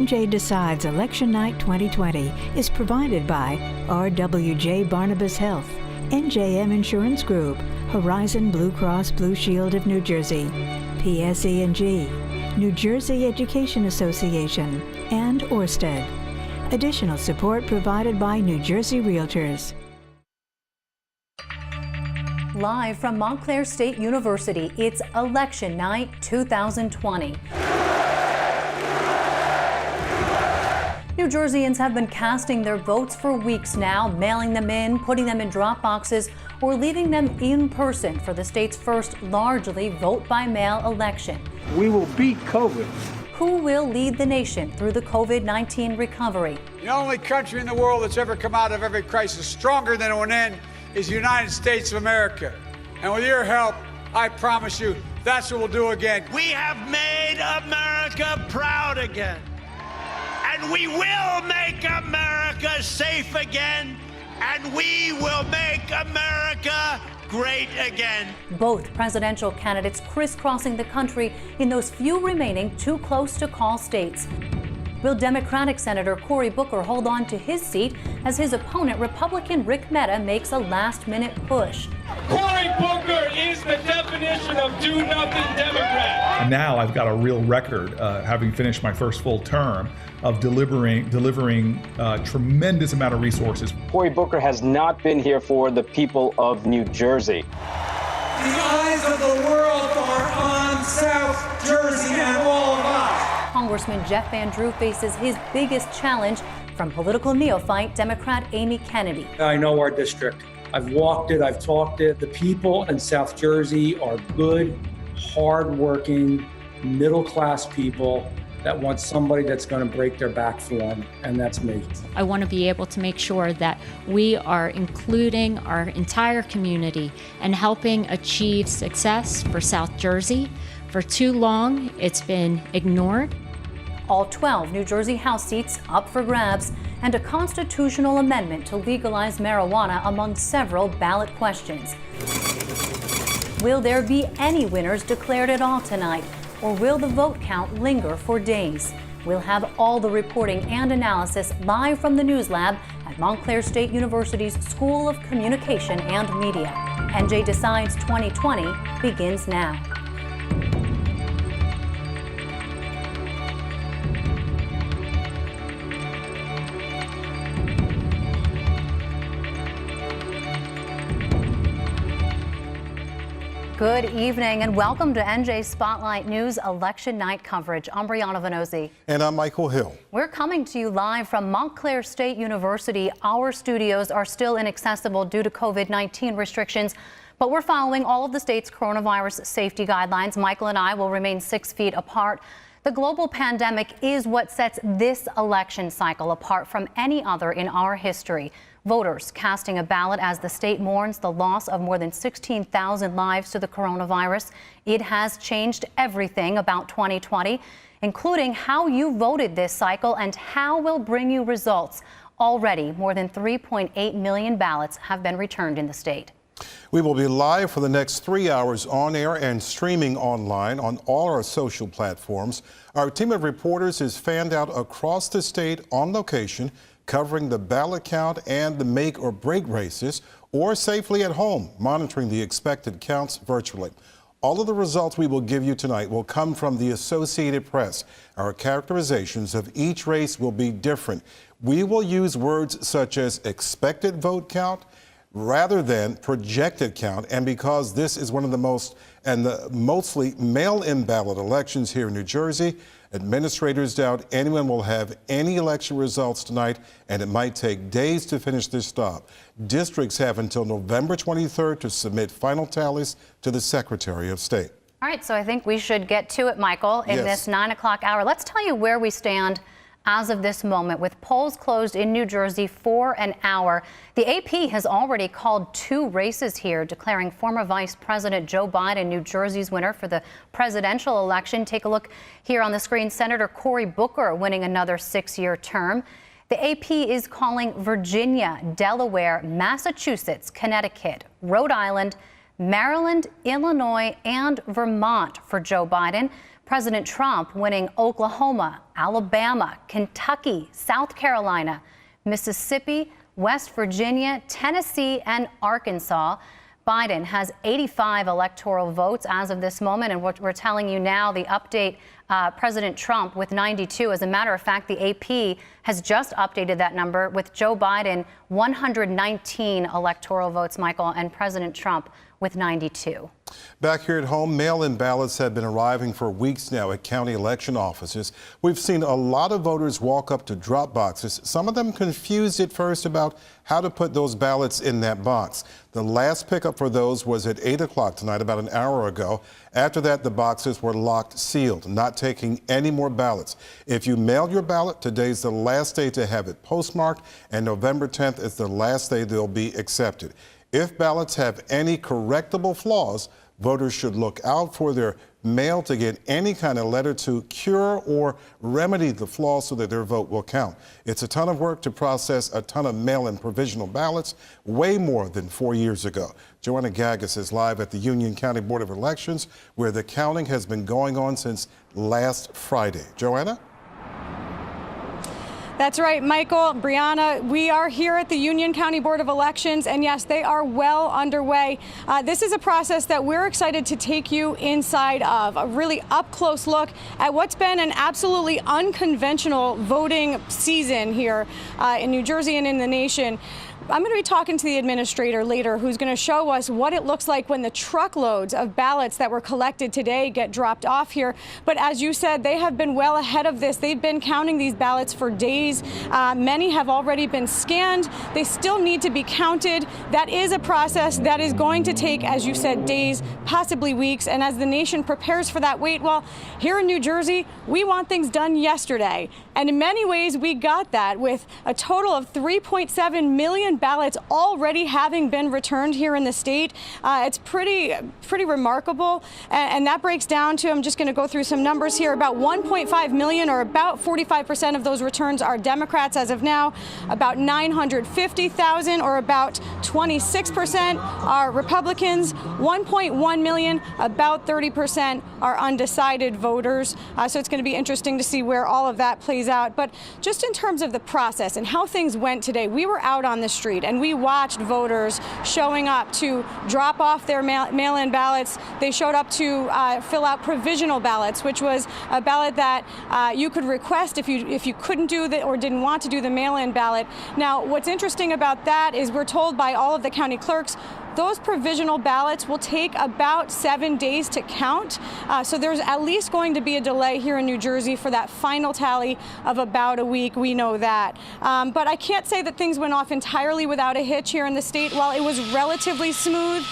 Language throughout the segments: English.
NJ Decides Election Night 2020 is provided by RWJ Barnabas Health, NJM Insurance Group, Horizon Blue Cross Blue Shield of New Jersey, PSE&G, New Jersey Education Association, and Orsted. Additional support provided by New Jersey Realtors. Live from Montclair State University, it's Election Night 2020. New Jerseyans have been casting their votes for weeks now, mailing them in, putting them in drop boxes, or leaving them in person for the state's first largely vote-by-mail election. We will beat COVID. Who will lead the nation through the COVID-19 recovery? The only country in the world that's ever come out of every crisis stronger than it went in is the United States of America. And with your help, I promise you, that's what we'll do again. We have made America proud again. And we will make America safe again. And we will make America great again. Both presidential candidates crisscrossing the country in those few remaining too close to call states. Will Democratic Senator Cory Booker hold on to his seat as his opponent, Republican Rick Mehta, makes a last-minute push? Cory Booker is the definition of do-nothing Democrat. And now I've got a real record, having finished my first full term, of delivering tremendous amount of resources. Cory Booker has not been here for the people of New Jersey. The eyes of the world are on South Jersey and all of us. Congressman Jeff Van Drew faces his biggest challenge from political neophyte Democrat Amy Kennedy. I know our district. I've walked it, I've talked it. The people in South Jersey are good, hardworking, middle-class people that want somebody that's going to break their back for them, and that's me. I want to be able to make sure that we are including our entire community and helping achieve success for South Jersey. For too long, it's been ignored. All 12 New Jersey House seats up for grabs, and a constitutional amendment to legalize marijuana among several ballot questions. Will there be any winners declared at all tonight, or will the vote count linger for days? We'll have all the reporting and analysis live from the News Lab at Montclair State University's School of Communication and Media. NJ Decides 2020 begins now. Good evening and welcome to NJ Spotlight News Election Night coverage. I'm Brianna Venozzi. And I'm Michael Hill. We're coming to you live from Montclair State University. Our studios are still inaccessible due to COVID-19 restrictions, but we're following all of the state's coronavirus safety guidelines. Michael and I will remain 6 feet apart. The global pandemic is what sets this election cycle apart from any other in our history. Voters casting a ballot as the state mourns the loss of more than 16,000 lives to the coronavirus. It has changed everything about 2020, including how you voted this cycle and how we'll bring you results. Already, more than 3.8 million ballots have been returned in the state. We will be live for the next 3 hours on air and streaming online on all our social platforms. Our team of reporters is fanned out across the state on location, covering the ballot count and the make or break races, or safely at home, monitoring the expected counts virtually. All of the results we will give you tonight will come from the Associated Press. Our characterizations of each race will be different. We will use words such as expected vote count rather than projected count, and because this is one of the mostly mail-in ballot elections here in New Jersey, administrators doubt anyone will have any election results tonight, and it might take days to finish this stop. Districts have until November 23rd to submit final tallies to the Secretary of State. All right, so I think we should get to it, Michael, in this 9 o'clock hour. Let's tell you where we stand as of this moment, with polls closed in New Jersey for an hour. The AP has already called 2 races here, declaring former Vice President Joe Biden New Jersey's winner for the presidential election. Take a look here on the screen. Senator Cory Booker winning another 6-year term. The AP is calling Virginia, Delaware, Massachusetts, Connecticut, Rhode Island, Maryland, Illinois, and Vermont for Joe Biden. President Trump winning Oklahoma, Alabama, Kentucky, South Carolina, Mississippi, West Virginia, Tennessee, and Arkansas. Biden has 85 electoral votes as of this moment, and we're telling you now the update, President Trump with 92. As a matter of fact, the AP has just updated that number with Joe Biden 119 electoral votes, Michael, and President Trump with 92. Back here at home, mail-in ballots have been arriving for weeks now at county election offices. We've seen a lot of voters walk up to drop boxes, some of them confused at first about how to put those ballots in that box. The last pickup for those was at 8 o'clock tonight, about an hour ago. After that, the boxes were locked, sealed, not taking any more ballots. If you mailed your ballot, today's the last day to have it postmarked, and November 10th is the last day they'll be accepted. If ballots have any correctable flaws, voters should look out for their mail to get any kind of letter to cure or remedy the flaws so that their vote will count. It's a ton of work to process a ton of mail-in provisional ballots, way more than 4 years ago. Joanna Gagas is live at the Union County Board of Elections, where the counting has been going on since last Friday. Joanna? That's right, Michael, Brianna. We are here at the Union County Board of Elections, and yes, they are well underway. This is a process that we're excited to take you inside of, a really up-close look at what's been an absolutely unconventional voting season here in New Jersey and in the nation. I'm going to be talking to the administrator later, who's going to show us what it looks like when the truckloads of ballots that were collected today get dropped off here. But as you said, they have been well ahead of this. They've been counting these ballots for days. Many have already been scanned. They still need to be counted. That is a process that is going to take, as you said, days, possibly weeks. And as the nation prepares for that wait, well, here in New Jersey, we want things done yesterday. And in many ways, we got that with a total of 3.7 million ballots already having been returned here in the state. It's pretty remarkable. And that breaks down to, I'm just going to go through some numbers here, about 1.5 million, or about 45% of those returns are Democrats as of now. About 950,000, or about 26%, are Republicans. 1.1 million, about 30%, are undecided voters. So it's going to be interesting to see where all of that plays out. But just in terms of the process and how things went today, we were out on the street and we watched voters showing up to drop off their mail-in ballots. They showed up to fill out provisional ballots, which was a ballot that you could request if you couldn't do the or didn't want to do the mail-in ballot. Now, what's interesting about that is we're told by all of the county clerks those provisional ballots will take about 7 days to count. So there's at least going to be a delay here in New Jersey for that final tally of about a week. We know that. But I can't say that things went off entirely without a hitch here in the state. While it was relatively smooth,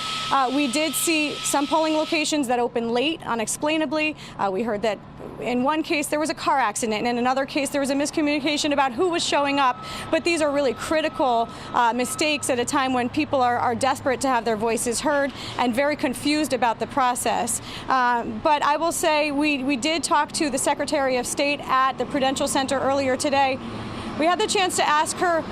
we did see some polling locations that opened late, unexplainably. We heard that in one case there was a car accident, and in another case there was a miscommunication about who was showing up. But these are really critical mistakes at a time when people are desperate to have their voices heard and very confused about the process. But I will say we did talk to the Secretary of State at the Prudential Center earlier today. We had the chance to ask her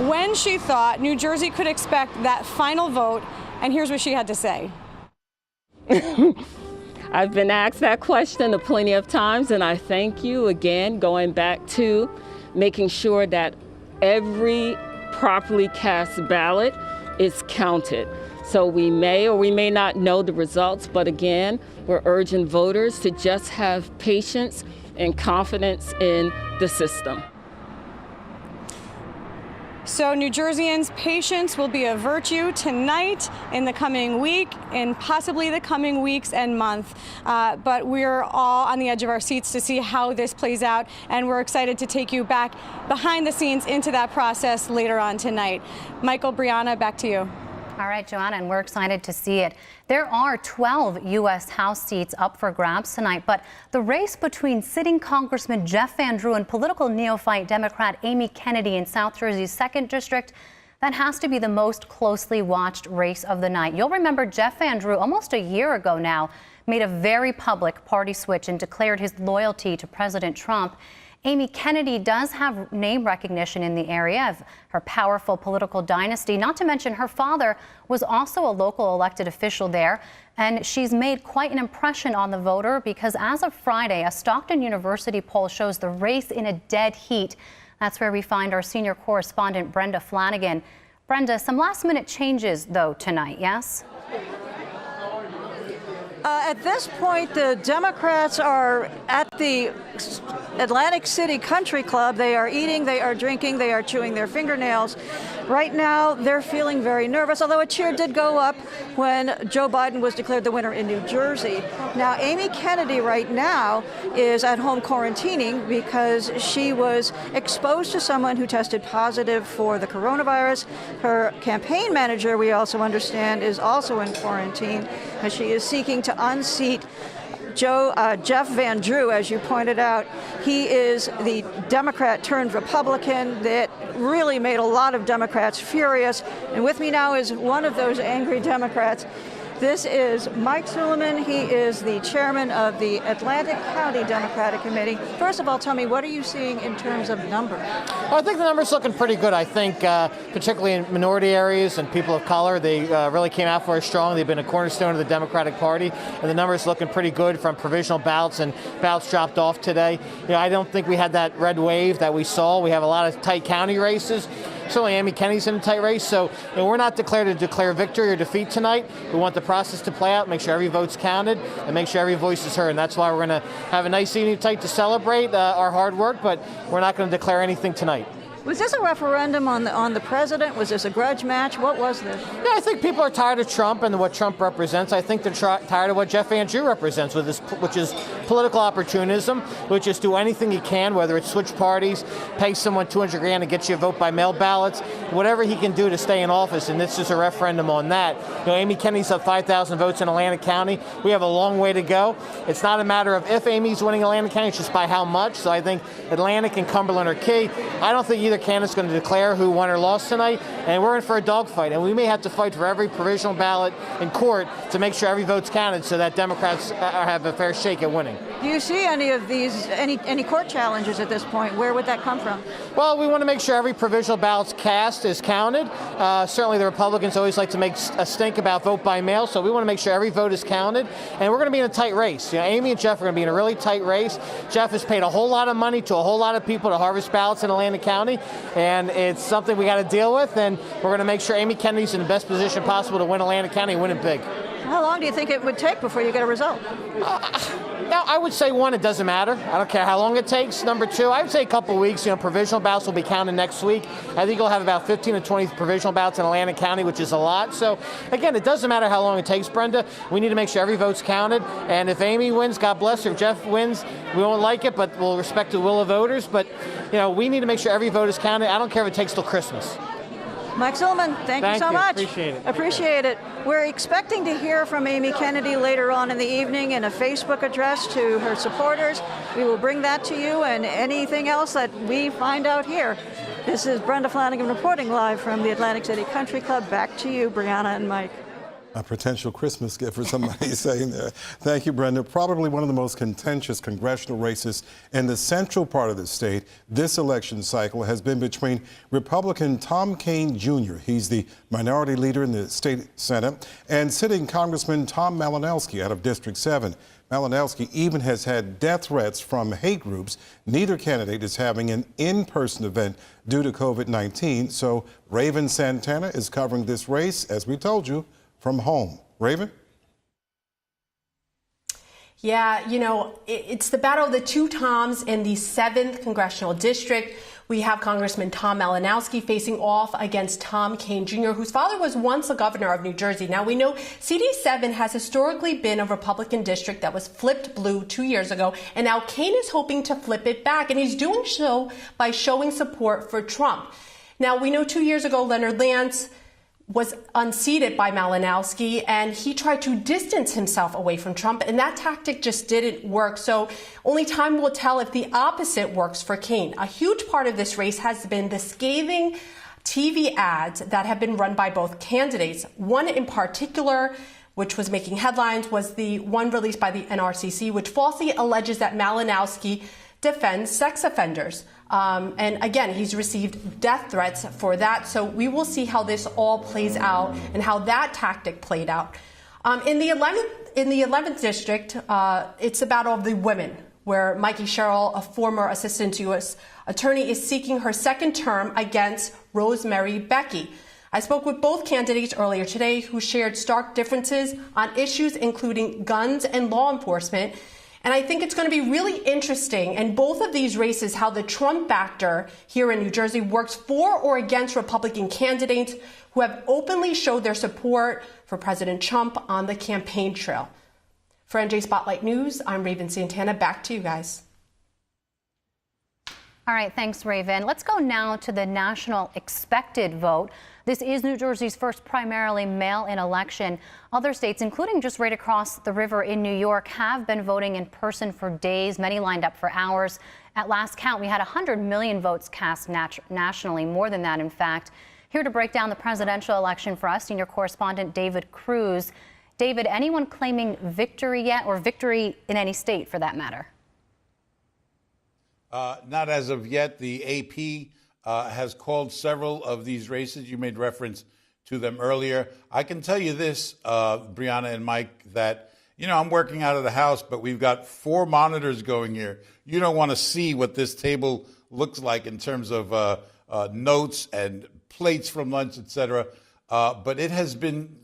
when she thought New Jersey could expect that final vote, and here's what she had to say. I've been asked that question plenty of times, and I thank you again, going back to making sure that every properly cast ballot is counted. So we may or we may not know the results, but again, we're urging voters to just have patience and confidence in the system. So New Jerseyans, patience will be a virtue tonight, in the coming week, and possibly the coming weeks and month. But we're all on the edge of our seats to see how this plays out, and we're excited to take you back behind the scenes into that process later on tonight. Michael, Brianna, back to you. All right, Joanna, and we're excited to see it. There are 12 U.S. House seats up for grabs tonight, but the race between sitting Congressman Jeff Van Drew and political neophyte Democrat Amy Kennedy in South Jersey's 2nd District, that has to be the most closely watched race of the night. You'll remember Jeff Van Drew, almost a year ago now, made a very public party switch and declared his loyalty to President Trump. Amy Kennedy does have name recognition in the area of her powerful political dynasty, not to mention her father was also a local elected official there. And she's made quite an impression on the voter because as of Friday, a Stockton University poll shows the race in a dead heat. That's where we find our senior correspondent, Brenda Flanagan. Brenda, some last-minute changes, though, tonight, yes? At this point, the Democrats are at the Atlantic City Country Club. They are eating, they are drinking, they are chewing their fingernails. Right now, they're feeling very nervous, although a cheer did go up when Joe Biden was declared the winner in New Jersey. Now, Amy Kennedy right now is at home quarantining because she was exposed to someone who tested positive for the coronavirus. Her campaign manager, we also understand, is also in quarantine as she is seeking to unseat Jeff Van Drew, as you pointed out. He is the Democrat turned Republican that really made a lot of Democrats furious. And with me now is one of those angry Democrats. This is Mike Suleiman. He is the chairman of the Atlantic County Democratic Committee. First of all, tell me, what are you seeing in terms of numbers? Well, I think the numbers looking pretty good. I think particularly in minority areas and people of color, they really came out very strong. They've been a cornerstone of the Democratic Party, and the numbers looking pretty good from provisional ballots and ballots dropped off today. You know, I don't think we had that red wave that we saw. We have a lot of tight county races. Certainly Amy Kennedy's in a tight race, so we're not declared to declare victory or defeat tonight. We want the process to play out, make sure every vote's counted, and make sure every voice is heard. And that's why we're going to have a nice evening tonight to celebrate our hard work, but we're not going to declare anything tonight. Was this a referendum on the president? Was this a grudge match? What was this? Yeah, I think people are tired of Trump and what Trump represents. I think they're tired of what Jeff Van Drew represents, which is political opportunism, which is do anything he can, whether it's switch parties, pay someone $200,000 to get you a vote by mail ballots, whatever he can do to stay in office. And this is a referendum on that. You know, Amy Kennedy's up 5,000 votes in Atlantic County. We have a long way to go. It's not a matter of if Amy's winning Atlantic County, it's just by how much. So I think Atlantic and Cumberland are key. I don't think either candidate's going to declare who won or lost tonight, and we're in for a dogfight, and we may have to fight for every provisional ballot in court to make sure every vote's counted so that Democrats have a fair shake at winning. Do you see any of these, any court challenges at this point? Where would that come from? Well, we want to make sure every provisional ballot's cast is counted. Certainly the Republicans always like to make a stink about vote by mail, so we want to make sure every vote is counted, and we're going to be in a tight race. You know, Amy and Jeff are going to be in a really tight race. Jeff has paid a whole lot of money to a whole lot of people to harvest ballots in Atlantic County, and it's something we got to deal with, and we're going to make sure Amy Kennedy's in the best position possible to win Atlantic County and win it big. How long do you think it would take before you get a result? Now, I would say, one, it doesn't matter. I don't care how long it takes. Number two, I would say a couple of weeks. You know, provisional ballots will be counted next week. I think you'll have about 15 to 20 provisional ballots in Atlantic County, which is a lot. So, again, it doesn't matter how long it takes, Brenda. We need to make sure every vote's counted. And if Amy wins, God bless her. If Jeff wins, we won't like it, but we'll respect the will of voters. But, you know, we need to make sure every vote is counted. I don't care if it takes till Christmas. Mike Suleiman, thank you so much. Appreciate it. Appreciate it. We're expecting to hear from Amy Kennedy later on in the evening in a Facebook address to her supporters. We will bring that to you and anything else that we find out here. This is Brenda Flanagan reporting live from the Atlantic City Country Club. Back to you, Brianna and Mike. A potential Christmas gift for somebody saying there. Thank you, Brenda. Probably one of the most contentious congressional races in the central part of the state this election cycle has been between Republican Tom Kean Jr., he's the minority leader in the state Senate, and sitting Congressman Tom Malinowski out of District 7. Malinowski even has had death threats from hate groups. Neither candidate is having an in-person event due to COVID-19. So Raven Santana is covering this race, as we told you, from home. Raven? Yeah, you know, it's the battle of the two Toms in the 7th Congressional District. We have Congressman Tom Malinowski facing off against Tom Kean Jr., whose father was once a governor of New Jersey. Now, we know CD7 has historically been a Republican district that was flipped blue 2 years ago, and now Kean is hoping to flip it back, and he's doing so by showing support for Trump. Now, we know 2 years ago, Leonard Lance was unseated by Malinowski, and he tried to distance himself away from Trump, and that tactic just didn't work. So only time will tell if the opposite works for Kean. A huge part of this race has been the scathing TV ads that have been run by both candidates. One in particular, which was making headlines, was the one released by the NRCC, which falsely alleges that Malinowski defends sex offenders. And again, he's received death threats for that. So we will see how this all plays out and how that tactic played out. In the 11th district, it's a battle of the women, where Mikey Sherrill, a former assistant U.S. attorney, is seeking her second term against Rosemary Becky. I spoke with both candidates earlier today who shared stark differences on issues including guns and law enforcement. And I think it's going to be really interesting in both of these races how the Trump factor here in New Jersey works for or against Republican candidates who have openly showed their support for President Trump on the campaign trail. For NJ Spotlight News, I'm Raven Santana. Back to you guys. All right, thanks, Raven. Let's go now to the national expected vote. This is New Jersey's first primarily mail-in election. Other states, including just right across the river in New York, have been voting in person for days, many lined up for hours. At last count, we had 100 million votes cast nationally, more than that, in fact. Here to break down the presidential election for us, senior correspondent David Cruz. David, anyone claiming victory yet, or victory in any state for that matter? Not as of yet. The AP has called several of these races. You made reference to them earlier. I can tell you this, Brianna and Mike, that, you know, I'm working out of the house, but we've got 4 monitors going here. You don't want to see what this table looks like in terms of notes and plates from lunch, etc. But it has been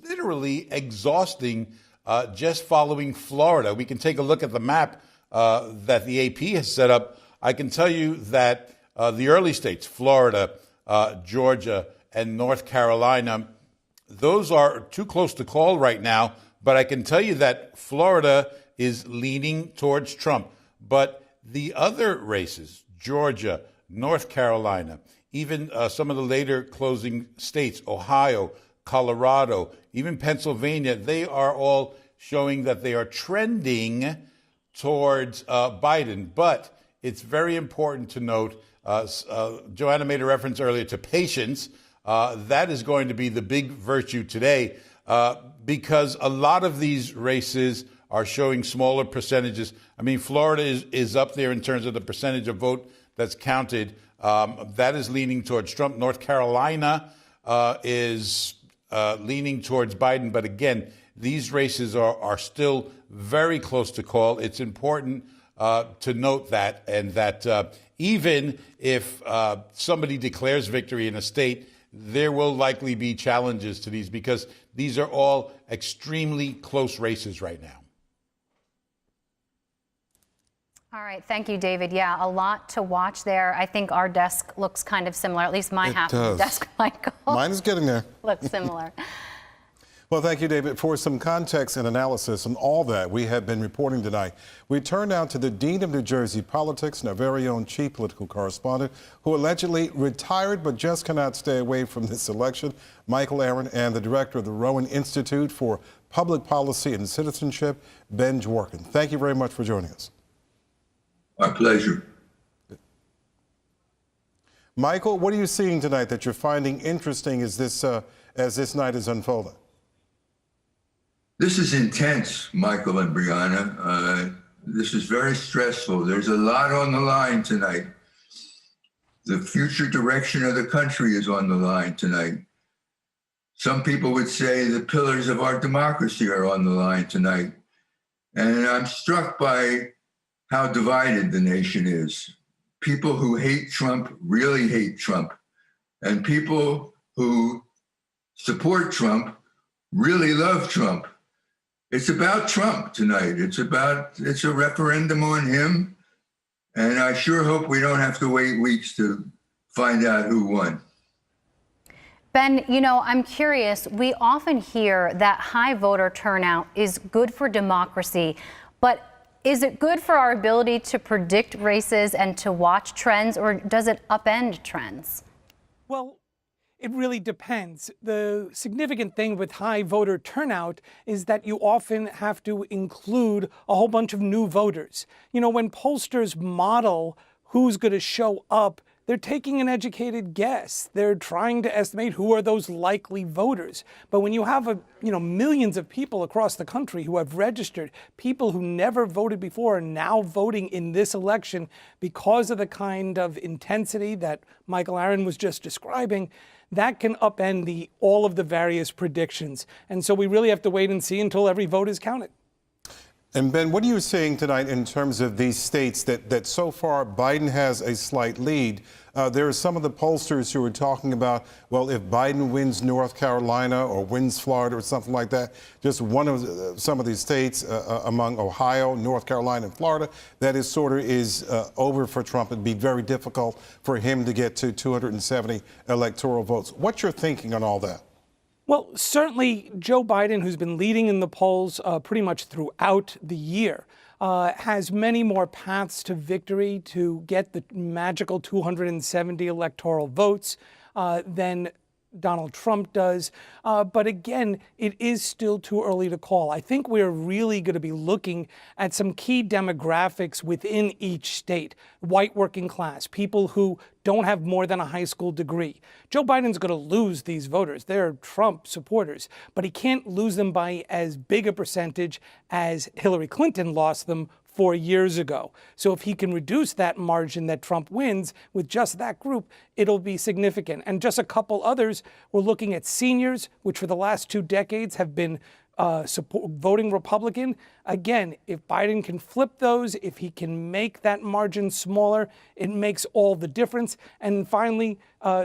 literally exhausting just following Florida. We can take a look at the map that the AP has set up. I can tell you that the early states, Florida, Georgia, and North Carolina, those are too close to call right now. But I can tell you that Florida is leaning towards Trump. But the other races, Georgia, North Carolina, even some of the later closing states, Ohio, Colorado, even Pennsylvania, they are all showing that they are trending towards Biden. But it's very important to note, Joanna made a reference earlier to patience. That is going to be the big virtue today because a lot of these races are showing smaller percentages. I mean, Florida is up there in terms of the percentage of vote that's counted. That is leaning towards Trump. North Carolina is leaning towards Biden. But again, these races are still very close to call. It's important to note that, and that even if somebody declares victory in a state, there will likely be challenges to these because these are all extremely close races right now. All right. Thank you, David. Yeah, a lot to watch there. I think our desk looks kind of similar, at least my half of the desk, Michael. Mine is getting there. Looks similar. Well, thank you, David. For some context and analysis on all that we have been reporting tonight, we turn now to the Dean of New Jersey politics and our very own chief political correspondent, who allegedly retired but just cannot stay away from this election, Michael Aron, and the director of the Rowan Institute for Public Policy and Citizenship, Ben Dworkin. Thank you very much for joining us. My pleasure. Michael, what are you seeing tonight that you're finding interesting as this night is unfolding? This is intense, Michael and Brianna. This is very stressful. There's a lot on the line tonight. The future direction of the country is on the line tonight. Some people would say the pillars of our democracy are on the line tonight. And I'm struck by how divided the nation is. People who hate Trump really hate Trump. And people who support Trump really love Trump. It's about Trump tonight. It's a referendum on him. And I sure hope we don't have to wait weeks to find out who won. Ben, you know, I'm curious. We often hear that high voter turnout is good for democracy, but is it good for our ability to predict races and to watch trends, or does it upend trends? Well, it really depends. The significant thing with high voter turnout is that you often have to include a whole bunch of new voters. You know, when pollsters model who's going to show up, they're taking an educated guess. They're trying to estimate who are those likely voters. But when you have millions of people across the country who have registered, people who never voted before are now voting in this election because of the kind of intensity that Michael Aaron was just describing, that can upend all of the various predictions. And so we really have to wait and see until every vote is counted. And Ben, what are you seeing tonight in terms of these states that so far Biden has a slight lead? There are some of the pollsters who are talking about, well, if Biden wins North Carolina or wins Florida or something like that, just one of some of these states among Ohio, North Carolina, and Florida, that is over for Trump. It'd be very difficult for him to get to 270 electoral votes. What's your thinking on all that? Well, certainly Joe Biden, who's been leading in the polls pretty much throughout the year, has many more paths to victory to get the magical 270 electoral votes than Donald Trump does. But again, it is still too early to call. I think we're really going to be looking at some key demographics within each state. White working class, people who don't have more than a high school degree. Joe Biden's going to lose these voters. They're Trump supporters, but he can't lose them by as big a percentage as Hillary Clinton lost them 4 years ago. So if he can reduce that margin that Trump wins with just that group, it'll be significant. And just a couple others, we're looking at seniors, which for the last 2 decades have been voting Republican. Again, if Biden can flip those, if he can make that margin smaller, it makes all the difference. And finally,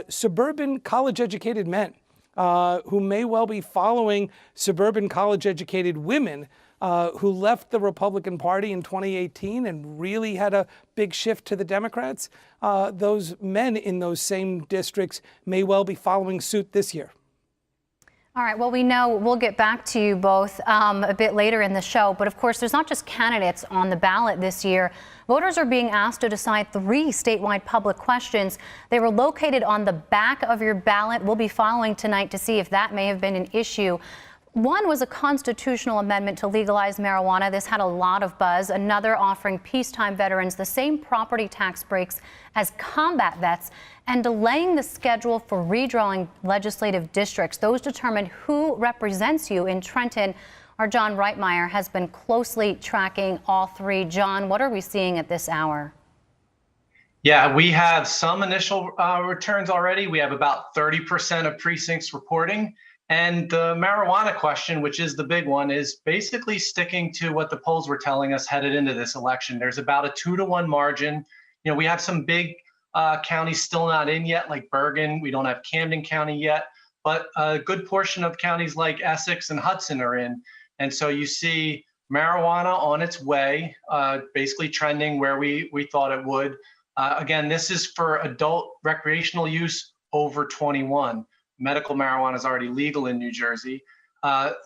suburban college-educated men who may well be following suburban college-educated women who left the Republican Party in 2018 and really had a big shift to the Democrats. Those men in those same districts may well be following suit this year. All right, well, we know we'll get back to you both a bit later in the show. But of course, there's not just candidates on the ballot this year. Voters are being asked to decide 3 statewide public questions. They were located on the back of your ballot. We'll be following tonight to see if that may have been an issue. One was a constitutional amendment to legalize marijuana. This had a lot of buzz. Another offering peacetime veterans the same property tax breaks as combat vets and delaying the schedule for redrawing legislative districts. Those determine who represents you in Trenton. Our John Reitmeyer has been closely tracking all 3. John, what are we seeing at this hour? Yeah, we have some initial returns already. We have about 30% of precincts reporting. And the marijuana question, which is the big one, is basically sticking to what the polls were telling us headed into this election. There's about a 2-to-1 margin. You know, we have some big counties still not in yet, like Bergen. We don't have Camden County yet, but a good portion of counties like Essex and Hudson are in. And so you see marijuana on its way, basically trending where we thought it would. Again, this is for adult recreational use over 21. Medical marijuana is already legal in New Jersey.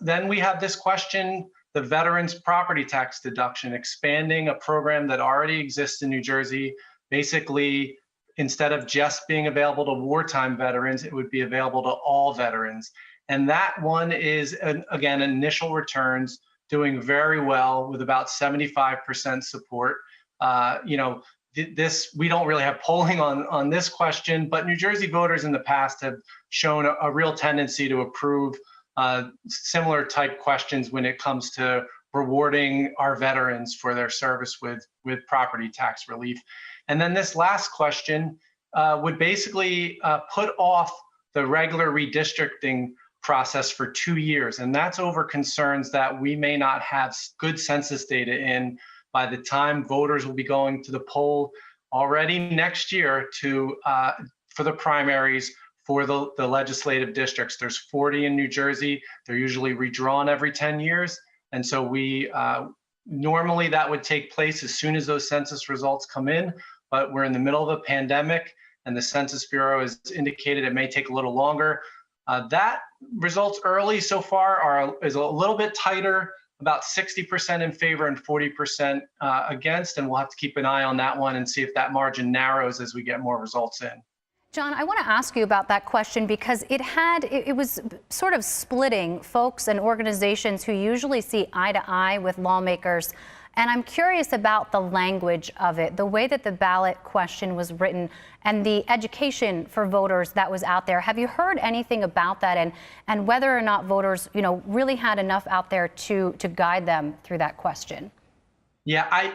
Then we have this question, the veterans property tax deduction, expanding a program that already exists in New Jersey. Basically, instead of just being available to wartime veterans, it would be available to all veterans. And that one is, again, initial returns doing very well with about 75% support. We don't really have polling on this question, but New Jersey voters in the past have shown a real tendency to approve similar type questions when it comes to rewarding our veterans for their service with property tax relief. And then this last question would basically put off the regular redistricting process for 2 years. And that's over concerns that we may not have good census data in by the time voters will be going to the poll already next year for the primaries for the legislative districts. There's 40 in New Jersey. They're usually redrawn every 10 years. And so normally that would take place as soon as those census results come in, but we're in the middle of a pandemic and the Census Bureau has indicated it may take a little longer. That results early so far is a little bit tighter, about 60% in favor and 40% against, and we'll have to keep an eye on that one and see if that margin narrows as we get more results in. John, I want to ask you about that question because it was sort of splitting folks and organizations who usually see eye to eye with lawmakers And I'm curious about the language of it, the way that the ballot question was written and the education for voters that was out there. Have you heard anything about that and whether or not voters, really had enough out there to guide them through that question? Yeah,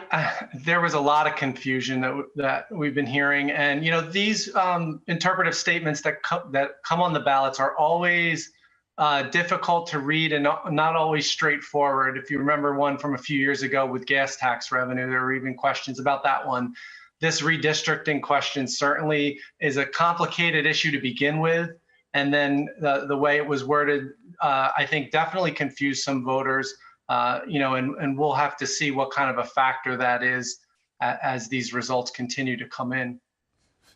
there was a lot of confusion that we've been hearing, and these interpretive statements that come on the ballots are always difficult to read and not always straightforward. If you remember one from a few years ago with gas tax revenue, there were even questions about that one. This redistricting question certainly is a complicated issue to begin with, and then the way it was worded, I think, definitely confused some voters. And we'll have to see what kind of a factor that is as these results continue to come in.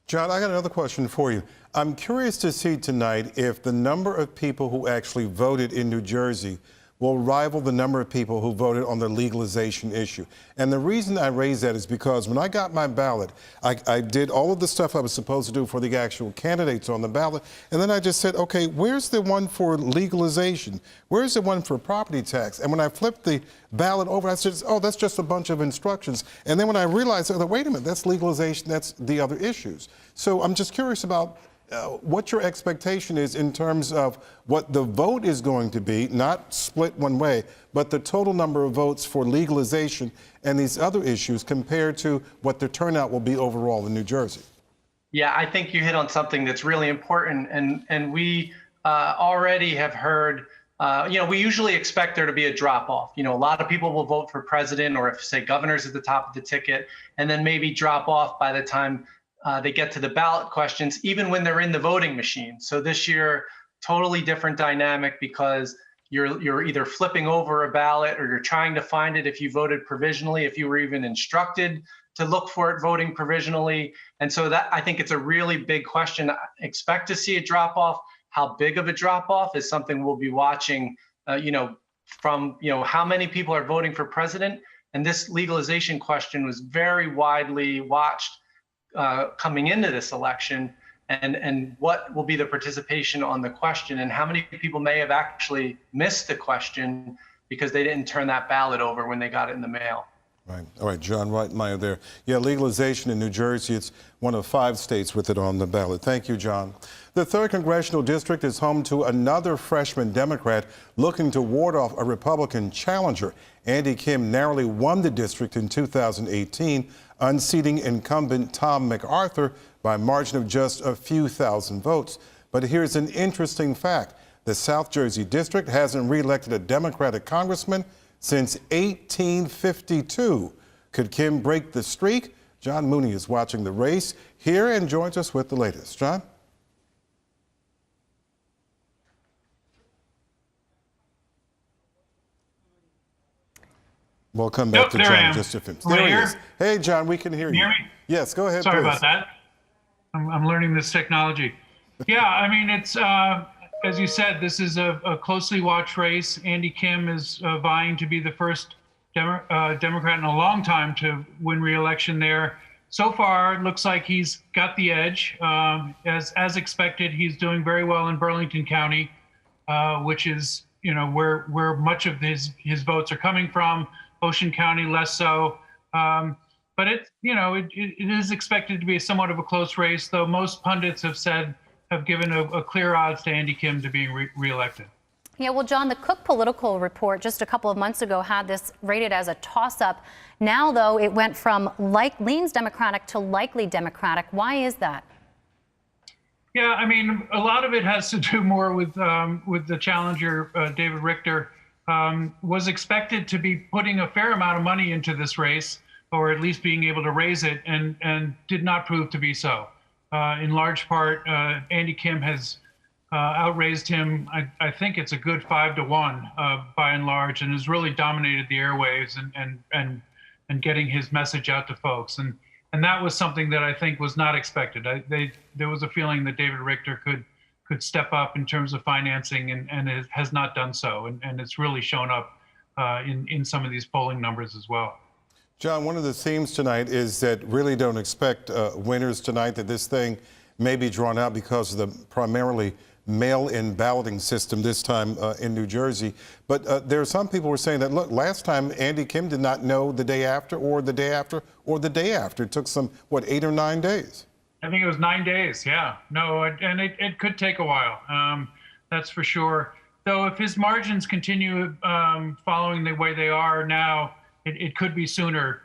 John, I got another question for you. I'm curious to see tonight if the number of people who actually voted in New Jersey will rival the number of people who voted on the legalization issue. And the reason I raise that is because when I got my ballot, I did all of the stuff I was supposed to do for the actual candidates on the ballot. And then I just said, okay, where's the one for legalization? Where's the one for property tax? And when I flipped the ballot over, I said, oh, that's just a bunch of instructions. And then when I realized, oh, wait a minute, that's legalization, that's the other issues. So I'm just curious about what your expectation is in terms of what the vote is going to be, not split one way, but the total number of votes for legalization and these other issues compared to what the turnout will be overall in New Jersey. Yeah, I think you hit on something that's really important, and we already have heard, we usually expect there to be a drop-off. A lot of people will vote for president, or if, say, governor's at the top of the ticket, and then maybe drop off by the time they get to the ballot questions, even when they're in the voting machine. So this year, totally different dynamic because you're either flipping over a ballot or you're trying to find it if you voted provisionally, if you were even instructed to look for it voting provisionally. And so that, I think it's a really big question. I expect to see a drop off. How big of a drop off is something we'll be watching, from how many people are voting for president. And this legalization question was very widely watched coming into this election, and what will be the participation on the question, and how many people may have actually missed the question because they didn't turn that ballot over when they got it in the mail. Right. All right, John Reitmeyer there. Yeah, legalization in New Jersey, it's one of 5 states with it on the ballot. Thank you, John. The 3rd Congressional District is home to another freshman Democrat looking to ward off a Republican challenger. Andy Kim narrowly won the district in 2018, unseating incumbent Tom MacArthur by a margin of just a few thousand votes. But here's an interesting fact. The South Jersey District hasn't reelected a Democratic congressman since 1852. Could Kim break the streak? John Mooney is watching the race here and joins us with the latest. John? Welcome back to John. Just a few. There he is. Hey, John, we can hear you. Can you hear me? Yes, go ahead. Sorry please. about that. I'm learning this technology. Yeah, I mean, it's as you said, this is a closely watched race. Andy Kim is vying to be the first Democrat in a long time to win re-election there. So far, it looks like he's got the edge. As expected, he's doing very well in Burlington County, which is where much of his votes are coming from. Ocean County less so. But it is expected to be somewhat of a close race, though most pundits have given a clear odds to Andy Kim to being reelected. Yeah, well, John, the Cook Political Report just a couple of months ago had this rated as a toss-up. Now, though, it went from leans Democratic to likely Democratic. Why is that? Yeah, I mean, a lot of it has to do more with the challenger, David Richter, was expected to be putting a fair amount of money into this race, or at least being able to raise it, and did not prove to be so. In large part, Andy Kim has outraised him. I think it's a good 5-1 by and large, and has really dominated the airwaves and getting his message out to folks. And that was something that I think was not expected. There was a feeling that David Richter could step up in terms of financing, and it has not done so. And it's really shown up in some of these polling numbers as well. John, one of the themes tonight is that really don't expect winners tonight, that this thing may be drawn out because of primarily mail-in balloting system, this time in New Jersey. But there are some people who are saying that, look, last time Andy Kim did not know the day after or the day after or the day after. It took some, 8 or 9 days? I think it was 9 days, yeah. No, and it could take a while, that's for sure. Though if his margins continue following the way they are now, it could be sooner.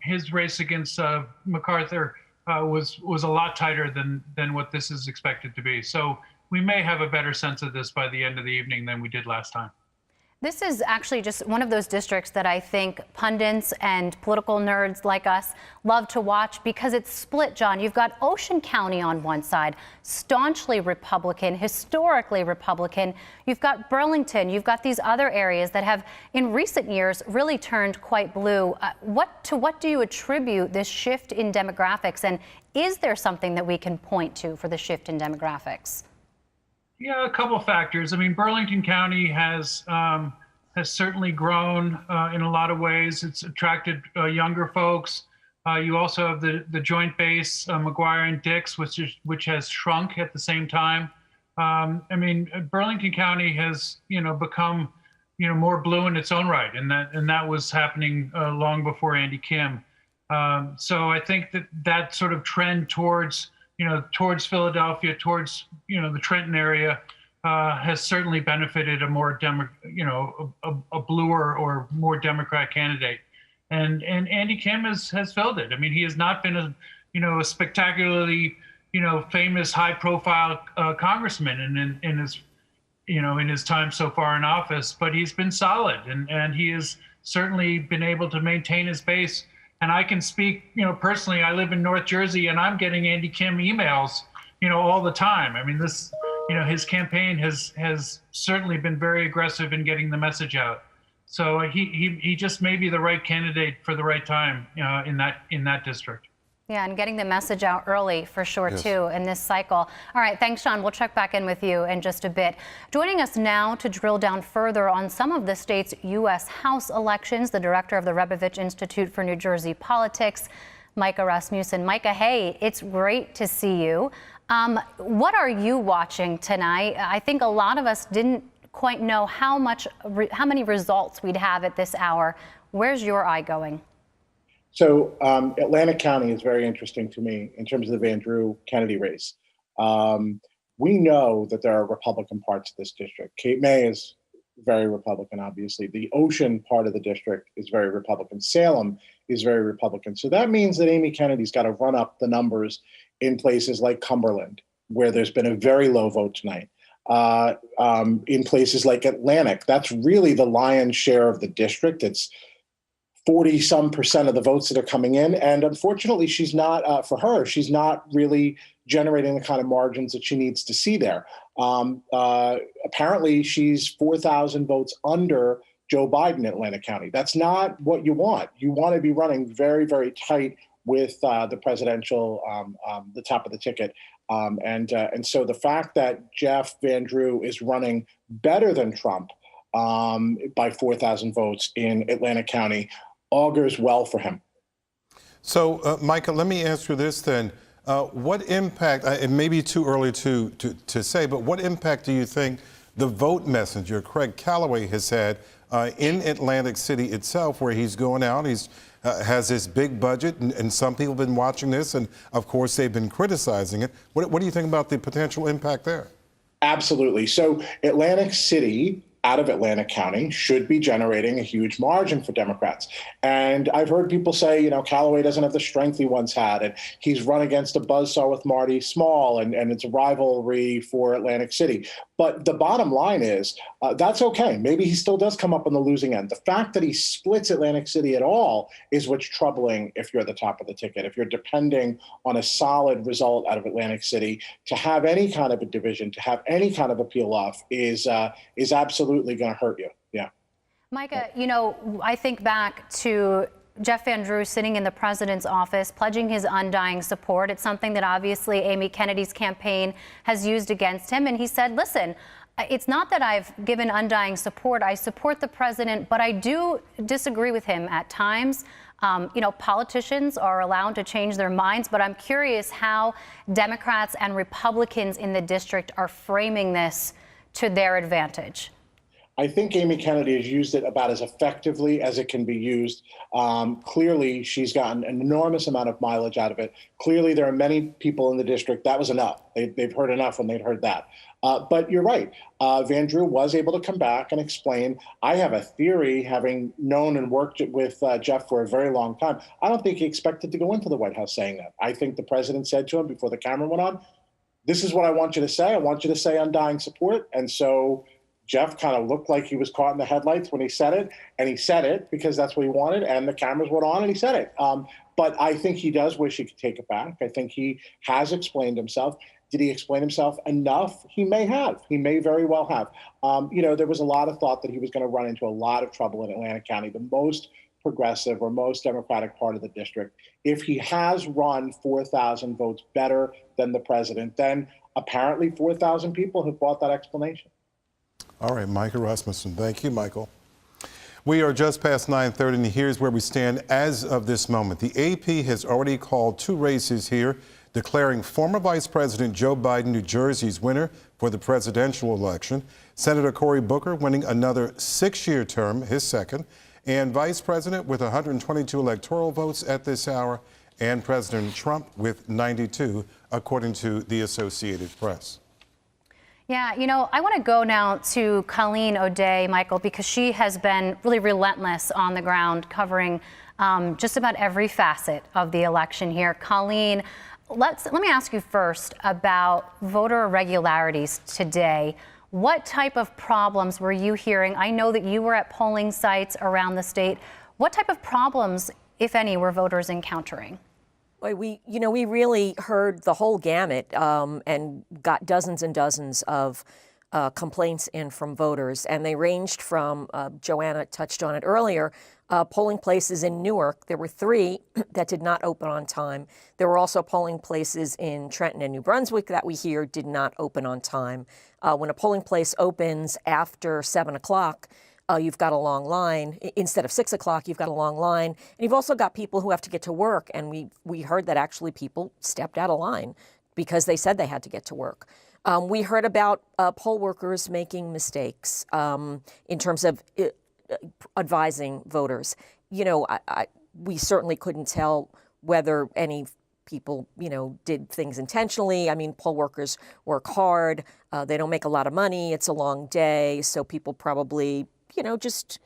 His race against MacArthur was a lot tighter than what this is expected to be. So we may have a better sense of this by the end of the evening than we did last time. This is actually just one of those districts that I think pundits and political nerds like us love to watch because it's split, John. You've got Ocean County on one side, staunchly Republican, historically Republican. You've got Burlington. You've got these other areas that have, in recent years, really turned quite blue. What do you attribute this shift in demographics? And is there something that we can point to for the shift in demographics? Yeah, a couple factors. I mean, Burlington County has certainly grown in a lot of ways. It's attracted younger folks. You also have the Joint Base, McGuire and Dix, which has shrunk at the same time. I mean, Burlington County has become more blue in its own right, and that was happening long before Andy Kim. So I think that sort of trend towards Philadelphia, towards the Trenton area, has certainly benefited a more a bluer or more Democrat candidate, and Andy Kim has filled it. I mean, he has not been a spectacularly famous, high-profile congressman in his time so far in office, but he's been solid, and he has certainly been able to maintain his base. And I can speak, personally, I live in North Jersey and I'm getting Andy Kim emails, all the time. I mean, his campaign has certainly been very aggressive in getting the message out. So he just may be the right candidate for the right time in that district. Yeah, and getting the message out early for sure, Yes. too, in this cycle. All right, thanks, Sean. We'll check back in with you in just a bit. Joining us now to drill down further on some of the state's U.S. House elections, the director of the Rebovich Institute for New Jersey Politics, Micah Rasmussen. Micah, hey, it's great to see you. What are you watching tonight? I think a lot of us didn't quite know how many results we'd have at this hour. Where's your eye going? So Atlantic County is very interesting to me in terms of the Van Drew Kennedy race. We know that there are Republican parts of this district. Cape May is very Republican, obviously. The Ocean part of the district is very Republican. Salem is very Republican. So that means that Amy Kennedy's got to run up the numbers in places like Cumberland, where there's been a very low vote tonight. In places like Atlantic, that's really the lion's share of the district. It's 40-some% of the votes that are coming in. And unfortunately, she's not, for her, she's not really generating the kind of margins that she needs to see there. Apparently, she's 4,000 votes under Joe Biden in Atlantic County. That's not what you want. You want to be running very, very tight with the presidential, the top of the ticket. And so the fact that Jeff Van Drew is running better than Trump by 4,000 votes in Atlantic County augurs well for him. So, Micah, let me ask you this then. What impact, it may be too early to say, but what impact do you think the vote messenger, Craig Calloway, has had in Atlantic City itself, where he's going out, has this big budget, and some people have been watching this, and of course they've been criticizing it. What do you think about the potential impact there? Absolutely. So Atlantic City, out of Atlantic County, should be generating a huge margin for Democrats. And I've heard people say, Callaway doesn't have the strength he once had, and he's run against a buzzsaw with Marty Small, and it's a rivalry for Atlantic City. But the bottom line is, that's okay. Maybe he still does come up on the losing end. The fact that he splits Atlantic City at all is what's troubling if you're the top of the ticket. If you're depending on a solid result out of Atlantic City, to have any kind of a division, to have any kind of a peel off is absolutely going to hurt you. Yeah. Micah, I think back to Jeff Van Drew sitting in the president's office, pledging his undying support. It's something that obviously Amy Kennedy's campaign has used against him. And he said, listen, it's not that I've given undying support. I support the president, but I do disagree with him at times. Politicians are allowed to change their minds, but I'm curious how Democrats and Republicans in the district are framing this to their advantage. I think Amy Kennedy has used it about as effectively as it can be used. Clearly, she's gotten an enormous amount of mileage out of it. Clearly, there are many people in the district. That was enough. They've heard enough when they'd heard that. But you're right. Van Drew was able to come back and explain. I have a theory, having known and worked with Jeff for a very long time. I don't think he expected to go into the White House saying that. I think the president said to him before the camera went on, "This is what I want you to say. I want you to say undying support." And so Jeff kind of looked like he was caught in the headlights when he said it, and he said it because that's what he wanted, and the cameras went on, and he said it. But I think he does wish he could take it back. I think he has explained himself. Did he explain himself enough? He may have. He may very well have. There was a lot of thought that he was going to run into a lot of trouble in Atlantic County, the most progressive or most Democratic part of the district. If he has run 4,000 votes better than the president, then apparently 4,000 people have bought that explanation. All right, Michael Rasmussen. Thank you, Michael. We are just past 9:30, and here's where we stand as of this moment. The AP has already called two races here, declaring former Vice President Joe Biden, New Jersey's winner for the presidential election, Senator Cory Booker winning another 6-year term, his second, and Vice President with 122 electoral votes at this hour, and President Trump with 92, according to the Associated Press. Yeah, I want to go now to Colleen O'Day, Michael, because she has been really relentless on the ground covering just about every facet of the election here. Colleen, let me ask you first about voter irregularities today. What type of problems were you hearing? I know that you were at polling sites around the state. What type of problems, if any, were voters encountering? We really heard the whole gamut and got dozens and dozens of complaints in from voters. And they ranged from, Joanna touched on it earlier, polling places in Newark. There were 3 that did not open on time. There were also polling places in Trenton and New Brunswick that we hear did not open on time. When a polling place opens after 7 o'clock, you've got a long line. Instead of 6 o'clock, you've got a long line. And you've also got people who have to get to work. And we heard that actually people stepped out of line because they said they had to get to work. We heard about poll workers making mistakes in terms of advising voters. We certainly couldn't tell whether any people, did things intentionally. I mean, poll workers work hard. They don't make a lot of money. It's a long day. So people probably just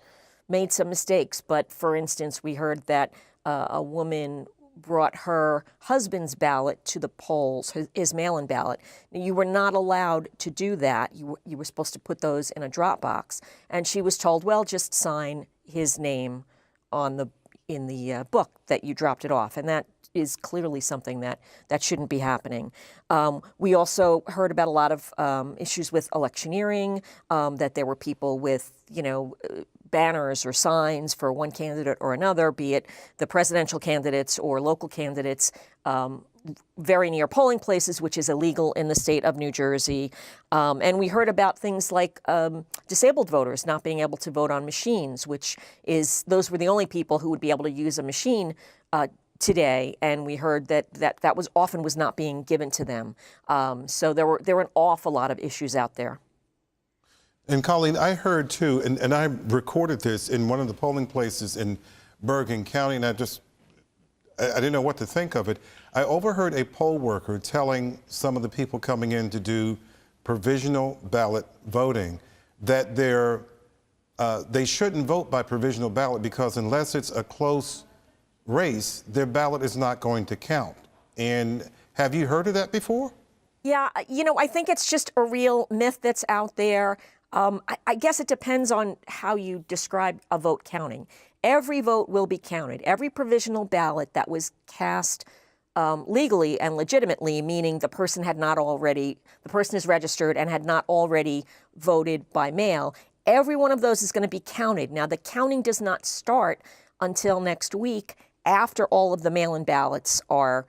made some mistakes. But for instance, we heard that a woman brought her husband's ballot to the polls, his mail-in ballot. Now, you were not allowed to do that. You were supposed to put those in a drop box. And she was told, well, just sign his name in the book that you dropped it off. And that is clearly something that shouldn't be happening. We also heard about a lot of issues with electioneering, that there were people with, banners or signs for one candidate or another, be it the presidential candidates or local candidates, very near polling places, which is illegal in the state of New Jersey. And we heard about things like disabled voters not being able to vote on machines, those were the only people who would be able to use a machine today, and we heard that was often not being given to them. So there were an awful lot of issues out there. And Colleen, I heard too, and I recorded this in one of the polling places in Bergen County, and I didn't know what to think of it. I overheard a poll worker telling some of the people coming in to do provisional ballot voting that they shouldn't vote by provisional ballot because unless it's a close race, their ballot is not going to count. And have you heard of that before? Yeah, I think it's just a real myth that's out there. I guess it depends on how you describe a vote counting. Every vote will be counted. Every provisional ballot that was cast legally and legitimately, meaning the person is registered and had not already voted by mail, every one of those is going to be counted. Now, the counting does not start until next week after all of the mail-in ballots are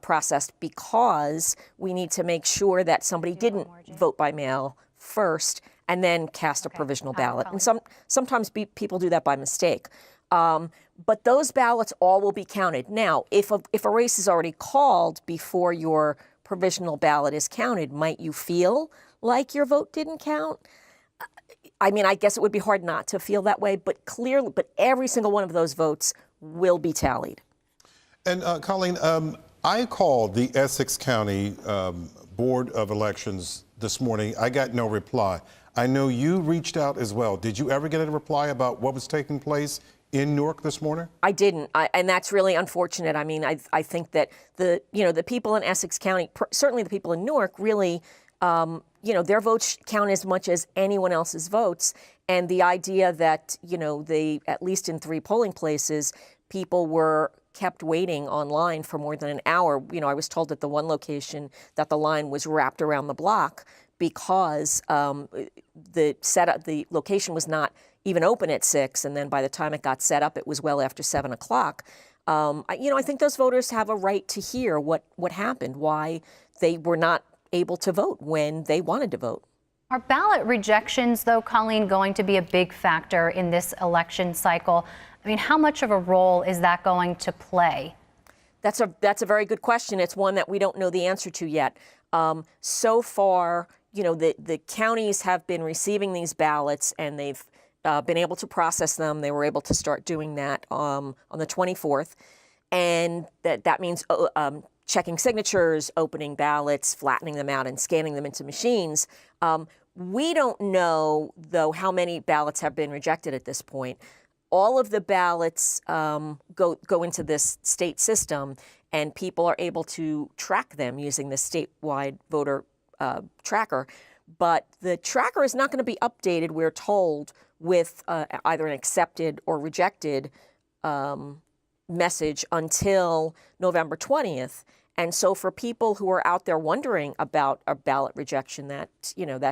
processed, because we need to make sure that somebody didn't vote by mail first and then cast a provisional ballot. And sometimes people do that by mistake. But those ballots all will be counted. Now, if a race is already called before your provisional ballot is counted, might you feel like your vote didn't count? I mean, I guess it would be hard not to feel that way, but every single one of those votes will be tallied. And Colleen, I called the Essex County Board of Elections this morning. I got no reply. I know you reached out as well. Did you ever get a reply about what was taking place in Newark this morning? I didn't, and that's really unfortunate. I mean, I think that the people in Essex County, certainly the people in Newark, really, their votes count as much as anyone else's votes. And the idea that, they, at least in 3 polling places, people were kept waiting online for more than an hour. I was told at the one location that the line was wrapped around the block because the location was not even open at 6, and then by the time it got set up, it was well after 7 o'clock. I think those voters have a right to hear what happened, why they were not able to vote when they wanted to vote. Are ballot rejections, though, Colleen, going to be a big factor in this election cycle? I mean, how much of a role is that going to play? That's a very good question. It's one that we don't know the answer to yet. So far, the counties have been receiving these ballots, and they've been able to process them. They were able to start doing that on the 24th. And that means checking signatures, opening ballots, flattening them out, and scanning them into machines. We don't know, though, how many ballots have been rejected at this point. All of the ballots go into this state system, and people are able to track them using the statewide voter tracker. But the tracker is not going to be updated, we're told, with either an accepted or rejected message until November 20th. And so for people who are out there wondering about a ballot rejection, that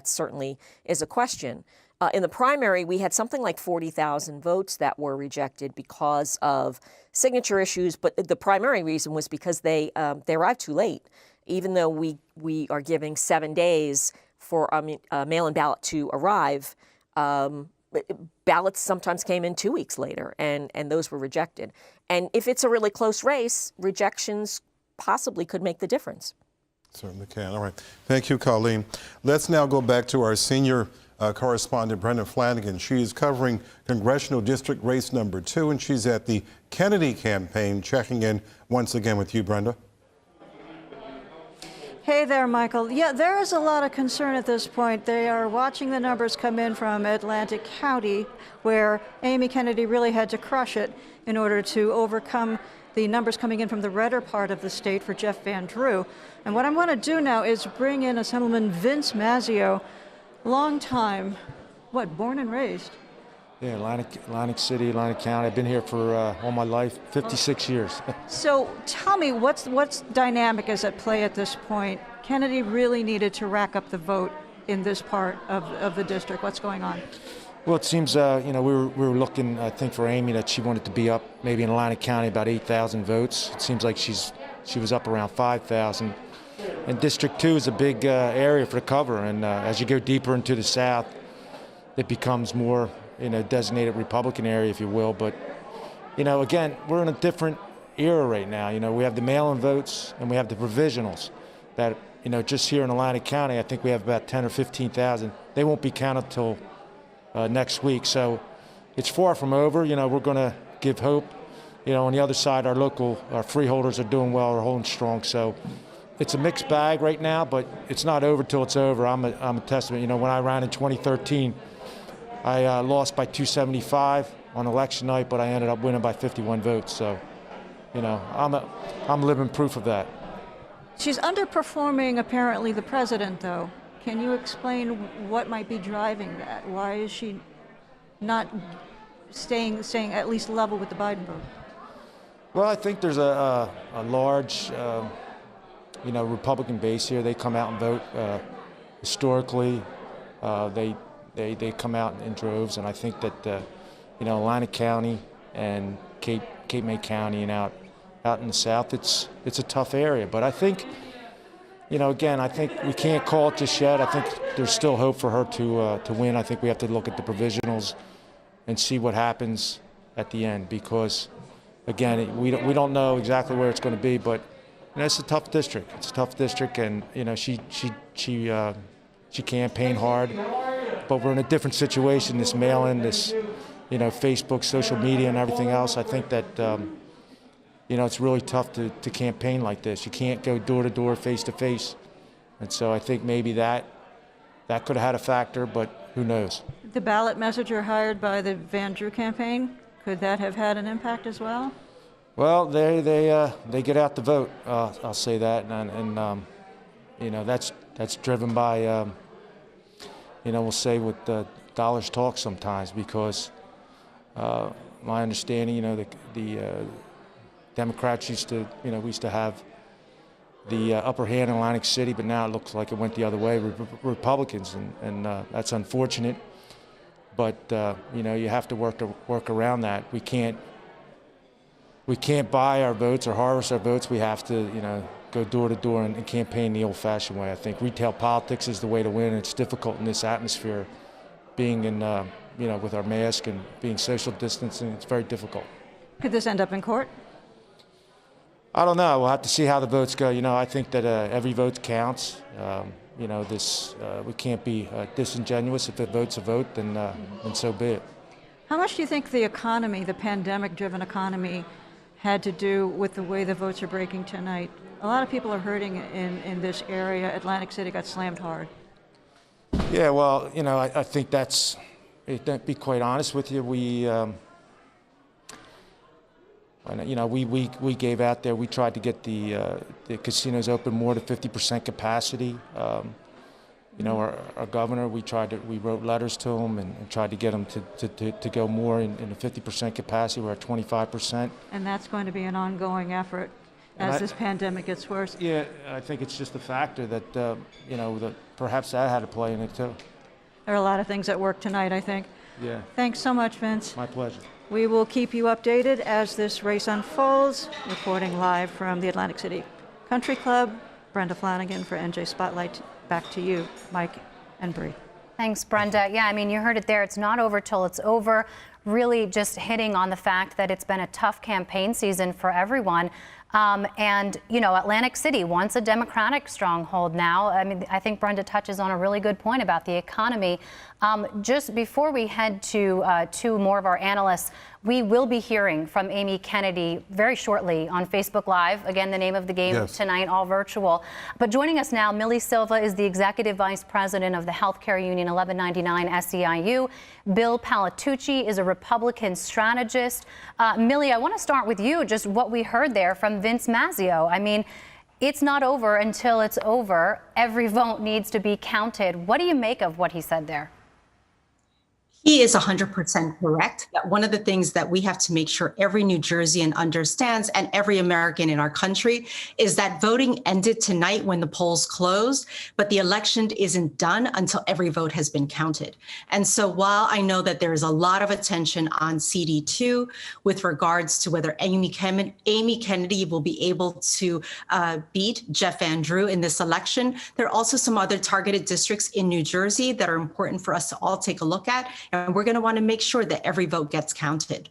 certainly is a question. In the primary, we had something like 40,000 votes that were rejected because of signature issues, but the primary reason was because they arrived too late. Even though we are giving 7 days for a mail-in ballot to arrive, ballots sometimes came in 2 weeks later, and those were rejected. And if it's a really close race, rejections possibly could make the difference. Certainly can. All right. Thank you, Colleen. Let's now go back to our senior correspondent, Brenda Flanagan. She's covering Congressional District Race number 2, and she's at the Kennedy campaign, checking in once again with you, Brenda. Hey there, Michael. Yeah, there is a lot of concern at this point. They are watching the numbers come in from Atlantic County, where Amy Kennedy really had to crush it in order to overcome the numbers coming in from the redder part of the state for Jeff Van Drew. And what I want to do now is bring in Assemblyman Vince Mazzeo, long time, born and raised? Yeah, Atlantic City, Atlantic County. I've been here for all my life, 56 years. So tell me, what's dynamic is at play at this point? Kennedy really needed to rack up the vote in this part of the district. What's going on? Well, it seems, we were looking, I think, for Amy, that she wanted to be up maybe in Atlantic County about 8,000 votes. It seems like she was up around 5,000. And District 2 is a big area for the cover, and as you go deeper into the south, it becomes more designated Republican area, if you will. But, again, we're in a different era right now. We have the mail-in votes and we have the provisionals that, just here in Atlantic County, I think we have about 10 or 15,000. They won't be counted till next week. So it's far from over. We're going to give hope. On the other side, our freeholders are doing well, are holding strong. So it's a mixed bag right now, but it's not over till it's over. I'm a testament. When I ran in 2013, I lost by 275 on election night, but I ended up winning by 51 votes. So, I'm living proof of that. She's underperforming, apparently, the president, though. Can you explain what might be driving that? Why is she not staying at least level with the Biden vote? Well, I think there's a large, Republican base here. They come out and vote. Historically, they come out in droves, and I think that Atlantic County and Cape May County and out in the south, it's a tough area. But I think, again, I think we can't call it just yet. I think there's still hope for her to win. I think we have to look at the provisionals and see what happens at the end, because, again, we don't know exactly where it's going to be, but it's a tough district. It's a tough district, and she campaigned hard, but we're in a different situation. This mail-in, this Facebook, social media, and everything else. I think that it's really tough to campaign like this. You can't go door to door, face to face, and so I think maybe that could have had a factor, but who knows? The ballot messenger hired by the Van Drew campaign, could that have had an impact as well? Well, they get out the vote. I'll say that, and that's driven by we'll say what dollars talk sometimes, because my understanding, the Democrats used to have the upper hand in Atlantic City, but now it looks like it went the other way, Republicans, and that's unfortunate. But you have to work around that. We can't buy our votes or harvest our votes. We have to go door to door and campaign the old-fashioned way. I think retail politics is the way to win. It's difficult in this atmosphere, being in with our mask and being social distancing. It's very difficult. Could this end up in court? I don't know. We'll have to see how the votes go. I think that every vote counts. We can't be disingenuous. If a vote's a vote, then so be it. How much do you think the economy, the pandemic-driven economy, had to do with the way the votes are breaking tonight? A lot of people are hurting in this area. Atlantic City got slammed hard. Yeah, well, I think that's, to be quite honest with you, we gave out there. We tried to get the casinos open more to 50% capacity. Our governor, we wrote letters to him and tried to get him to go more in the 50% capacity. We're at 25%. And that's going to be an ongoing effort as this pandemic gets worse. Yeah, I think it's just a factor that that perhaps that had to play in it too. There are a lot of things at work tonight, I think. Yeah. Thanks so much, Vince. My pleasure. We will keep you updated as this race unfolds. Reporting live from the Atlantic City Country Club, Brenda Flanagan for NJ Spotlight. Back to you, Mike and Bree. Thanks, Brenda. Yeah, you heard it there. It's not over till it's over. Really just hitting on the fact that it's been a tough campaign season for everyone. Atlantic City, once a Democratic stronghold now. I think Brenda touches on a really good point about the economy. Just before we head to more of our analysts, we will be hearing from Amy Kennedy very shortly on Facebook Live. Again, the name of the game tonight, all virtual. But joining us now, Millie Silva is the Executive Vice President of the Healthcare Union 1199 SEIU. Bill Palatucci is a Republican strategist. Millie, I want to start with you, just what we heard there from Vince Mazzeo. It's not over until it's over. Every vote needs to be counted. What do you make of what he said there? He is 100% correct. That one of the things that we have to make sure every New Jerseyan understands, and every American in our country, is that voting ended tonight when the polls closed, but the election isn't done until every vote has been counted. And so while I know that there is a lot of attention on CD2 with regards to whether Amy Kennedy will be able to beat Jeff Van Drew in this election, there are also some other targeted districts in New Jersey that are important for us to all take a look at. And we're going to want to make sure that every vote gets counted.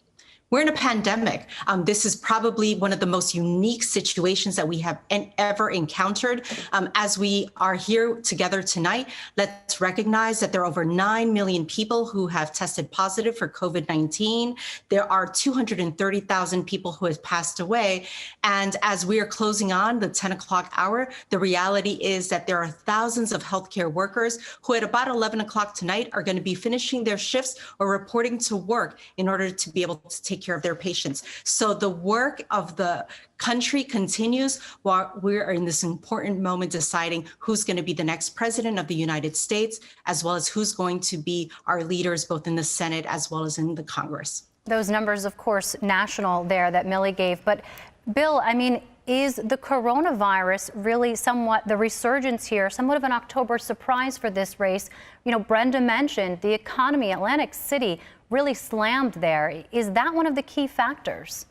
We're in a pandemic. This is probably one of the most unique situations that we have ever encountered. As we are here together tonight, let's recognize that there are over 9 million people who have tested positive for COVID-19. There are 230,000 people who have passed away. And as we are closing on the 10 o'clock hour, the reality is that there are thousands of healthcare workers who at about 11 o'clock tonight are going to be finishing their shifts or reporting to work in order to be able to take care of their patients. So the work of the country continues while we're in this important moment deciding who's going to be the next president of the United States, as well as who's going to be our leaders, both in the Senate as well as in the Congress. Those numbers, of course, national there that Millie gave. But Bill, is the coronavirus really somewhat, the resurgence here, somewhat of an October surprise for this race? Brenda mentioned the economy, Atlantic City really slammed there. Is that one of the key factors?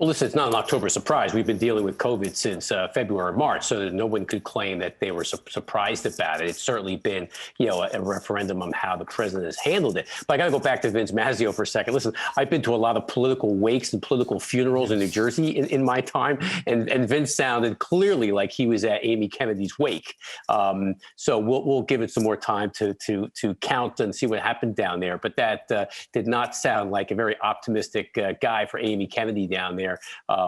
Well, listen, it's not an October surprise. We've been dealing with COVID since February or March, so that no one could claim that they were surprised about it. It's certainly been, a referendum on how the president has handled it. But I got to go back to Vince Mazzeo for a second. Listen, I've been to a lot of political wakes and political funerals in New Jersey in my time, and Vince sounded clearly like he was at Amy Kennedy's wake. So we'll give it some more time to count and see what happened down there. But that did not sound like a very optimistic guy for Amy Kennedy down there.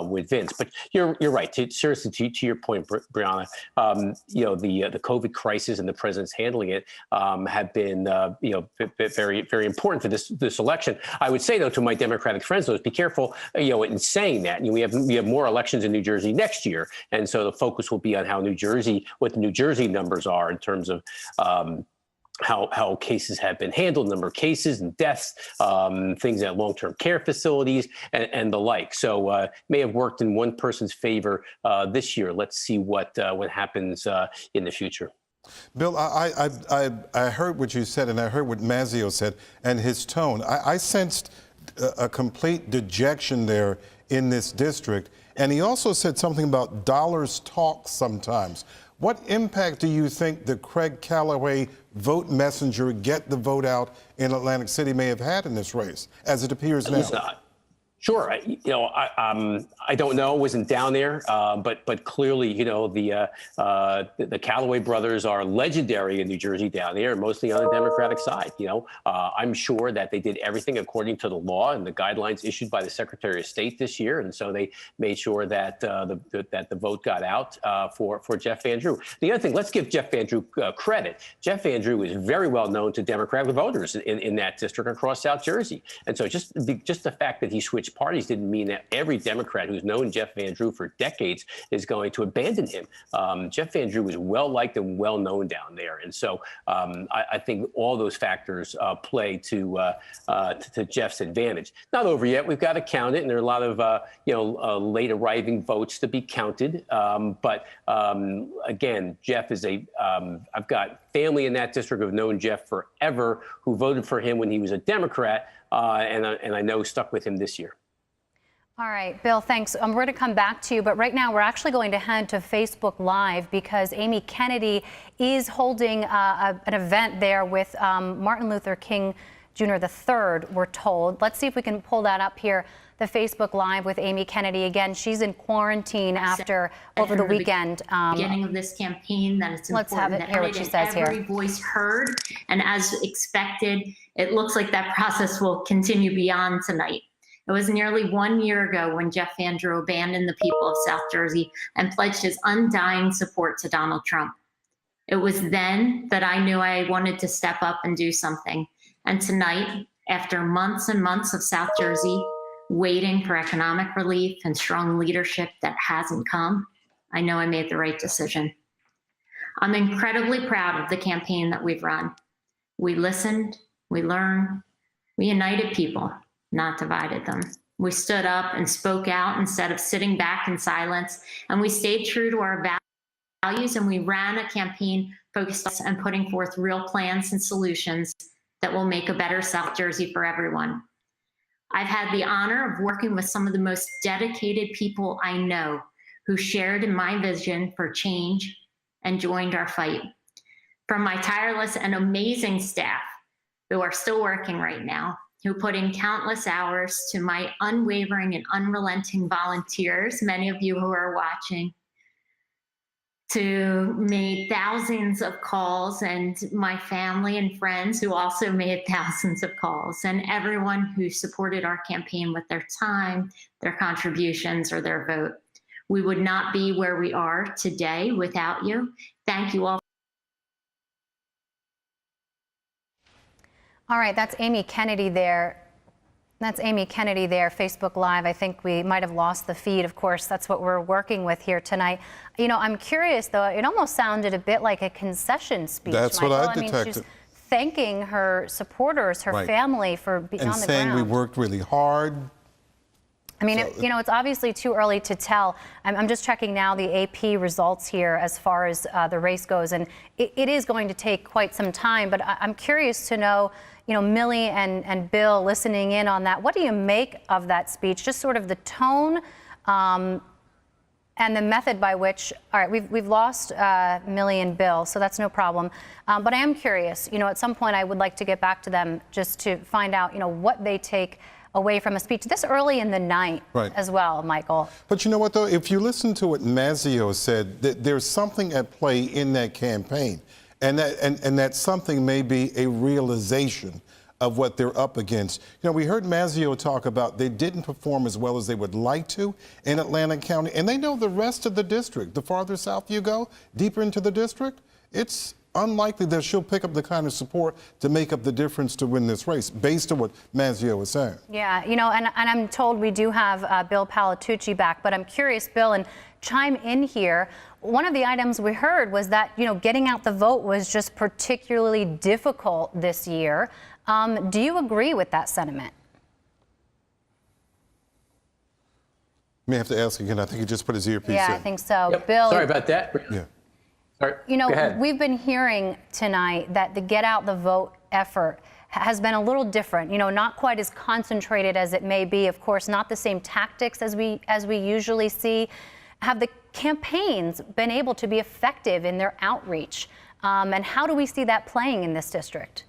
With Vince, but you're right. Seriously, to your point, Brianna, the COVID crisis and the president's handling it have been very, very important for this election. I would say though to my Democratic friends, though, is be careful in saying that. We have more elections in New Jersey next year, and so the focus will be on what the New Jersey numbers are in terms of. How cases have been handled, number of cases and deaths, things at long-term care facilities and the like. So may have worked in one person's favor this year. Let's see what happens in the future. Bill, I heard what you said, and I heard what Mazzeo said, and his tone. I sensed a complete dejection there in this district, and he also said something about dollars talk sometimes. What impact do you think the Craig Callaway vote messenger, get the vote out in Atlantic City may have had in this race, as it appears now? Sure. I don't know. Wasn't down there, but clearly, the Callaway brothers are legendary in New Jersey down there, mostly on the Democratic side. I'm sure that they did everything according to the law and the guidelines issued by the Secretary of State this year, and so they made sure that the vote got out for Jeff Van Drew. The other thing, let's give Jeff Van Drew credit. Jeff Van Drew is very well known to Democratic voters in that district across South Jersey, and so just the fact that he switched parties didn't mean that every Democrat who's known Jeff Van Drew for decades is going to abandon him. Jeff Van Drew is well liked and well known down there, and so I think all those factors play to Jeff's advantage. Not over yet. We've got to count it, and there are a lot of late arriving votes to be counted. But again, Jeff is I've got family in that district who've known Jeff forever, who voted for him when he was a Democrat, and I know stuck with him this year. All right, Bill, thanks. We're going to come back to you, but right now we're actually going to head to Facebook Live because Amy Kennedy is holding an event there with Martin Luther King Jr. III, we're told. Let's see if we can pull that up here, the Facebook Live with Amy Kennedy. Again, she's in quarantine over the weekend. Beginning of this campaign, that it's important. Let's have it, hear what she says here. Every voice heard, and as expected, it looks like that process will continue beyond tonight. It was nearly 1 year ago when Jeff Van Drew abandoned the people of South Jersey and pledged his undying support to Donald Trump. It was then that I knew I wanted to step up and do something. And tonight, after months and months of South Jersey waiting for economic relief and strong leadership that hasn't come, I know I made the right decision. I'm incredibly proud of the campaign that we've run. We listened, we learned, we united people, not divided them. We stood up and spoke out instead of sitting back in silence, and we stayed true to our values, and we ran a campaign focused on putting forth real plans and solutions that will make a better South Jersey for everyone. I've had the honor of working with some of the most dedicated people I know who shared in my vision for change and joined our fight. From my tireless and amazing staff who are still working right now, who put in countless hours, to my unwavering and unrelenting volunteers, many of you who are watching, to made thousands of calls, and my family and friends who also made thousands of calls, and everyone who supported our campaign with their time, their contributions, or their vote. We would not be where we are today without you. Thank you all. All right, that's Amy Kennedy there. That's Amy Kennedy there, Facebook Live. I think we might have lost the feed. Of course, that's what we're working with here tonight. I'm curious, though. It almost sounded a bit like a concession speech. That's Michael. what I detected. She's thanking her supporters, her family for being on the ground. And saying we worked really hard. I mean, it's obviously too early to tell. I'm just checking now the AP results here as far as the race goes, and it is going to take quite some time. But I'm curious to know, Millie and Bill, listening in on that, what do you make of that speech? Just sort of the tone and the method by which, all right, we've lost Millie and Bill, so that's no problem. But I am curious, at some point I would like to get back to them just to find out, what they take away from a speech this early in the night as well, Michael. But you know what, though? If you listen to what Mazzeo said, that there's something at play in that campaign, and that something may be a realization of what they're up against. We heard Mazzeo talk about they didn't perform as well as they would like to in Atlantic County, and they know the rest of the district. The farther south you go, deeper into the district, it's unlikely that she'll pick up the kind of support to make up the difference to win this race, based on what Mazzeo was saying. Yeah, and I'm told we do have Bill Palatucci back, but I'm curious, Bill, and chime in here. One of the items we heard was that, getting out the vote was just particularly difficult this year. Do you agree with that sentiment? May have to ask again. I think he just put his earpiece in. Yeah, I think so. Yep. Bill. Sorry about that. Yeah. Sorry. Go ahead. We've been hearing tonight that the get out the vote effort has been a little different, not quite as concentrated as it may be. Of course, not the same tactics as we usually see. Have the campaigns been able to be effective in their outreach? And how do we see that playing in this district?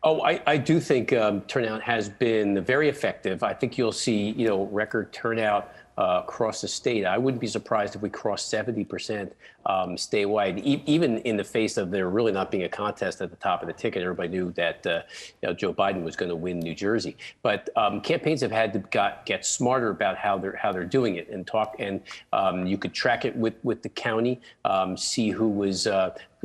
Oh, I do think turnout has been very effective. I think you'll see, record turnout across the state. I wouldn't be surprised if we crossed 70% statewide, even in the face of there really not being a contest at the top of the ticket. Everybody knew that Joe Biden was going to win New Jersey. But campaigns have had to get smarter about how they're doing it and talk. And you could track it with the county, see who was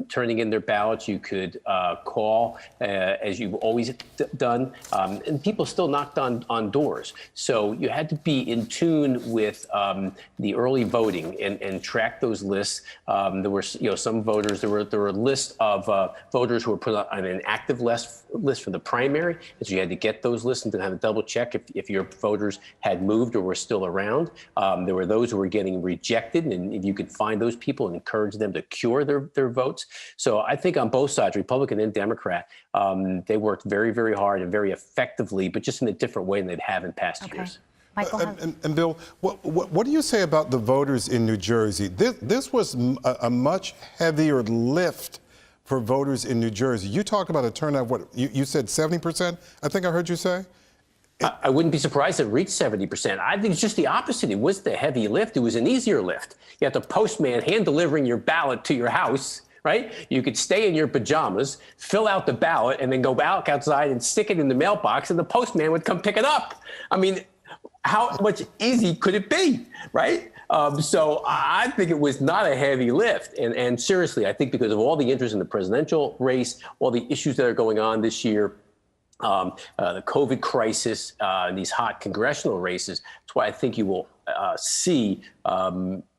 turning in their ballots. You could call, as you've always done, and people still knocked on doors. So you had to be in tune with the early voting and track those lists. There were, some voters. There were a list of voters who were put on an active list for the primary, and so you had to get those lists and then have a double check if your voters had moved or were still around. There were those who were getting rejected, and if you could find those people and encourage them to cure their votes. So I think on both sides, Republican and Democrat, they worked very, very hard and very effectively, but just in a different way than they have in past years. Michael, and Bill, what do you say about the voters in New Jersey? This was a much heavier lift for voters in New Jersey. You talked about a turnout, you said 70%, I think I heard you say? I wouldn't be surprised if it reached 70%. I think it's just the opposite. It was the heavy lift. It was an easier lift. You had the postman hand delivering your ballot to your house, right? You could stay in your pajamas, fill out the ballot, and then go back outside and stick it in the mailbox, and the postman would come pick it up. I mean, how much easy could it be, right? So I think it was not a heavy lift. And seriously, I think because of all the interest in the presidential race, all the issues that are going on this year, the COVID crisis, these hot congressional races, that's why I think you will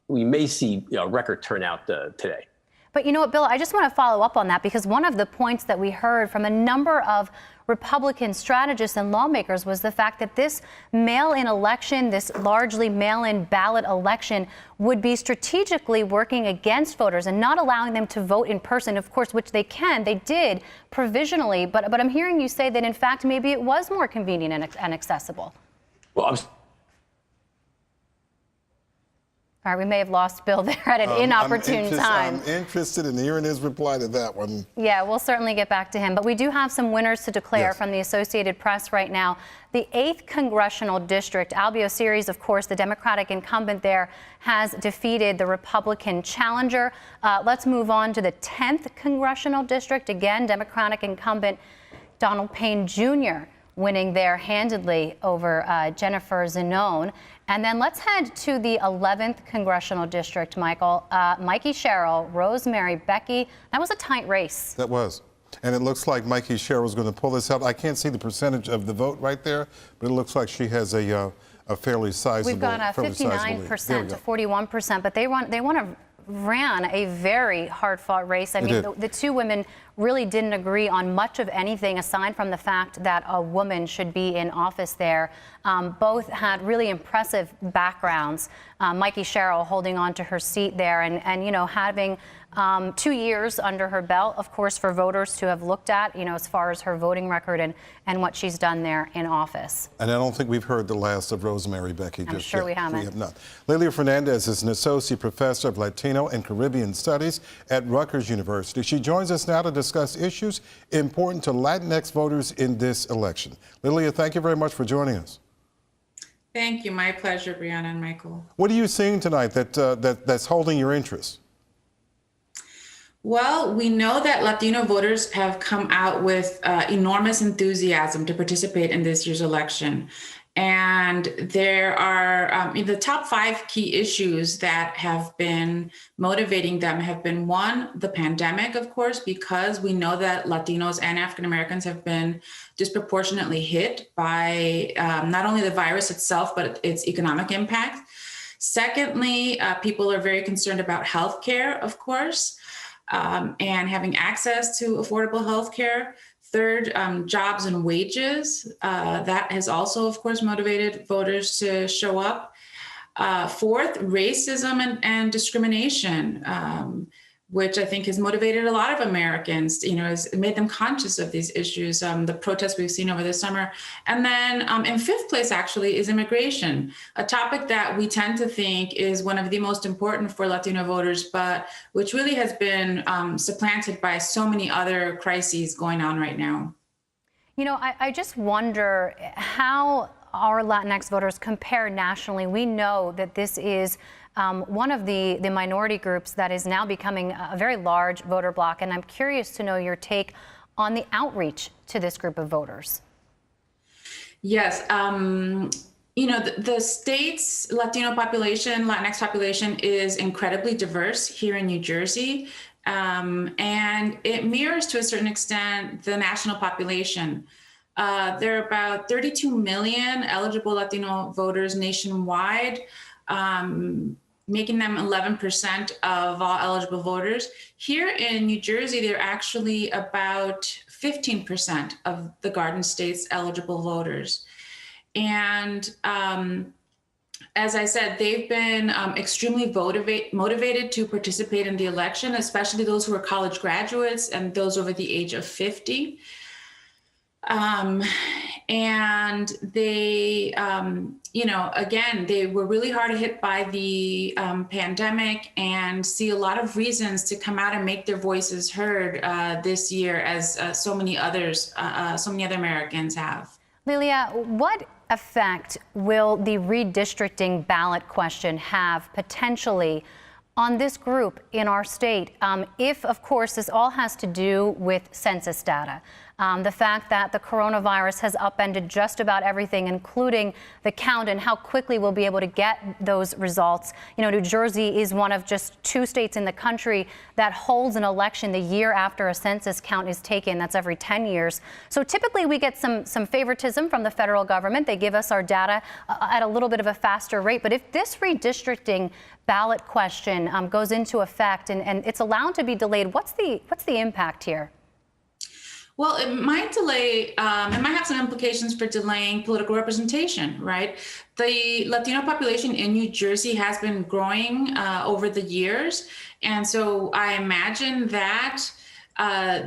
we may see record turnout today. But you know what, Bill, I just want to follow up on that, because one of the points that we heard from a number of Republican strategists and lawmakers was the fact that this mail-in election, this largely mail-in ballot election, would be strategically working against voters and not allowing them to vote in person, of course, which they did provisionally. But I'm hearing you say that, in fact, maybe it was more convenient and accessible. Well, All right, we may have lost Bill there at an inopportune time. I'm interested in hearing his reply to that one. Yeah, we'll certainly get back to him. But we do have some winners to declare from the Associated Press right now. The 8th Congressional District, Albio Series, of course, the Democratic incumbent there, has defeated the Republican challenger. Let's move on to the 10th Congressional District. Again, Democratic incumbent Donald Payne Jr. winning there handedly over Jennifer Zanone. And then let's head to the 11th Congressional District, Michael. Mikey Sherrill, Rosemary Becky. That was a tight race. That was. And it looks like Mikey Sherrill is going to pull this out. I can't see the percentage of the vote right there, but it looks like she has a fairly sizable. We've got a 59% to 41%, but they ran a very hard-fought race. I mean, the two women really didn't agree on much of anything aside from the fact that a woman should be in office there. Both had really impressive backgrounds. Mikey Sherrill holding on to her seat there and having 2 years under her belt, of course, for voters to have looked at, as far as her voting record and what she's done there in office. And I don't think we've heard the last of Rosemary Becky I'm just sure yet. we haven't. We have not. Lilia Fernandez is an associate professor of Latino and Caribbean Studies at Rutgers University. She joins us now to discuss issues important to Latinx voters in this election. Lilia, thank you very much for joining us. Thank you. My pleasure, Brianna and Michael. What are you seeing tonight that's holding your interest? Well, we know that Latino voters have come out with enormous enthusiasm to participate in this year's election. And there are the top 5 key issues that have been motivating them have been, one, the pandemic, of course, because we know that Latinos and African Americans have been disproportionately hit by not only the virus itself, but its economic impact. Secondly, people are very concerned about healthcare, of course, and having access to affordable healthcare. Third, jobs and wages. That has also, of course, motivated voters to show up. Fourth, racism and discrimination, which I think has motivated a lot of Americans, has made them conscious of these issues, the protests we've seen over the summer. And then in fifth place, actually, is immigration, a topic that we tend to think is one of the most important for Latino voters, but which really has been supplanted by so many other crises going on right now. I just wonder how our Latinx voters compare nationally. We know that this is one of the minority groups that is now becoming a very large voter bloc, and I'm curious to know your take on the outreach to this group of voters. Yes, the state's Latino population, Latinx population is incredibly diverse here in New Jersey, and it mirrors to a certain extent the national population. There are about 32 million eligible Latino voters nationwide, making them 11% of all eligible voters. Here in New Jersey, they're actually about 15% of the Garden State's eligible voters. And as I said, they've been extremely motivated to participate in the election, especially those who are college graduates and those over the age of 50. And they, again, they were really hard hit by the pandemic and see a lot of reasons to come out and make their voices heard this year, as so many other Americans have. Lilia, what effect will the redistricting ballot question have potentially on this group in our state if, of course, this all has to do with census data? The fact that the coronavirus has upended just about everything, including the count and how quickly we'll be able to get those results. New Jersey is one of just 2 states in the country that holds an election the year after a census count is taken. That's every 10 years. So typically we get some favoritism from the federal government. They give us our data at a little bit of a faster rate. But if this redistricting ballot question goes into effect and it's allowed to be delayed, what's the impact here? Well, it might delay, it might have some implications for delaying political representation, right? The Latino population in New Jersey has been growing over the years. And so I imagine that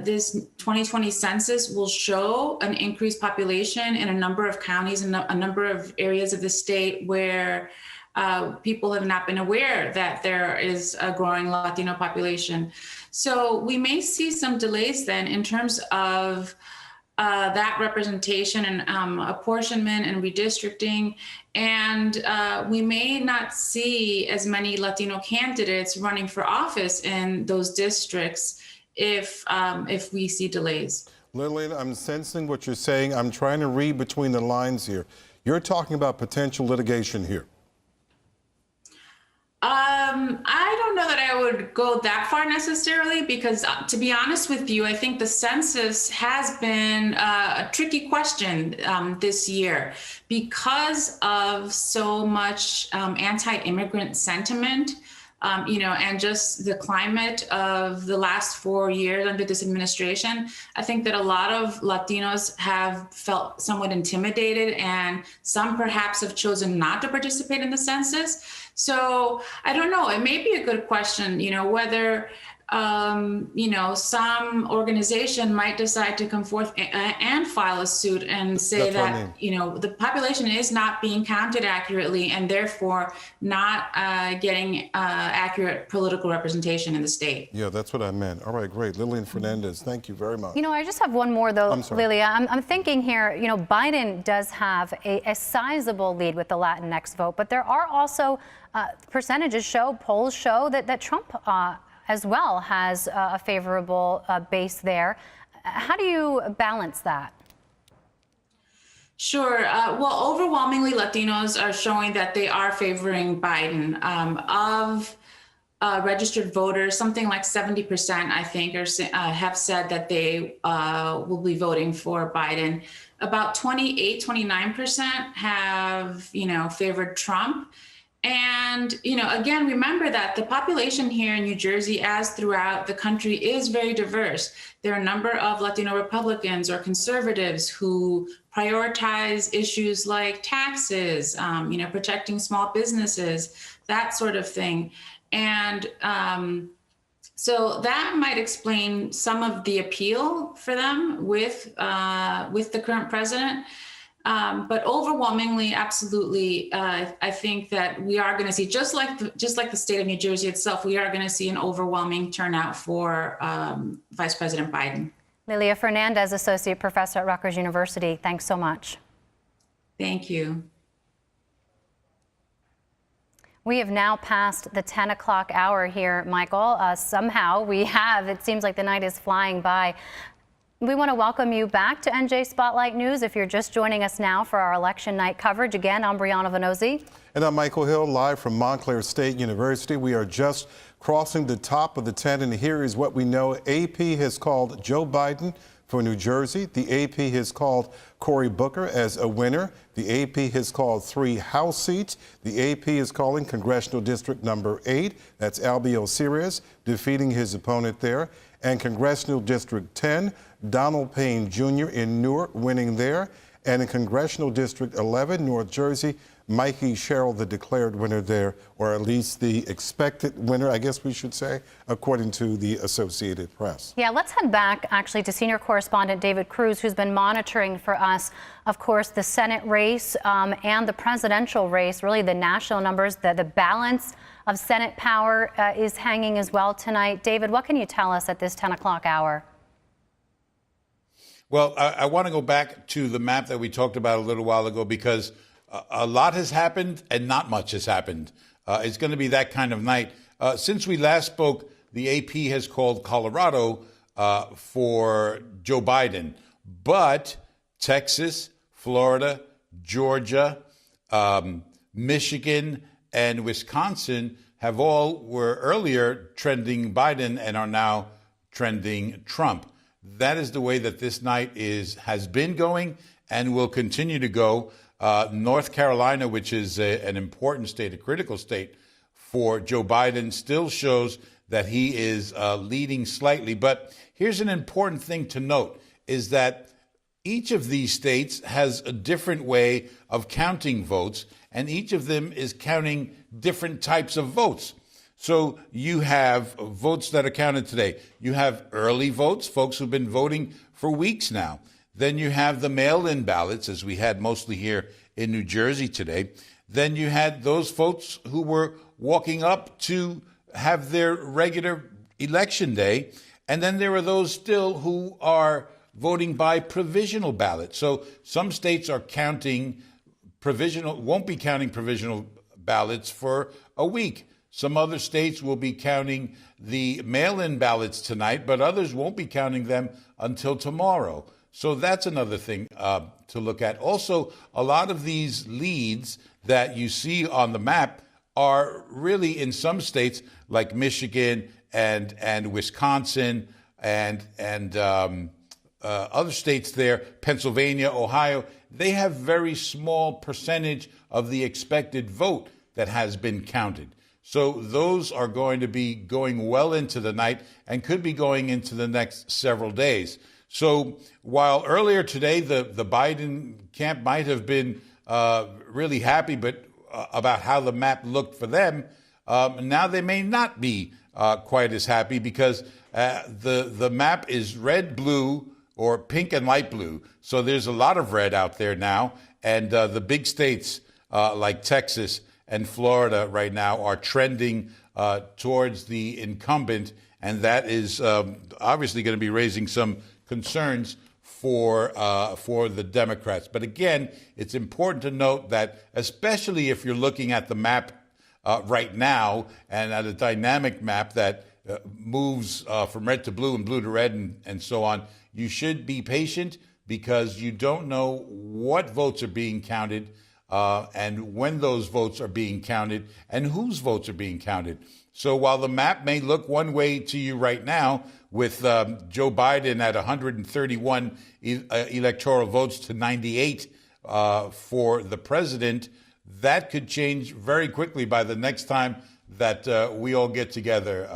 this 2020 census will show an increased population in a number of counties and a number of areas of the state where people have not been aware that there is a growing Latino population. So we may see some delays then in terms of that representation and apportionment and redistricting. And we may not see as many Latino candidates running for office in those districts if we see delays. Lillian, I'm sensing what you're saying. I'm trying to read between the lines here. You're talking about potential litigation here. I don't know that I would go that far necessarily, because to be honest with you, I think the census has been a tricky question this year because of so much anti-immigrant sentiment, and just the climate of the last 4 years under this administration. I think that a lot of Latinos have felt somewhat intimidated, and some perhaps have chosen not to participate in the census. So I don't know, it may be a good question, whether some organization might decide to come forth and file a suit and say that, the population is not being counted accurately and therefore not getting accurate political representation in the state. Yeah, that's what I meant. All right, great. Lillian Fernandez, thank you very much. I just have one more, though, I'm sorry. Lilia. I'm thinking here, Biden does have a sizable lead with the Latinx vote, but there are also polls show that Trump as well has a favorable base there. How do you balance that? Sure. Well, overwhelmingly, Latinos are showing that they are favoring Biden. Of registered voters, something like 70%, I think, have said that they will be voting for Biden. About 29% have, favored Trump. And, again, remember that the population here in New Jersey, as throughout the country, is very diverse. There are a number of Latino Republicans or conservatives who prioritize issues like taxes, protecting small businesses, that sort of thing. And so that might explain some of the appeal for them with the current president. But overwhelmingly, absolutely, I think that we are going to see, just like the state of New Jersey itself, we are going to see an overwhelming turnout for Vice President Biden. Lilia Fernandez, Associate Professor at Rutgers University. Thanks so much. Thank you. We have now passed the 10 o'clock hour here, Michael. Somehow it seems like the night is flying by. We want to welcome you back to NJ Spotlight News. If you're just joining us now for our election night coverage, again, I'm Brianna Vannozzi. And I'm Michael Hill, live from Montclair State University. We are just crossing the top of the 10, and here is what we know. AP has called Joe Biden for New Jersey. The AP has called Cory Booker as a winner. The AP has called 3 House seats. The AP is calling Congressional District number 8. That's Albie Osiris defeating his opponent there. And Congressional District 10, Donald Payne Jr. in Newark winning there. And in Congressional District 11, North Jersey, Mikey Sherrill, the declared winner there, or at least the expected winner, I guess we should say, according to the Associated Press. Yeah, let's head back actually to senior correspondent David Cruz, who's been monitoring for us, of course, the Senate race and the presidential race, really the national numbers, the balance of Senate power is hanging as well tonight. David, what can you tell us at this 10 o'clock hour? Well, I want to go back to the map that we talked about a little while ago, because a lot has happened and not much has happened. It's going to be that kind of night. Since we last spoke, the AP has called Colorado for Joe Biden, but Texas, Florida, Georgia, Michigan, and Wisconsin were earlier trending Biden and are now trending Trump. That is the way that this night has been going and will continue to go. North Carolina, which is an important state, a critical state for Joe Biden, still shows that he is leading slightly. But here's an important thing to note, is that each of these states has a different way of counting votes, and each of them is counting different types of votes. So you have votes that are counted today. You have early votes, folks who've been voting for weeks now. Then you have the mail-in ballots, as we had mostly here in New Jersey today. Then you had those folks who were walking up to have their regular election day. And then there are those still who are voting by provisional ballot. So some states are counting won't be counting provisional ballots for a week. Some other states will be counting the mail-in ballots tonight, but others won't be counting them until tomorrow. So that's another thing to look at. Also, a lot of these leads that you see on the map are really in some states like Michigan and Wisconsin and other states there, Pennsylvania, Ohio. They have very small percentage of the expected vote that has been counted. So those are going to be going well into the night and could be going into the next several days. So while earlier today the Biden camp might have been really happy about how the map looked for them, now they may not be quite as happy because the map is red, blue, or pink and light blue. So there's a lot of red out there now. And the big states like Texas and Florida right now are trending towards the incumbent. And that is obviously going to be raising some concerns for the Democrats. But again, it's important to note that, especially if you're looking at the map right now and at a dynamic map that moves from red to blue and blue to red and so on, you should be patient because you don't know what votes are being counted and when those votes are being counted and whose votes are being counted. So while the map may look one way to you right now with Joe Biden at 131 electoral votes to 98 for the president, that could change very quickly by the next time that we all get together,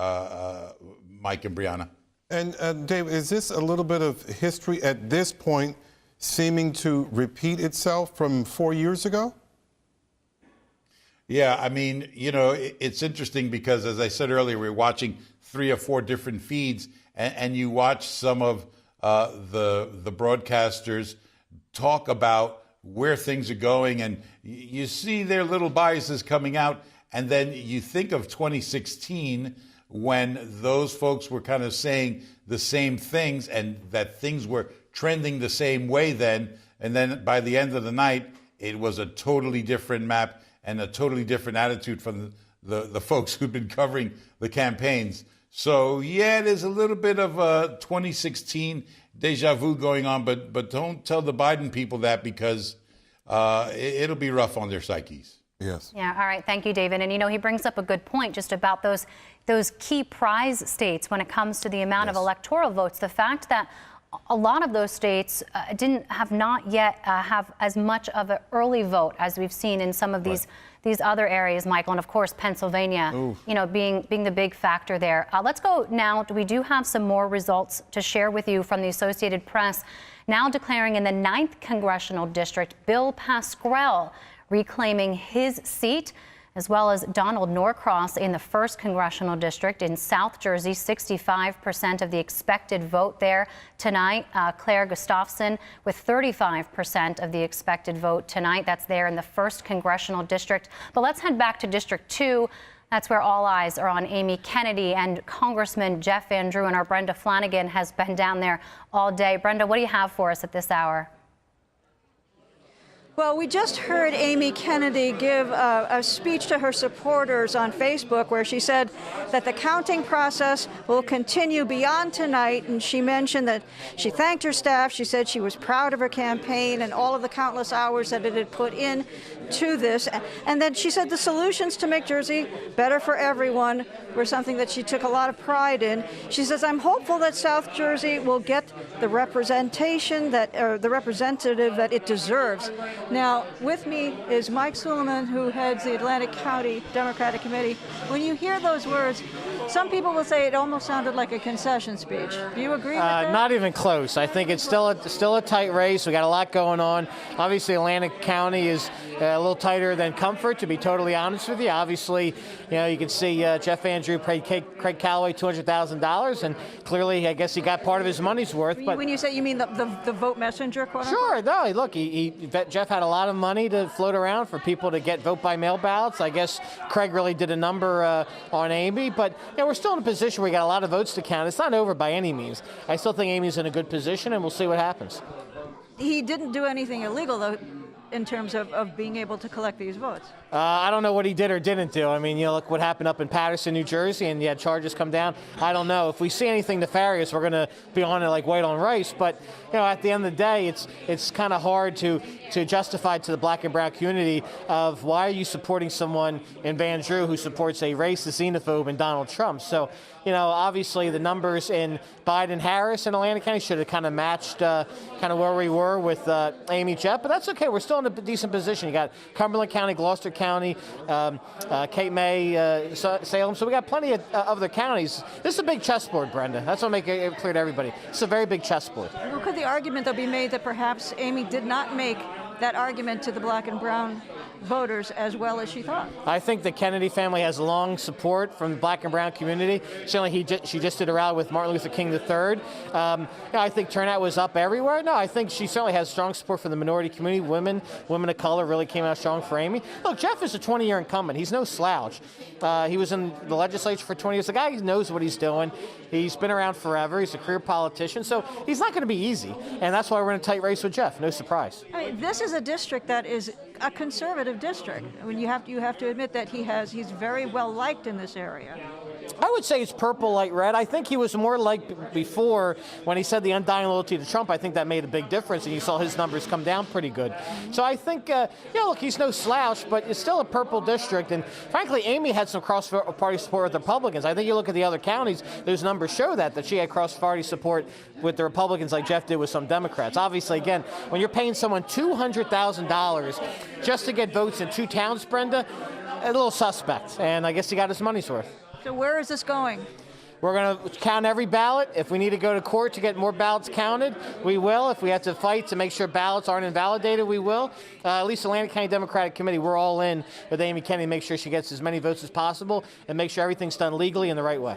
Mike and Brianna. And Dave, is this a little bit of history at this point seeming to repeat itself from 4 years ago? Yeah, I mean, you know, it's interesting because, as I said earlier, we're watching 3 or 4 different feeds, and you watch some of the broadcasters talk about where things are going, and you see their little biases coming out, and then you think of 2016 when those folks were kind of saying the same things and that things were trending the same way then, and then by the end of the night, it was a totally different map and a totally different attitude from the folks who've been covering the campaigns. So, yeah, there's a little bit of a 2016 deja vu going on, but don't tell the Biden people that because it'll be rough on their psyches. Yes. Yeah, all right. Thank you, David. And, you know, he brings up a good point just about those key prize states when it comes to the amount of electoral votes. The fact that a lot of those states have not yet have as much of an early vote as we've seen in some of these other areas, Michael, and of course Pennsylvania, you know, being the big factor there. Let's go now. We do have some more results to share with you from the Associated Press. Now declaring in the 9th Congressional District, Bill Pascrell reclaiming his seat, as well as Donald Norcross in the 1st Congressional District in South Jersey, 65% of the expected vote there tonight. Claire Gustafson with 35% of the expected vote tonight. That's there in the 1st Congressional District. But let's head back to District 2. That's where all eyes are on Amy Kennedy, and Congressman Jeff Van Drew and our Brenda Flanagan has been down there all day. Brenda, what do you have for us at this hour? Well, we just heard Amy Kennedy give a speech to her supporters on Facebook where she said that the counting process will continue beyond tonight, and she mentioned that she thanked her staff. She said she was proud of her campaign and all of the countless hours that it had put in to this. And then she said the solutions to make Jersey better for everyone were something that she took a lot of pride in. She says, I'm hopeful that South Jersey will get the representation the representative that it deserves. Now, with me is Mike Suleiman, who heads the Atlantic County Democratic Committee. When you hear those words, some people will say it almost sounded like a concession speech. Do you agree with that? Not even close. I think it's still a tight race. We got a lot going on. Obviously, Atlantic County is a little tighter than Comfort, to be totally honest with you. Obviously, you know, you can see Jeff Van Drew paid Craig Calloway $200,000, and clearly, I guess he got part of his money's worth. But when you say, you mean the vote messenger, quote Sure. No, look, Jeff had a lot of money to float around for people to get vote by mail ballots. I guess Craig really did a number on Amy, but we're still in a position where we got a lot of votes to count. It's not over by any means. I still think Amy's in a good position, and we'll see what happens. He didn't do anything illegal, though, in terms of being able to collect these votes. I don't know what he did or didn't do. I mean, look what happened up in Paterson, New Jersey, and yeah, charges come down. I don't know. If we see anything nefarious, we're going to be on it like white on rice. But, at the end of the day, it's kind of hard to justify to the black and brown community of why are you supporting someone in Van Drew who supports a racist xenophobe in Donald Trump. So, obviously the numbers in Biden-Harris in Atlantic County should have kind of matched kind of where we were with Amy Jeff, but that's okay. We're still in a decent position. You got Cumberland County, Gloucester County, Cape May, Salem. So we got plenty of other counties. This is a big chessboard, Brenda. That's what I make it clear to everybody. It's a very big chessboard. Well, could the argument, though, be made that perhaps Amy did not make that argument to the black and brown voters as well as she thought. I think the Kennedy family has long support from the black and brown community. Certainly, she just did a rally with Martin Luther King III. I think turnout was up everywhere. No, I think she certainly has strong support from the minority community. Women of color really came out strong for Amy. Look, Jeff is a 20-year incumbent. He's no slouch. He was in the legislature for 20 years. The guy knows what he's doing. He's been around forever. He's a career politician. So he's not going to be easy. And that's why we're in a tight race with Jeff. No surprise. I mean, this is a district that is a conservative district. I mean, you have to admit that he's very well liked in this area. I would say it's purple, light red. I think he was more like before when he said the undying loyalty to Trump. I think that made a big difference, and you saw his numbers come down pretty good. So I think, look, he's no slouch, but it's still a purple district. And frankly, Amy had some cross-party support with Republicans. I think you look at the other counties, those numbers show that she had cross-party support with the Republicans like Jeff did with some Democrats. Obviously, again, when you're paying someone $200,000 just to get votes in 2 towns, Brenda, a little suspect. And I guess he got his money's worth. So where is this going? We're going to count every ballot. If we need to go to court to get more ballots counted, we will. If we have to fight to make sure ballots aren't invalidated, we will. At least the Atlantic County Democratic Committee, we're all in with Amy Kennedy to make sure she gets as many votes as possible and make sure everything's done legally in the right way.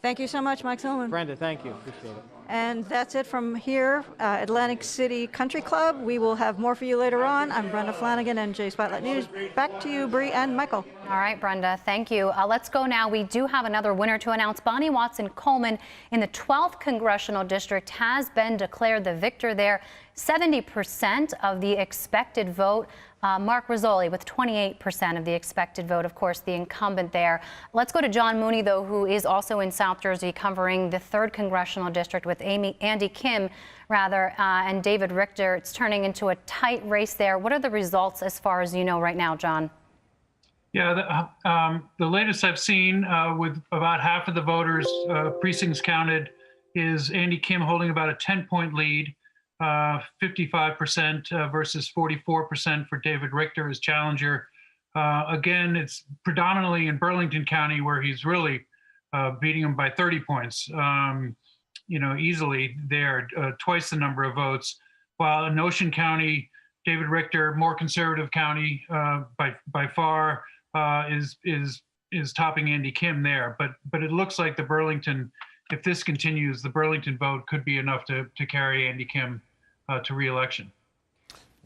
Thank you so much, Mike Silliman. Brenda, thank you. Appreciate it. And that's it from here, Atlantic City Country Club. We will have more for you later on. I'm Brenda Flanagan, NJ Spotlight News. Back to you, Bree and Michael. All right, Brenda, thank you. Let's go now. We do have another winner to announce. Bonnie Watson Coleman in the 12th Congressional District has been declared the victor there. 70% of the expected vote. Mark Rizzoli with 28% of the expected vote, of course, the incumbent there. Let's go to John Mooney, though, who is also in South Jersey covering the 3rd Congressional District with Andy Kim, and David Richter. It's turning into a tight race there. What are the results as far as you know right now, John? Yeah, the latest I've seen with about half of the voters, precincts counted, is Andy Kim holding about a 10-point lead. 55% versus 44% for David Richter as challenger. Again, it's predominantly in Burlington County where he's really beating him by 30 points, easily there, twice the number of votes. While in Ocean County, David Richter, more conservative county by far, is topping Andy Kim there. But it looks like the Burlington, if this continues, the Burlington vote could be enough to carry Andy Kim to re-election.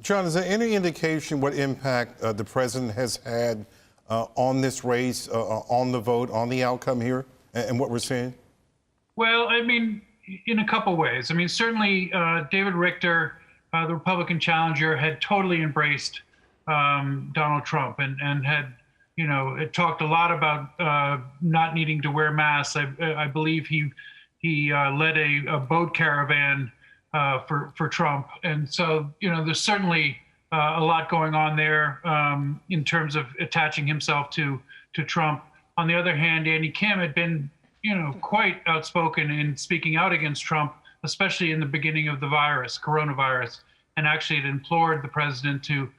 John, is there any indication what impact the president has had on this race, on the vote, on the outcome here, and what we're seeing? Well, I mean, in a couple ways. I mean, certainly David Richter, the Republican challenger, had totally embraced Donald Trump and had, it talked a lot about not needing to wear masks. I believe he led a boat caravan for Trump. And so, there's certainly a lot going on there in terms of attaching himself to Trump. On the other hand, Andy Kim had been, quite outspoken in speaking out against Trump, especially in the beginning of the coronavirus, and actually had implored the president to,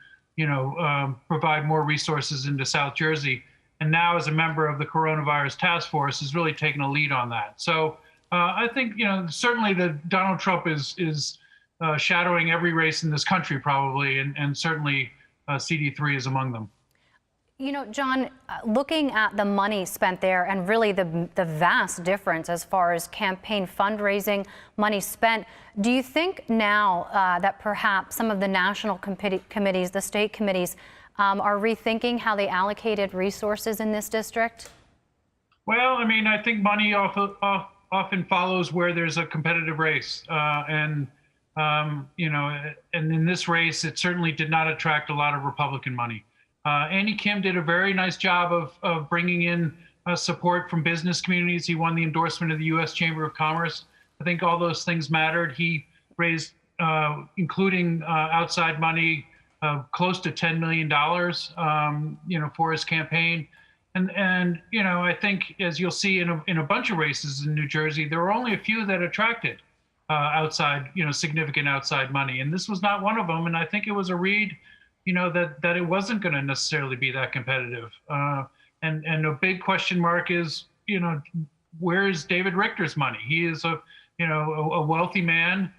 provide more resources into South Jersey. And now, as a member of the coronavirus task force, has really taken a lead on that. So I think, certainly that Donald Trump is shadowing every race in this country, probably, and certainly CD3 is among them. John, looking at the money spent there and really the vast difference as far as campaign fundraising money spent, do you think now that perhaps some of the national committees, the state committees, are rethinking how they allocated resources in this district? Well, I mean, I think money often follows where there's a competitive race. And in this race, it certainly did not attract a lot of Republican money. Andy Kim did a very nice job of bringing in support from business communities. He won the endorsement of the U.S. Chamber of Commerce. I think all those things mattered. He raised, including outside money, close to $10 million, for his campaign. And I think, as you'll see in a bunch of races in New Jersey, there were only a few that attracted outside, significant outside money. And this was not one of them. And I think it was a read, that it wasn't going to necessarily be that competitive. And a big question mark is, where is David Richter's money? He is a wealthy man,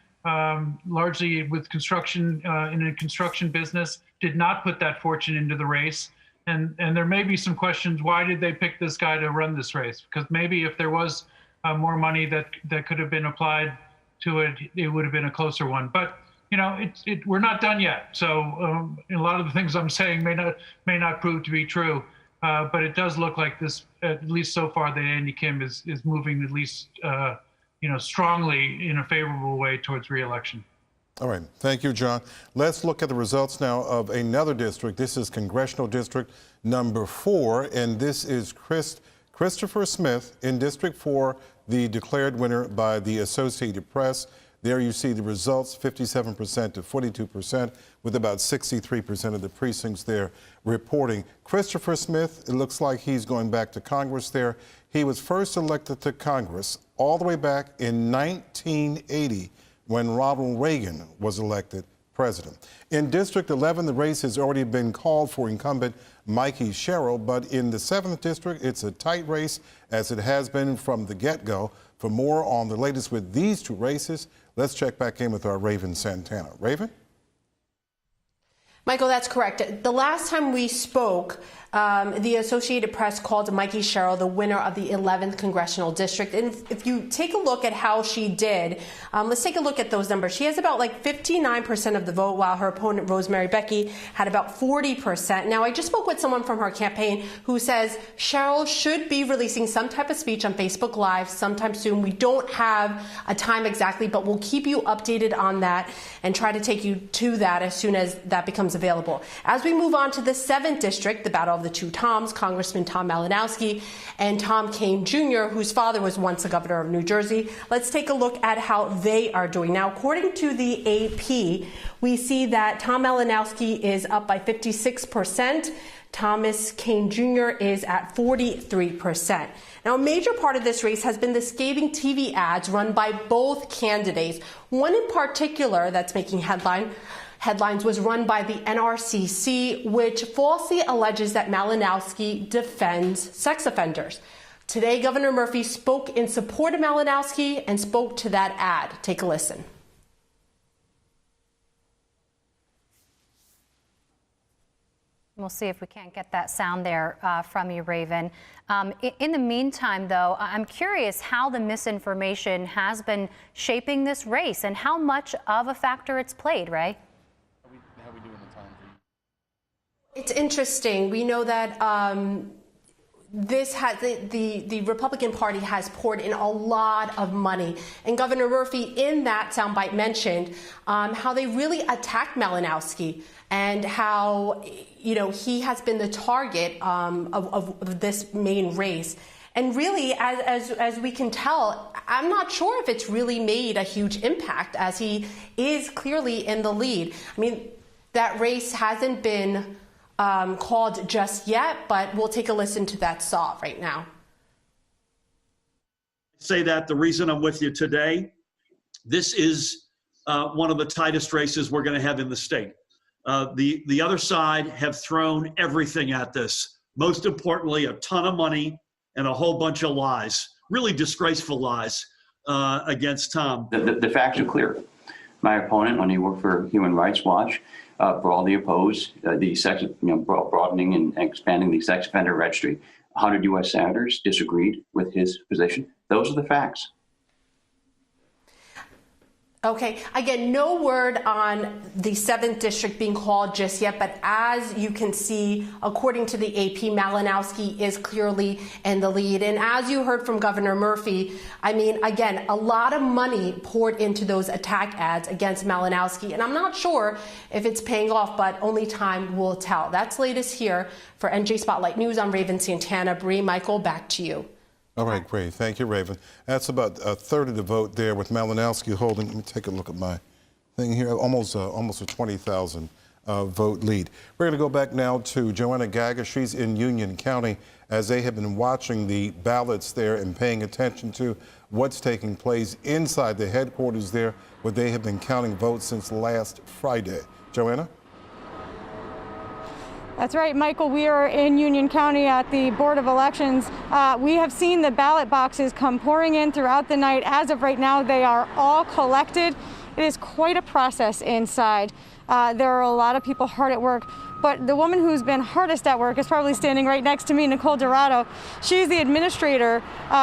largely with construction, in a construction business. did not put that fortune into the race. And there may be some questions, why did they pick this guy to run this race? Because maybe if there was more money that could have been applied to it, it would have been a closer one. But we're not done yet. So a lot of the things I'm saying may not prove to be true. But it does look like this, at least so far, that Andy Kim is moving at least strongly in a favorable way towards re-election. All right, thank you, John. Let's look at the results now of another district. This is Congressional District number 4, and this is Christopher Smith in District 4, the declared winner by the Associated Press. There you see the results, 57% to 42%, with about 63% of the precincts there reporting. Christopher Smith, it looks like he's going back to Congress there. He was first elected to Congress all the way back in 1980 when Ronald Reagan was elected president. In District 11, the race has already been called for incumbent Mikey Sherrill, but in the 7th District, it's a tight race, as it has been from the get-go. For more on the latest with these two races, let's check back in with our Raven Santana. Raven? Michael, that's correct. The last time we spoke, the Associated Press called Mikey Sherrill the winner of the 11th Congressional District. And if you take a look at how she did, let's take a look at those numbers. She has about 59% of the vote, while her opponent, Rosemary Becky, had about 40%. Now, I just spoke with someone from her campaign who says Sherrill should be releasing some type of speech on Facebook Live sometime soon. We don't have a time exactly, but we'll keep you updated on that and try to take you to that as soon as that becomes available. As we move on to the 7th District, the battle of the two Toms, Congressman Tom Malinowski and Tom Kean Jr., whose father was once the governor of New Jersey. Let's take a look at how they are doing. Now, according to the AP, we see that Tom Malinowski is up by 56%. Thomas Kean Jr. is at 43%. Now, a major part of this race has been the scathing TV ads run by both candidates. One in particular that's making headlines was run by the NRCC, which falsely alleges that Malinowski defends sex offenders. Today, Governor Murphy spoke in support of Malinowski and spoke to that ad. Take a listen. We'll see if we can't get that sound there from you, Raven. In the meantime, though, I'm curious how the misinformation has been shaping this race and how much of a factor it's played, Ray. It's interesting. We know that the Republican Party has poured in a lot of money, and Governor Murphy in that soundbite mentioned how they really attacked Malinowski and how he has been the target of this main race. And really, as we can tell, I'm not sure if it's really made a huge impact, as he is clearly in the lead. I mean, that race hasn't been called just yet, but we'll take a listen to that saw right now. Say that the reason I'm with you today, this is one of the tightest races we're going to have in the state. The other side have thrown everything at this. Most importantly, a ton of money and a whole bunch of lies, really disgraceful lies against Tom. The facts are clear. My opponent, when he worked for Human Rights Watch, broadly opposed the sex, broadening and expanding the sex offender registry. 100 U.S. senators disagreed with his position. Those are the facts. Okay, again, no word on the 7th District being called just yet, but as you can see, according to the AP, Malinowski is clearly in the lead. And as you heard from Governor Murphy, I mean, again, a lot of money poured into those attack ads against Malinowski. And I'm not sure if it's paying off, but only time will tell. That's latest here for NJ Spotlight News. I'm Raven Santana. Bree, Michael, back to you. All right, great. Thank you, Raven. That's about a third of the vote there, with Malinowski holding. Let me take a look at my thing here. Almost a 20,000 vote lead. We're going to go back now to Joanna Gaga. She's in Union County, as they have been watching the ballots there and paying attention to what's taking place inside the headquarters there, where they have been counting votes since last Friday. Joanna? That's right, Michael. We are in Union County at the Board of Elections. We have seen the ballot boxes come pouring in throughout the night. As of right now, they are all collected. It is quite a process inside. There are a lot of people hard at work, but the woman who's been hardest at work is probably standing right next to me, Nicole Dorado. She's the administrator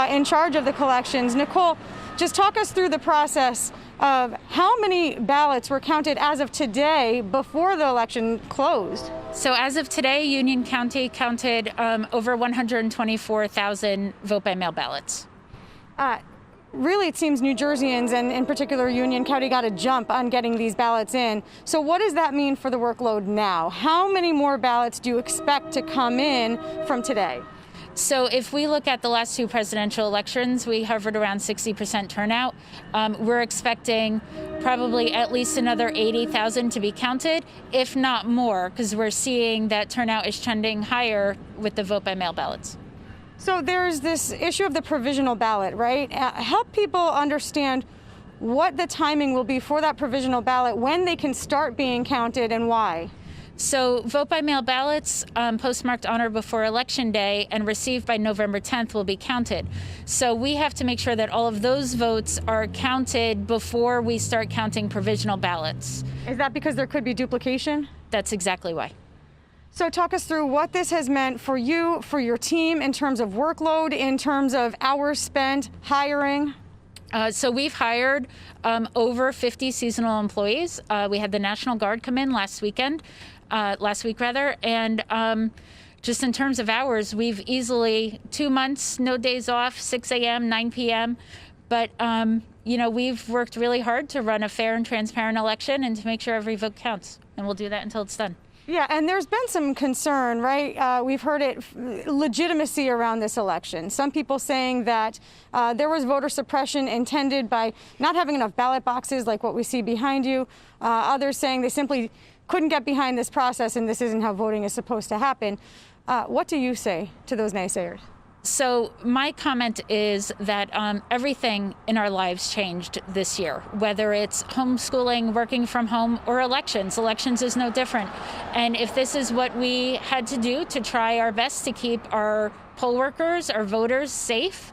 in charge of the collections. Nicole, just talk us through the process of how many ballots were counted as of today before the election closed. So as of today, Union County counted over 124,000 vote-by-mail ballots. Really, it seems New Jerseyans, and in particular Union County, got a jump on getting these ballots in. So what does that mean for the workload now? How many more ballots do you expect to come in from today? So if we look at the last two presidential elections, we hovered around 60% turnout. We're expecting probably at least another 80,000 to be counted, if not more, because we're seeing that turnout is trending higher with the vote-by-mail ballots. So there's this issue of the provisional ballot, right? Help people understand what the timing will be for that provisional ballot, when they can start being counted and why. So vote-by-mail ballots postmarked on or before Election Day and received by November 10th will be counted. So we have to make sure that all of those votes are counted before we start counting provisional ballots. Is that because there could be duplication? That's exactly why. So talk us through what this has meant for you, for your team, in terms of workload, in terms of hours spent, hiring. So we've hired over 50 seasonal employees. We had the National Guard come in last week, and just in terms of hours, we've easily 2 months, no days off, 6 a.m., 9 p.m. But, we've worked really hard to run a fair and transparent election and to make sure every vote counts. And we'll do that until it's done. Yeah, and there's been some concern, right? We've heard legitimacy around this election. Some people saying that there was voter suppression intended by not having enough ballot boxes like what we see behind you. Others saying they simply couldn't get behind this process and this isn't how voting is supposed to happen. What do you say to those naysayers? So my comment is that everything in our lives changed this year, whether it's homeschooling, working from home, or elections. Elections is no different. And if this is what we had to do to try our best to keep our poll workers, our voters safe,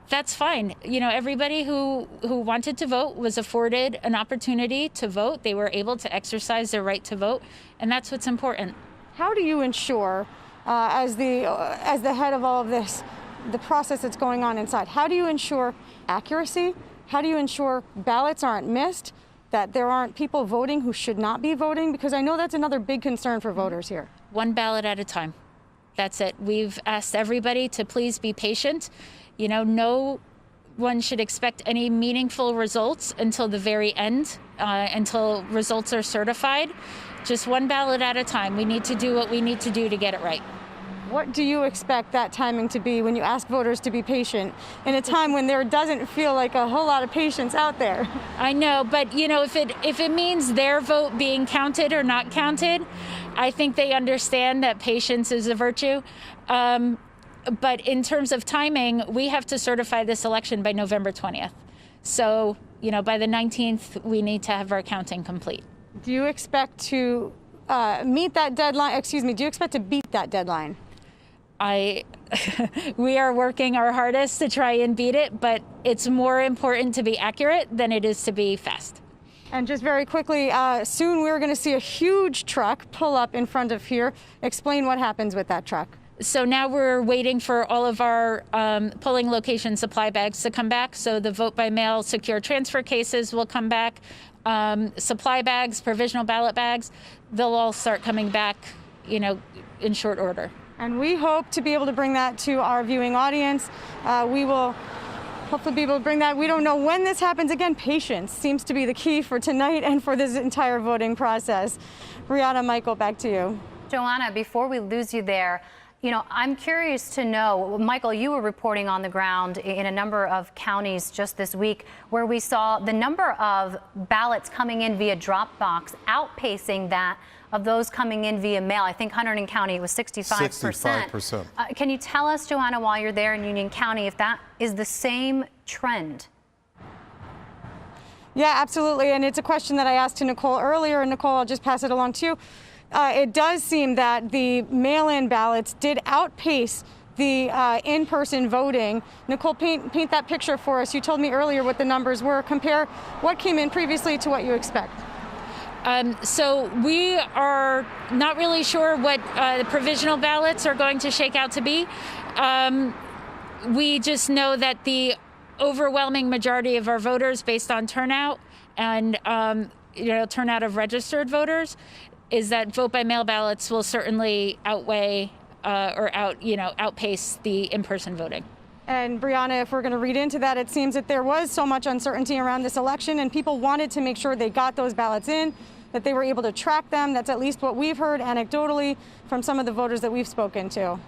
that's fine. Everybody who wanted to vote was afforded an opportunity to vote. They were able to exercise their right to vote, and that's what's important. How do you ensure, as the head of all of this, the process that's going on inside, how do you ensure accuracy? How do you ensure ballots aren't missed, that there aren't people voting who should not be voting? Because I know that's another big concern for voters here. One ballot at a time. That's it. We've asked everybody to please be patient. No one should expect any meaningful results until the very end, until results are certified. Just one ballot at a time. We need to do what we need to do to get it right. What do you expect that timing to be when you ask voters to be patient in a time when there doesn't feel like a whole lot of patience out there? I know, but if it means their vote being counted or not counted, I think they understand that patience is a virtue. But in terms of timing, we have to certify this election by November 20th. So, by the 19th, we need to have our counting complete. Do you expect to meet that deadline? Do you expect to beat that deadline? We are working our hardest to try and beat it, but it's more important to be accurate than it is to be fast. And just very quickly, soon we're going to see a huge truck pull up in front of here. Explain what happens with that truck. So now we're waiting for all of our polling location supply bags to come back. So the vote-by-mail secure transfer cases will come back. Supply bags, provisional ballot bags, they'll all start coming back, in short order. And we hope to be able to bring that to our viewing audience. We will hopefully be able to bring that. We don't know when this happens. Again, patience seems to be the key for tonight and for this entire voting process. Brianna, Michael, back to you. Joanna, before we lose you there, I'm curious to know, Michael, you were reporting on the ground in a number of counties just this week where we saw the number of ballots coming in via Dropbox outpacing that of those coming in via mail. I think Hunterdon County was 65%. 65%. Can you tell us, Joanna, while you're there in Union County, if that is the same trend? Yeah, absolutely. And it's a question that I asked to Nicole earlier. And Nicole, I'll just pass it along to you. it does seem that the mail-in ballots did outpace the in-person voting. Nicole, paint that picture for us. You told me earlier what the numbers were. Compare what came in previously to what you expect. So we are not really sure what the provisional ballots are going to shake out to be. We just know that the overwhelming majority of our voters, based on turnout and turnout of registered voters, is that vote by mail ballots will certainly outweigh outpace the in-person voting. And Brianna, if we're going to read into that, it seems that there was so much uncertainty around this election and people wanted to make sure they got those ballots in, that they were able to track them. That's at least what we've heard anecdotally from some of the voters that we've spoken to. All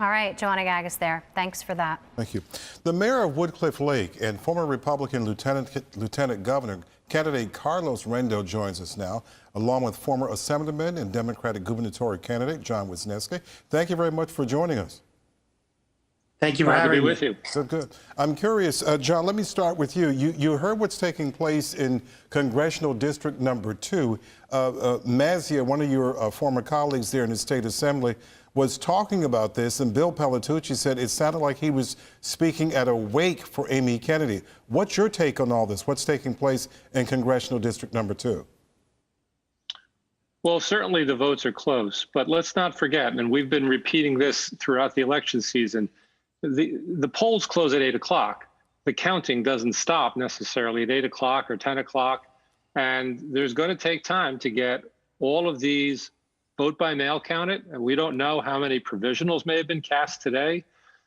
right, Joanna Gagos there. Thanks for that. Thank you. The mayor of Woodcliff Lake and former Republican Lieutenant Governor candidate Carlos Rendo joins us now, along with former Assemblyman and Democratic gubernatorial candidate John Wisniewski. Thank you very much for joining us. Thank you for having me. With you. Good. I'm curious, John, let me start with you. You heard what's taking place in Congressional District Number 2. Mazzia, one of your former colleagues there in the State Assembly, was talking about this, and Bill Pelletucci said it sounded like he was speaking at a wake for Amy Kennedy. What's your take on all this? What's taking place in Congressional District Number 2? Well, certainly the votes are close, but let's not forget, and we've been repeating this throughout the election season, the polls close at 8 o'clock. The counting doesn't stop necessarily at 8 o'clock or 10 o'clock. And there's going to take time to get all of these vote by mail counted. And we don't know how many provisionals may have been cast today.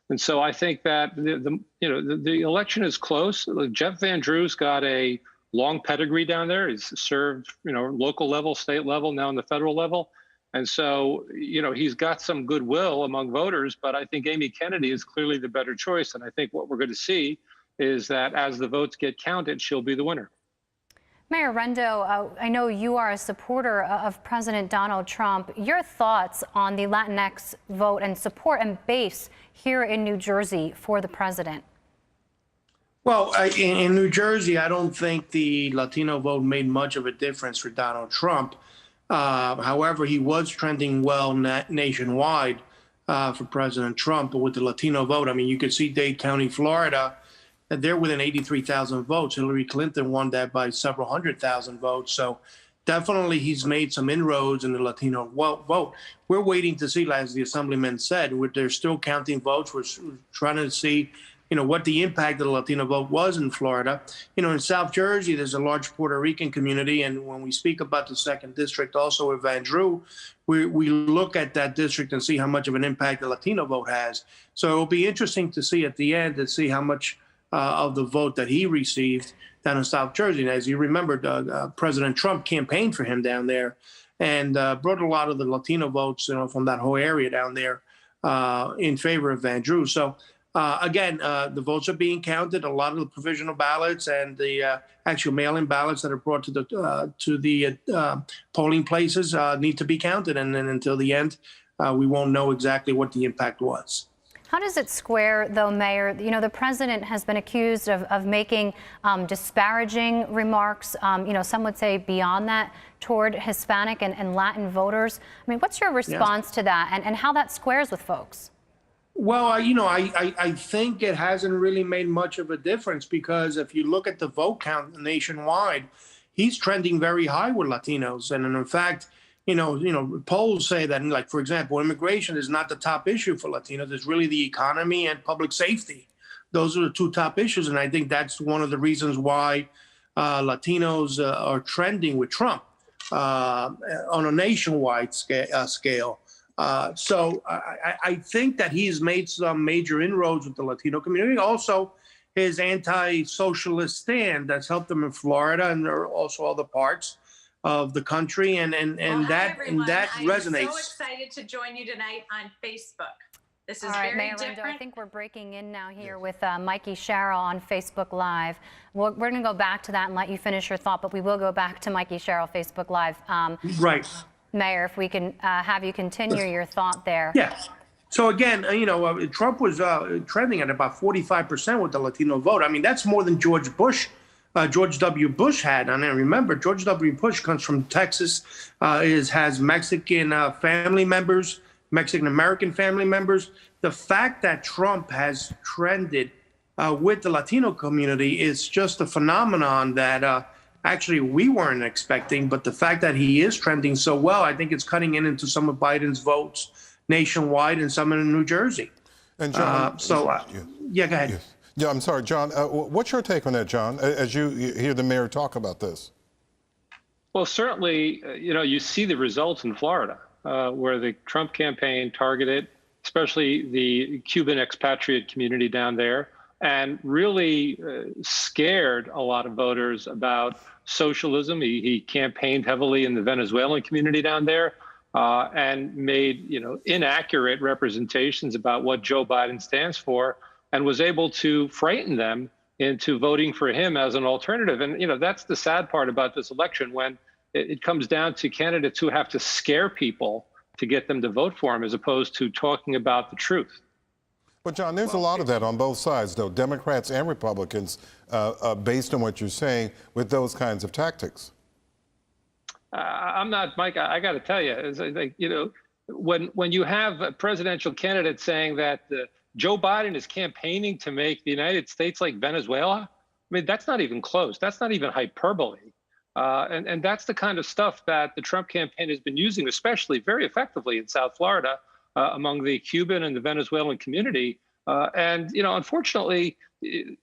And so I think that the election is close. Jeff Van Drew's got a long pedigree down there. He's served, local level, state level, now on the federal level. And so, he's got some goodwill among voters, but I think Amy Kennedy is clearly the better choice. And I think what we're going to see is that as the votes get counted, she'll be the winner. Mayor Rendo, I know you are a supporter of President Donald Trump. Your thoughts on the Latinx vote and support and base here in New Jersey for the president? Well, in New Jersey, I don't think the Latino vote made much of a difference for Donald Trump. However, he was trending well nationwide for President Trump. But with the Latino vote, I mean, you could see Dade County, Florida, they're within 83,000 votes. Hillary Clinton won that by several 100,000 votes. So definitely he's made some inroads in the Latino vote. We're waiting to see, as the Assemblyman said, they're still counting votes. We're trying to see what the impact of the Latino vote was in Florida. In South Jersey, there's a large Puerto Rican community. And when we speak about the 2nd District, also with Van Drew, we look at that district and see how much of an impact the Latino vote has. So it'll be interesting to see at the end to see how much of the vote that he received down in South Jersey. And as you remember, President Trump campaigned for him down there and brought a lot of the Latino votes from that whole area down there in favor of Van Drew. So again, the votes are being counted. A lot of the provisional ballots and the actual mail-in ballots that are brought to the polling places need to be counted. And then until the end, we won't know exactly what the impact was. How does it square, though, Mayor? The president has been accused of making disparaging remarks, some would say beyond that, toward Hispanic and Latin voters. I mean, what's your response to that and how that squares with folks? Well, I think it hasn't really made much of a difference because if you look at the vote count nationwide, he's trending very high with Latinos. And in fact, polls say that, like, for example, immigration is not the top issue for Latinos. It's really the economy and public safety. Those are the two top issues. And I think that's one of the reasons why Latinos are trending with Trump on a nationwide scale. So I think that he's made some major inroads with the Latino community. Also, his anti-socialist stand that's helped him in Florida and there are also other parts of the country, and that resonates. I'm so excited to join you tonight on Facebook. This is all right, very Mayor different. Rendo, I think we're breaking in now here with Mikey Sherrill on Facebook Live. We're going to go back to that and let you finish your thought, but we will go back to Mikey Sherrill, Facebook Live. Right. Mayor, if we can have you continue your thought there. Yes. So again, Trump was trending at about 45% with the Latino vote. I mean, that's more than George Bush George W. Bush had. And I remember George W. Bush comes from Texas, has Mexican family members, Mexican-American family members. The fact that Trump has trended with the Latino community is just a phenomenon that actually we weren't expecting. But the fact that he is trending so well, I think it's cutting into some of Biden's votes nationwide and some in New Jersey. And John, yeah, go ahead. Yes. Yeah, I'm sorry, John. What's your take on that, John, as you hear the mayor talk about this? Well, certainly, you see the results in Florida, where the Trump campaign targeted, especially the Cuban expatriate community down there, and really scared a lot of voters about socialism. He campaigned heavily in the Venezuelan community down there, and made inaccurate representations about what Joe Biden stands for, and was able to frighten them into voting for him as an alternative. And that's the sad part about this election, when it comes down to candidates who have to scare people to get them to vote for him, as opposed to talking about the truth. But John, there's a lot of that on both sides, though, Democrats and Republicans, based on what you're saying, with those kinds of tactics. I'm not, Mike. I got to tell you, it's like, when you have a presidential candidate saying that Joe Biden is campaigning to make the United States like Venezuela, I mean, that's not even close. That's not even hyperbole. And that's the kind of stuff that the Trump campaign has been using, especially very effectively in South Florida, among the Cuban and the Venezuelan community. And unfortunately,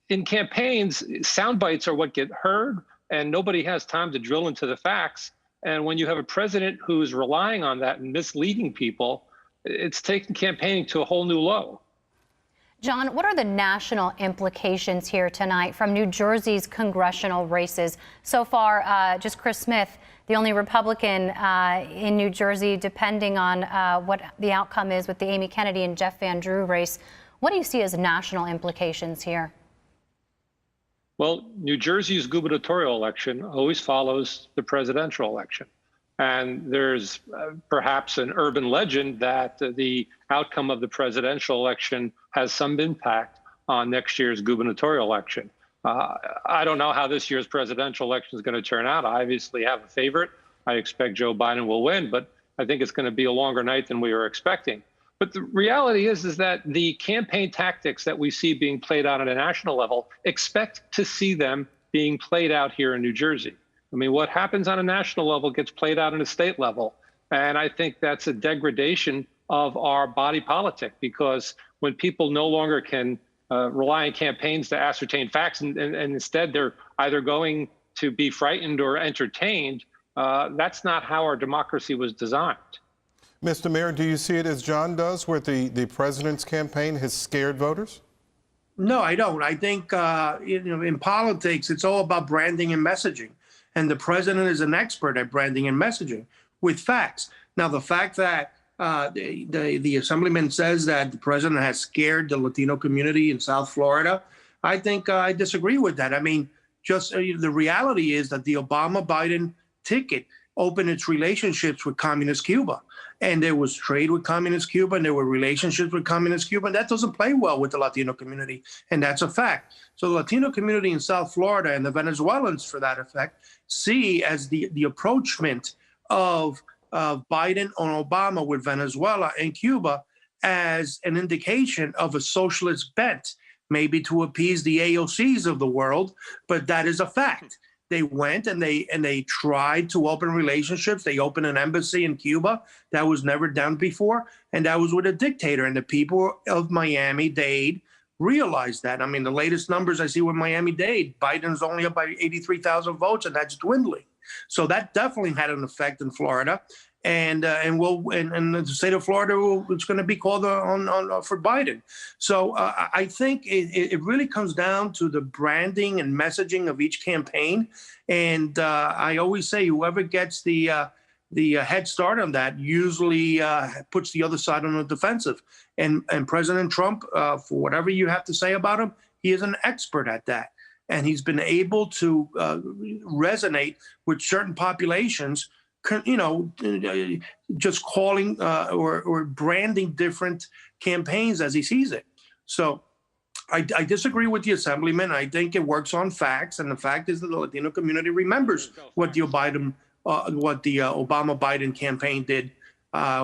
in campaigns, sound bites are what get heard, and nobody has time to drill into the facts. And when you have a president who is relying on that and misleading people, it's taking campaigning to a whole new low. John, what are the national implications here tonight from New Jersey's congressional races? So far, just Chris Smith, the only Republican in New Jersey, depending on what the outcome is with the Amy Kennedy and Jeff Van Drew race. What do you see as national implications here? Well, New Jersey's gubernatorial election always follows the presidential election. And there's perhaps an urban legend that the outcome of the presidential election has some impact on next year's gubernatorial election. I don't know how this year's presidential election is going to turn out. I obviously have a favorite. I expect Joe Biden will win, but I think it's going to be a longer night than we were expecting. But the reality is that the campaign tactics that we see being played out at a national level, expect to see them being played out here in New Jersey. I mean, what happens on a national level gets played out on a state level. And I think that's a degradation of our body politic, because when people no longer can rely on campaigns to ascertain facts, and instead they're either going to be frightened or entertained, that's not how our democracy was designed. Mr. Mayor, do you see it as John does, where the president's campaign has scared voters? No, I don't. I think in politics, it's all about branding and messaging. And the president is an expert at branding and messaging with facts. Now, the fact that the assemblyman says that the president has scared the Latino community in South Florida, I think I disagree with that. I mean, just the reality is that the Obama-Biden ticket opened its relationships with communist Cuba. And there was trade with communist Cuba, and there were relationships with communist Cuba. And that doesn't play well with the Latino community, and that's a fact. So the Latino community in South Florida, and the Venezuelans, for that effect, see as the approachment of Biden and Obama with Venezuela and Cuba as an indication of a socialist bent, maybe to appease the AOCs of the world, but that is a fact. They went and they tried to open relationships. They opened an embassy in Cuba that was never done before, and that was with a dictator. And the people of Miami-Dade realized that. I mean, the latest numbers I see with Miami-Dade, Biden's only up by 83,000 votes, and that's dwindling. So that definitely had an effect in Florida. And the state of Florida, it's going to be called on for Biden. So I think it really comes down to the branding and messaging of each campaign. And I always say whoever gets the head start on that usually puts the other side on the defensive. And President Trump, for whatever you have to say about him, he is an expert at that. And he's been able to resonate with certain populations, just calling or branding different campaigns as he sees it. So I disagree with the assemblyman. I think it works on facts, and the fact is that the Latino community remembers what the Obama-Biden campaign did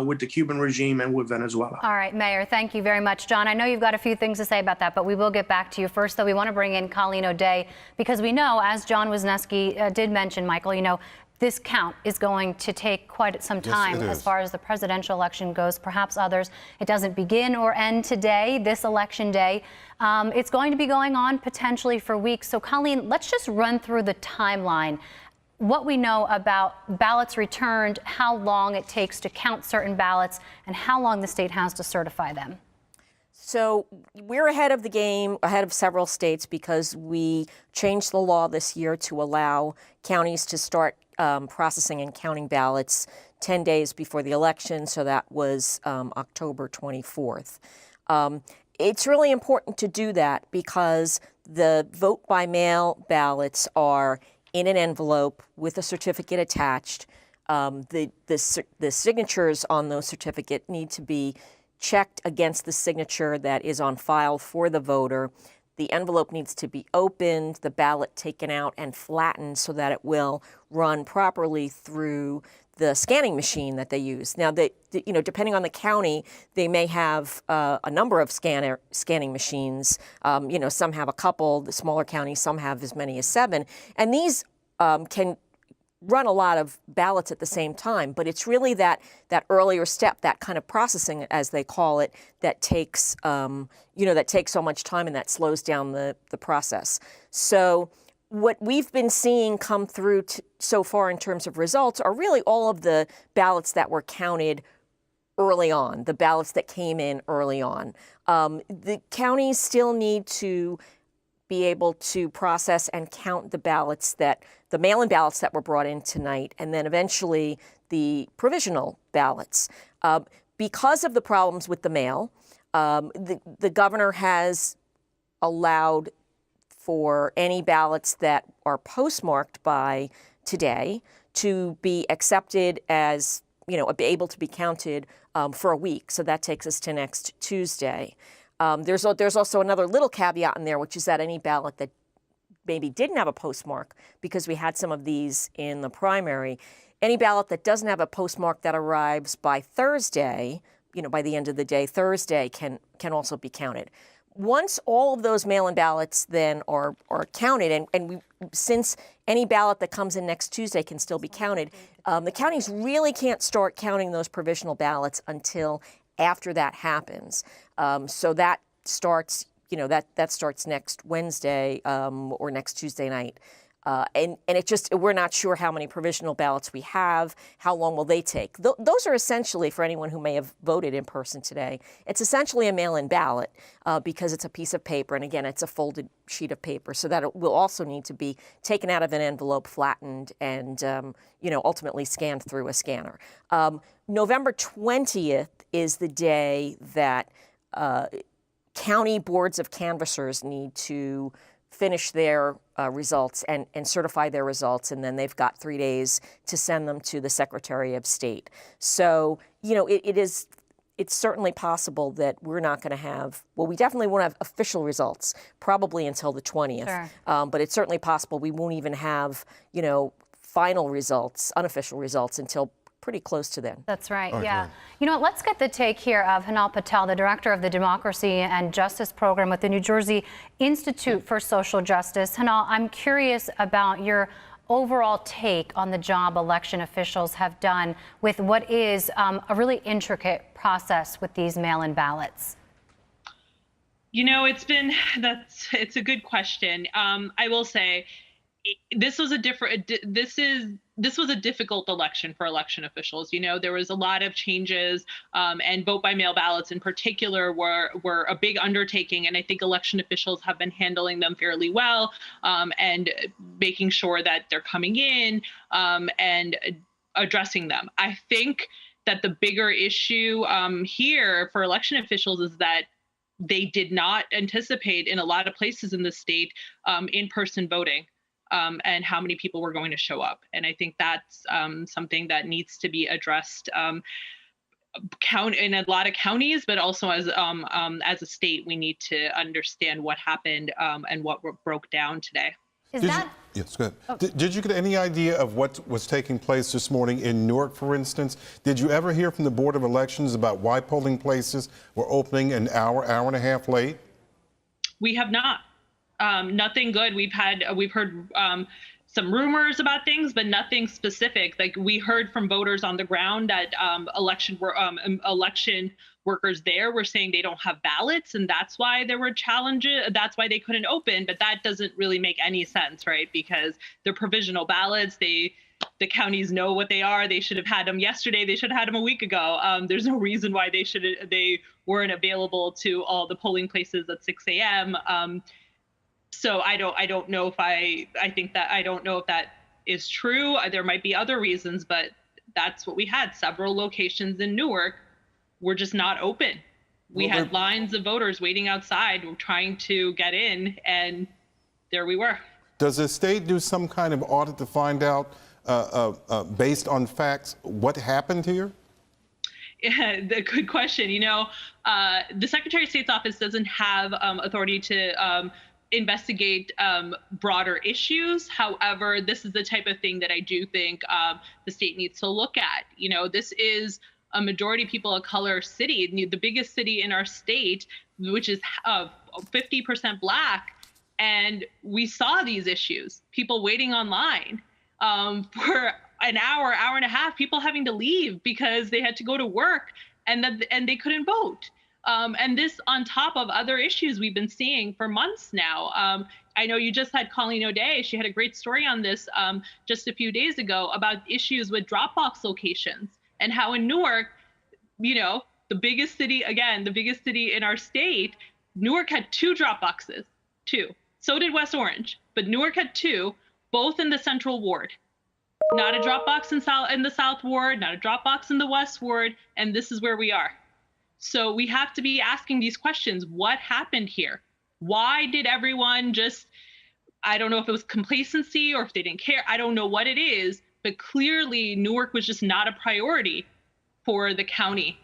with the Cuban regime and with Venezuela. All right, Mayor, thank you very much. John, I know you've got a few things to say about that, but we will get back to you. First, though, we want to bring in Colleen O'Day, because we know, as John Wisniewski did mention, Michael, you know, this count is going to take quite some time as far as the presidential election goes, perhaps others. It doesn't begin or end today, this election day. It's going to be going on potentially for weeks. So, Colleen, let's just run through the timeline. What we know about ballots returned, how long it takes to count certain ballots, and how long the state has to certify them. So we're ahead of the game, ahead of several states, because we changed the law this year to allow counties to start processing and counting ballots 10 days before the election. So that was October 24th. It's really important to do that because the vote by mail ballots are in an envelope with a certificate attached. The signatures on those certificates need to be checked against the signature that is on file for the voter. The envelope needs to be opened, the ballot taken out and flattened so that it will run properly through the scanning machine that they use. Now, depending on the county, they may have a number of scanning machines. Some have a couple. The smaller counties, some have as many as 7. And these can run a lot of ballots at the same time, but it's really that earlier step, that kind of processing, as they call it, that takes so much time and that slows down the process. So what we've been seeing come through so far in terms of results are really all of the ballots that were counted early on, the ballots that came in early on. The counties still need to be able to process and count the mail-in ballots that were brought in tonight, and then eventually the provisional ballots. Because of the problems with the mail, the governor has allowed for any ballots that are postmarked by today to be accepted as, able to be counted for a week. So that takes us to next Tuesday. There's also another little caveat in there, which is that any ballot that maybe didn't have a postmark, because we had some of these in the primary, any ballot that doesn't have a postmark that arrives by Thursday, by the end of the day, Thursday, can also be counted. Once all of those mail-in ballots then are counted, since any ballot that comes in next Tuesday can still be counted, the counties really can't start counting those provisional ballots until after that happens. So that starts, that starts next Wednesday or next Tuesday night. And we're not sure how many provisional ballots we have, how long will they take. Those are essentially, for anyone who may have voted in person today, it's essentially a mail-in ballot because it's a piece of paper. And again, it's a folded sheet of paper, so that it will also need to be taken out of an envelope, flattened, and ultimately scanned through a scanner. November 20th is the day that county boards of canvassers need to finish their results and certify their results, and then they've got 3 days to send them to the Secretary of State. So, it's certainly possible that we're not going to have, we definitely won't have official results probably until the 20th. Sure. But it's certainly possible we won't even have, final results, unofficial results, until pretty close to then. That's right, Okay. yeah. You know what, let's get the take here of Hanal Patel, the director of the Democracy and Justice Program with the New Jersey Institute for Social Justice. Hanal, I'm curious about your overall take on the job election officials have done with what is a really intricate process with these mail-in ballots. It's a good question. I will say, this was a difficult election for election officials. There was a lot of changes, and vote by mail ballots in particular were a big undertaking. And I think election officials have been handling them fairly well, and making sure that they're coming in and addressing them. I think that the bigger issue here for election officials is that they did not anticipate in a lot of places in the state in-person voting. And how many people were going to show up. And I think that's something that needs to be addressed. in a lot of counties, but also as a state, we need to understand what happened and what broke down today. Yes, good. Did you get any idea of what was taking place this morning in Newark, for instance? Did you ever hear from the Board of Elections about why polling places were opening an hour and a half late? We have not. Nothing good. We've heard some rumors about things, but nothing specific. Like we heard from voters on the ground that election workers there were saying they don't have ballots, and that's why there were challenges. That's why they couldn't open. But that doesn't really make any sense, right? Because they're provisional ballots. The counties know what they are. They should have had them yesterday. They should have had them a week ago. There's no reason why they weren't available to all the polling places at 6 a.m. So I don't know if I don't know if that is true. There might be other reasons, but that's what we had. Several locations in Newark were just not open. We had lines of voters waiting outside trying to get in, and there we were. Does the state do some kind of audit to find out, based on facts, what happened here? Yeah, the good question. The Secretary of State's office doesn't have authority to investigate broader issues. However, this is the type of thing that I do think the state needs to look at. This is a majority people of color city, the biggest city in our state, which is 50% Black. And we saw these issues, people waiting online for an hour and a half, people having to leave because they had to go to work and they couldn't vote. And this on top of other issues we've been seeing for months now. I know you just had Colleen O'Day. She had a great story on this just a few days ago about issues with Dropbox locations and how in Newark, the biggest city in our state, Newark had 2 Dropboxes, 2. So did West Orange, but Newark had 2, both in the Central Ward. Not a Dropbox in the South Ward, not a Dropbox in the West Ward, and this is where we are. So we have to be asking these questions. What happened here? Why did everyone I don't know if it was complacency or if they didn't care. I don't know what it is, but clearly Newark was just not a priority for the county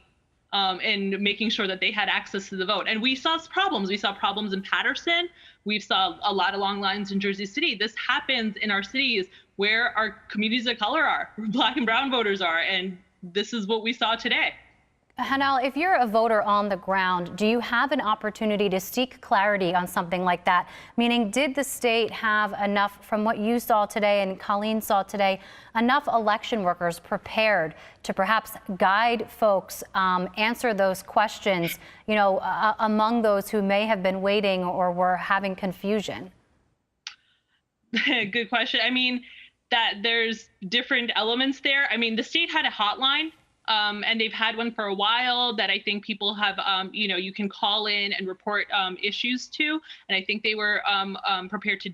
and making sure that they had access to the vote. And we saw problems. We saw problems in Patterson. We saw a lot of long lines in Jersey City. This happens in our cities where our communities of color are, where Black and brown voters are. And this is what we saw today. Hanal, if you're a voter on the ground, do you have an opportunity to seek clarity on something like that? Meaning, did the state have enough, from what you saw today and Colleen saw today, enough election workers prepared to perhaps guide folks, answer those questions, among those who may have been waiting or were having confusion? Good question. I mean, that there's different elements there. I mean, the state had a hotline. And they've had one for a while that I think people have, you can call in and report issues to. And I think they were prepared to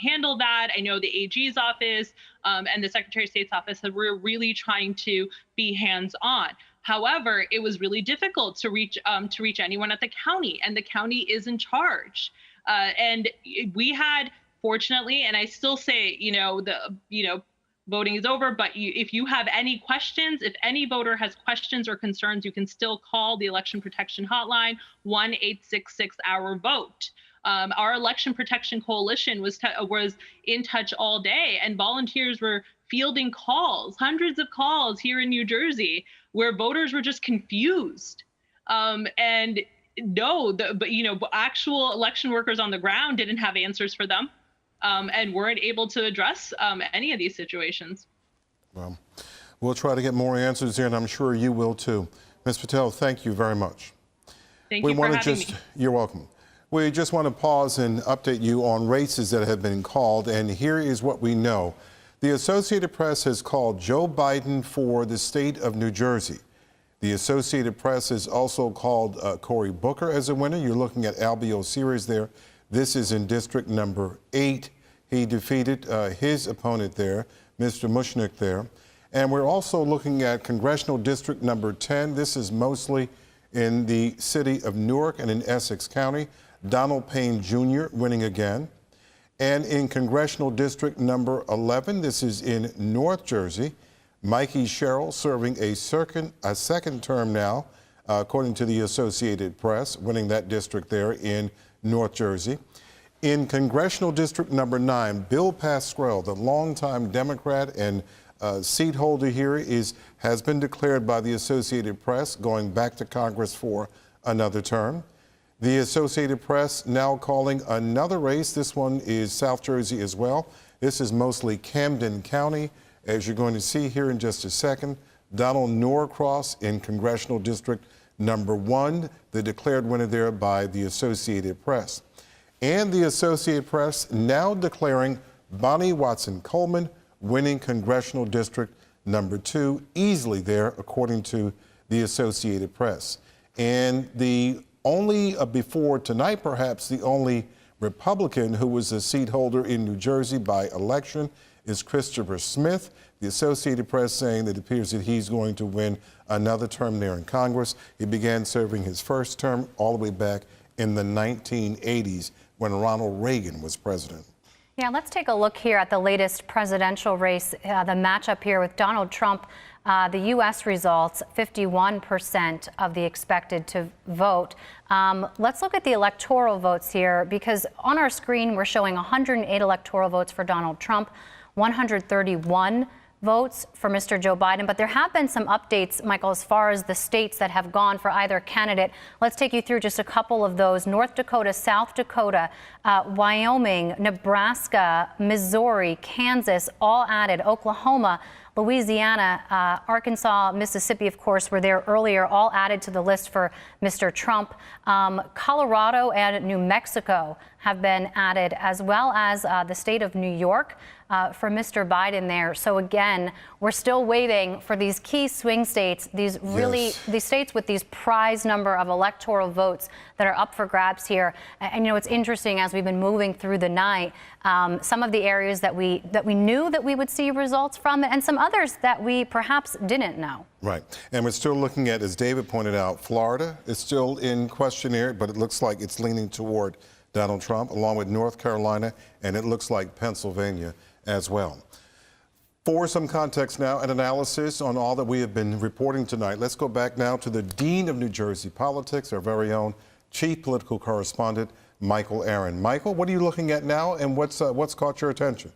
handle that. I know the AG's office and the Secretary of State's office were really trying to be hands-on. However, it was really difficult to reach anyone at the county, and the county is in charge. And we had, fortunately, and I still say, voting is over, but if you have any questions, if any voter has questions or concerns, you can still call the Election Protection Hotline, 1-866-OUR-VOTE. Our Election Protection Coalition was in touch all day, and volunteers were fielding calls, hundreds of calls here in New Jersey, where voters were just confused. And no, actual election workers on the ground didn't have answers for them. And weren't able to address any of these situations. Well, we'll try to get more answers here, and I'm sure you will too. Ms. Patel, thank you very much. Thank you for having me. You're welcome. We just want to pause and update you on races that have been called, and here is what we know. The Associated Press has called Joe Biden for the state of New Jersey. The Associated Press has also called Cory Booker as a winner. You're looking at Albio Series there. This is in district number 8. He defeated his opponent there, Mr. Mushnick there. And we're also looking at congressional district number 10. This is mostly in the city of Newark and in Essex County. Donald Payne Jr. winning again. And in congressional district number 11, this is in North Jersey. Mikey Sherrill serving a second term now, according to the Associated Press, winning that district there in North Jersey. In Congressional District number 9, Bill Pascrell, the longtime Democrat and seat holder here, has been declared by the Associated Press going back to Congress for another term. The Associated Press now calling another race. This one is South Jersey as well. This is mostly Camden County, as you're going to see here in just a second. Donald Norcross in Congressional District number 1, the declared winner there by the Associated Press. And the Associated Press now declaring Bonnie Watson Coleman winning Congressional District number 2, easily there, according to the Associated Press. And the only, before tonight perhaps, the only Republican who was a seat holder in New Jersey by election is Christopher Smith. The Associated Press saying that it appears that he's going to win another term there in Congress. He began serving his first term all the way back in the 1980s when Ronald Reagan was president. Yeah, let's take a look here at the latest presidential race, the matchup here with Donald Trump. The U.S. results, 51% of the expected to vote. Let's look at the electoral votes here, because on our screen we're showing 108 electoral votes for Donald Trump, 131 votes for Mr. Joe Biden. But there have been some updates, Michael, as far as the states that have gone for either candidate. Let's take you through just a couple of those. North Dakota, South Dakota, Wyoming, Nebraska, Missouri, Kansas, all added. Oklahoma, Louisiana, Arkansas, Mississippi, of course, were there earlier, all added to the list for Mr. Trump. Colorado and New Mexico have been added, as well as the state of New York for Mr. Biden there. So again, we're still waiting for these key swing states, these states with these prize number of electoral votes that are up for grabs here. And you know, it's interesting as we've been moving through the night, some of the areas that we knew that we would see results from, and some others that we perhaps didn't know. Right. And we're still looking at, as David pointed out, Florida is still in question here, but it looks like it's leaning toward Donald Trump, along with North Carolina, and it looks like Pennsylvania as well. For some context now and analysis on all that we have been reporting tonight, let's go back now to the Dean of New Jersey Politics, our very own Chief Political Correspondent, Michael Aaron. Michael, what are you looking at now, and what's caught your attention?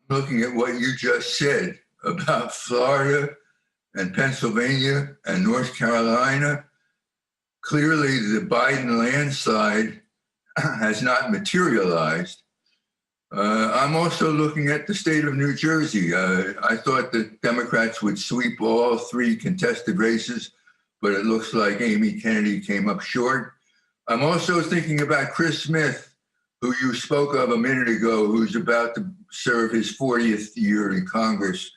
I'm looking at what you just said about Florida and Pennsylvania and North Carolina. Clearly, the Biden landslide has not materialized. I'm also looking at the state of New Jersey. I thought the Democrats would sweep all 3 contested races, but it looks like Amy Kennedy came up short. I'm also thinking about Chris Smith, who you spoke of a minute ago, who's about to serve his 40th year in Congress.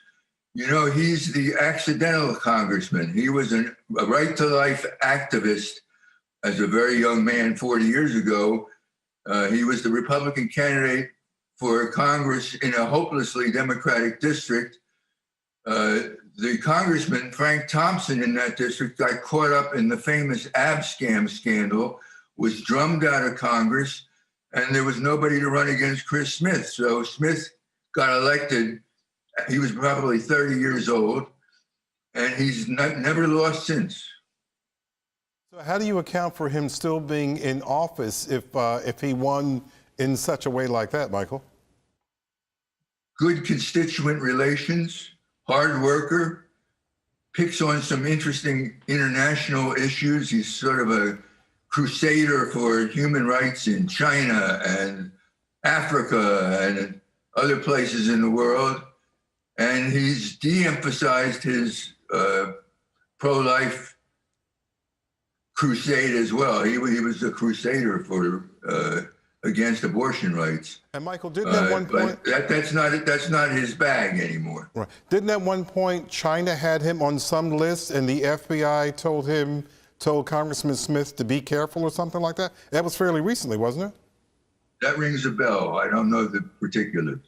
You know, he's the accidental congressman. He was a right-to-life activist as a very young man 40 years ago. He was the Republican candidate for Congress in a hopelessly Democratic district. The congressman, Frank Thompson, in that district got caught up in the famous Abscam scandal, was drummed out of Congress, and there was nobody to run against Chris Smith. So Smith got elected. He was probably 30 years old, and he's never lost since. So how do you account for him still being in office if he won in such a way like that, Michael? Good constituent relations, hard worker, picks on some interesting international issues. He's sort of a crusader for human rights in China and Africa and other places in the world. And he's de-emphasized his pro-life crusade as well. He was a crusader for against abortion rights. And Michael, didn't at one point that's not his bag anymore. Right. Didn't at one point China had him on some list, and the FBI told Congressman Smith to be careful or something like that? That was fairly recently, wasn't it? That rings a bell. I don't know the particulars.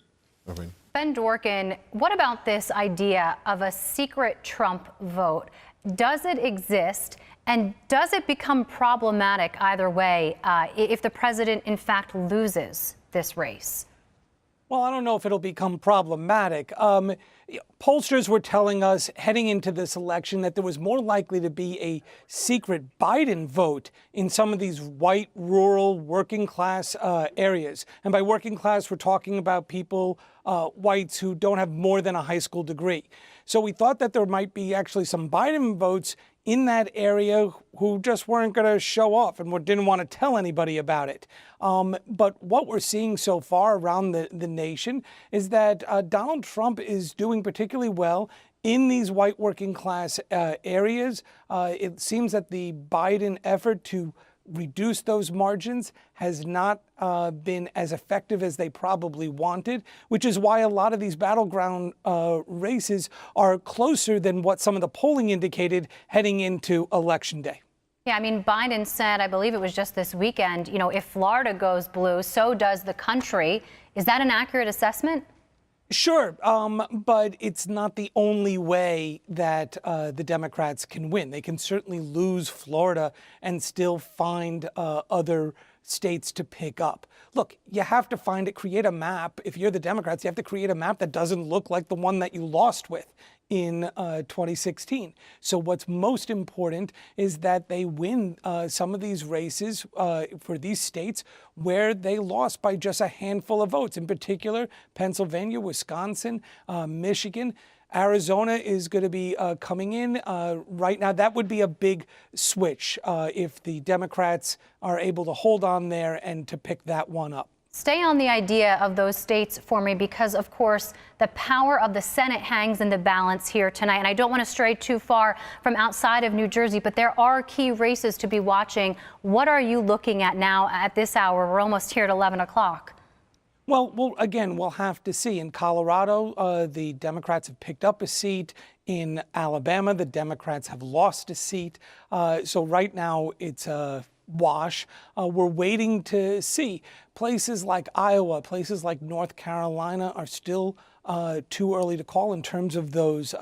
Okay. Ben Dworkin, what about this idea of a secret Trump vote? Does it exist? And does it become problematic either way if the president, in fact, loses this race? Well, I don't know if it'll become problematic. Pollsters were telling us heading into this election that there was more likely to be a secret Biden vote in some of these white, rural, working class areas. And by working class, we're talking about people, whites who don't have more than a high school degree. So we thought that there might be actually some Biden votes in that area who just weren't going to show off and didn't want to tell anybody about it. But what we're seeing so far around the nation is that Donald Trump is doing particularly well in these white working class areas. It seems that the Biden effort to reduce those margins has not been as effective as they probably wanted, which is why a lot of these battleground races are closer than what some of the polling indicated heading into Election Day. Yeah, I mean, Biden said, I believe it was just this weekend, if Florida goes blue, so does the country. Is that an accurate assessment? Sure, but it's not the only way that the Democrats can win. They can certainly lose Florida and still find other states to pick up. Look, you have to create a map. If you're the Democrats, you have to create a map that doesn't look like the one that you lost with in 2016. So what's most important is that they win some of these races for these states where they lost by just a handful of votes. In particular, Pennsylvania, Wisconsin, Michigan. Arizona is going to be coming in right now. That would be a big switch if the Democrats are able to hold on there and to pick that one up. Stay on the idea of those states for me because, of course, the power of the Senate hangs in the balance here tonight. And I don't want to stray too far from outside of New Jersey, but there are key races to be watching. What are you looking at now at this hour? We're almost here at 11 o'clock. Well, again, we'll have to see. In Colorado, the Democrats have picked up a seat. In Alabama, the Democrats have lost a seat. So right now, it's a wash. We're waiting to see. Places like Iowa, places like North Carolina are still too early to call in terms of those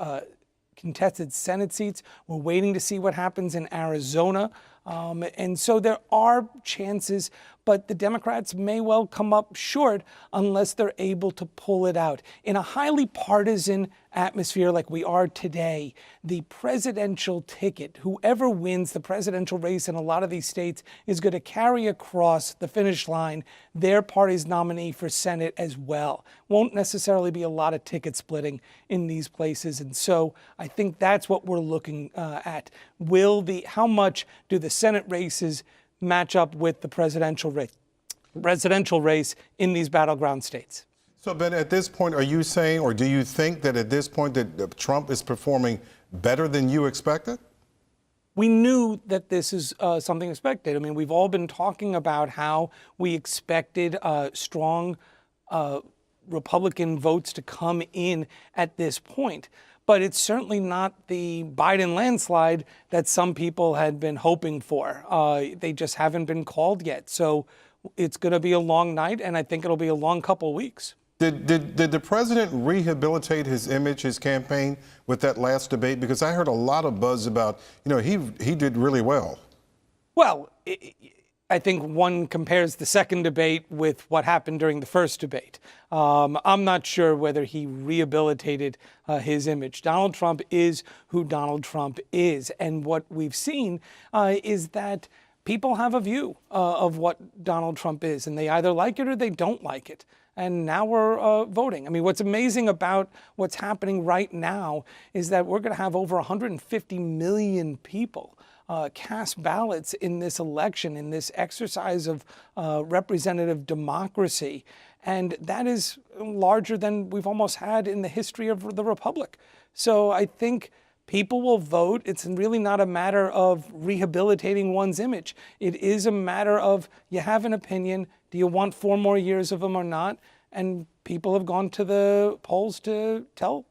contested Senate seats. We're waiting to see what happens in Arizona. And so there are chances, but the Democrats may well come up short unless they're able to pull it out. In a highly partisan atmosphere like we are today, the presidential ticket, whoever wins the presidential race in a lot of these states, is going to carry across the finish line their party's nominee for Senate as well. Won't necessarily be a lot of ticket splitting in these places. And so I think that's what we're looking at. How much do the Senate races match up with the presidential race in these battleground states? So, Ben, at this point, are you saying, or do you think that at this point that Trump is performing better than you expected? We knew that this is something expected. I mean, we've all been talking about how we expected strong Republican votes to come in at this point. But it's certainly not the Biden landslide that some people had been hoping for. They just haven't been called yet. So it's going to be a long night, and I think it'll be a long couple of weeks. Did the president rehabilitate his image, his campaign, with that last debate? Because I heard a lot of buzz about, he did really well. Well, I think one compares the second debate with what happened during the first debate. I'm not sure whether he rehabilitated his image. Donald Trump is who Donald Trump is. And what we've seen is that people have a view of what Donald Trump is, and they either like it or they don't like it. And now we're voting. I mean, what's amazing about what's happening right now is that we're going to have over 150 million people cast ballots in this election, in this exercise of representative democracy. And that is larger than we've almost had in the history of the Republic. So I think people will vote. It's really not a matter of rehabilitating one's image. It is a matter of, you have an opinion. Do you want 4 more years of them or not? And people have gone to the polls to tell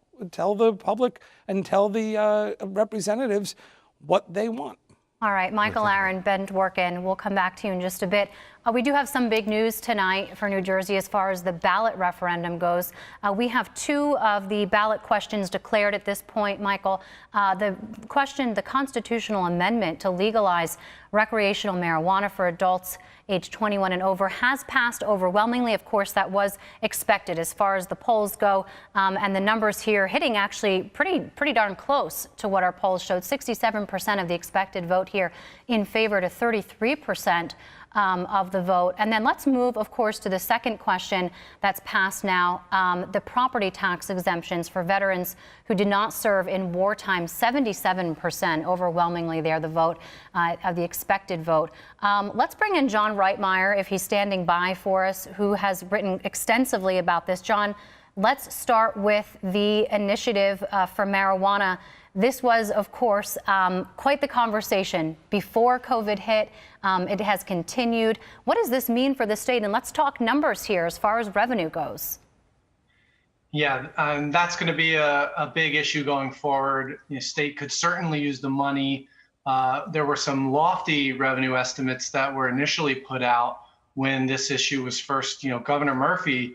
the public and tell the representatives what they want. All right, Michael Aaron, Ben Dworkin, we'll come back to you in just a bit. We do have some big news tonight for New Jersey as far as the ballot referendum goes. We have 2 of the ballot questions declared at this point, Michael. The constitutional amendment to legalize recreational marijuana for adults age 21 and over has passed overwhelmingly. Of course, that was expected as far as the polls go, and the numbers here hitting actually pretty darn close to what our polls showed. 67% of the expected vote here in favor to 33% of the vote. And then let's move, of course, to the second question that's passed now, the property tax exemptions for veterans who did not serve in wartime. 77% overwhelmingly there, the vote of the expected vote. Let's bring in John Reitmeyer, if he's standing by for us, who has written extensively about this. John, let's start with the initiative for marijuana. This was, of course, quite the conversation before COVID hit. It has continued. What does this mean for the state? And let's talk numbers here as far as revenue goes. Yeah, that's going to be a big issue going forward. The state could certainly use the money. There were some lofty revenue estimates that were initially put out when this issue was first, Governor Murphy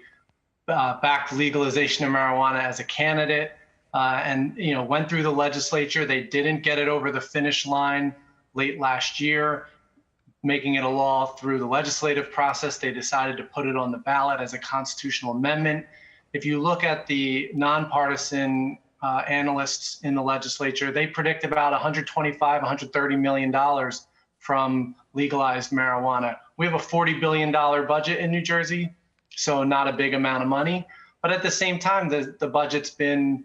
backed legalization of marijuana as a candidate. And went through the legislature. They didn't get it over the finish line late last year, making it a law through the legislative process. They decided to put it on the ballot as a constitutional amendment. If you look at the nonpartisan analysts in the legislature, they predict about $125, $130 million from legalized marijuana. We have a $40 billion budget in New Jersey, so not a big amount of money. But at the same time, the budget's been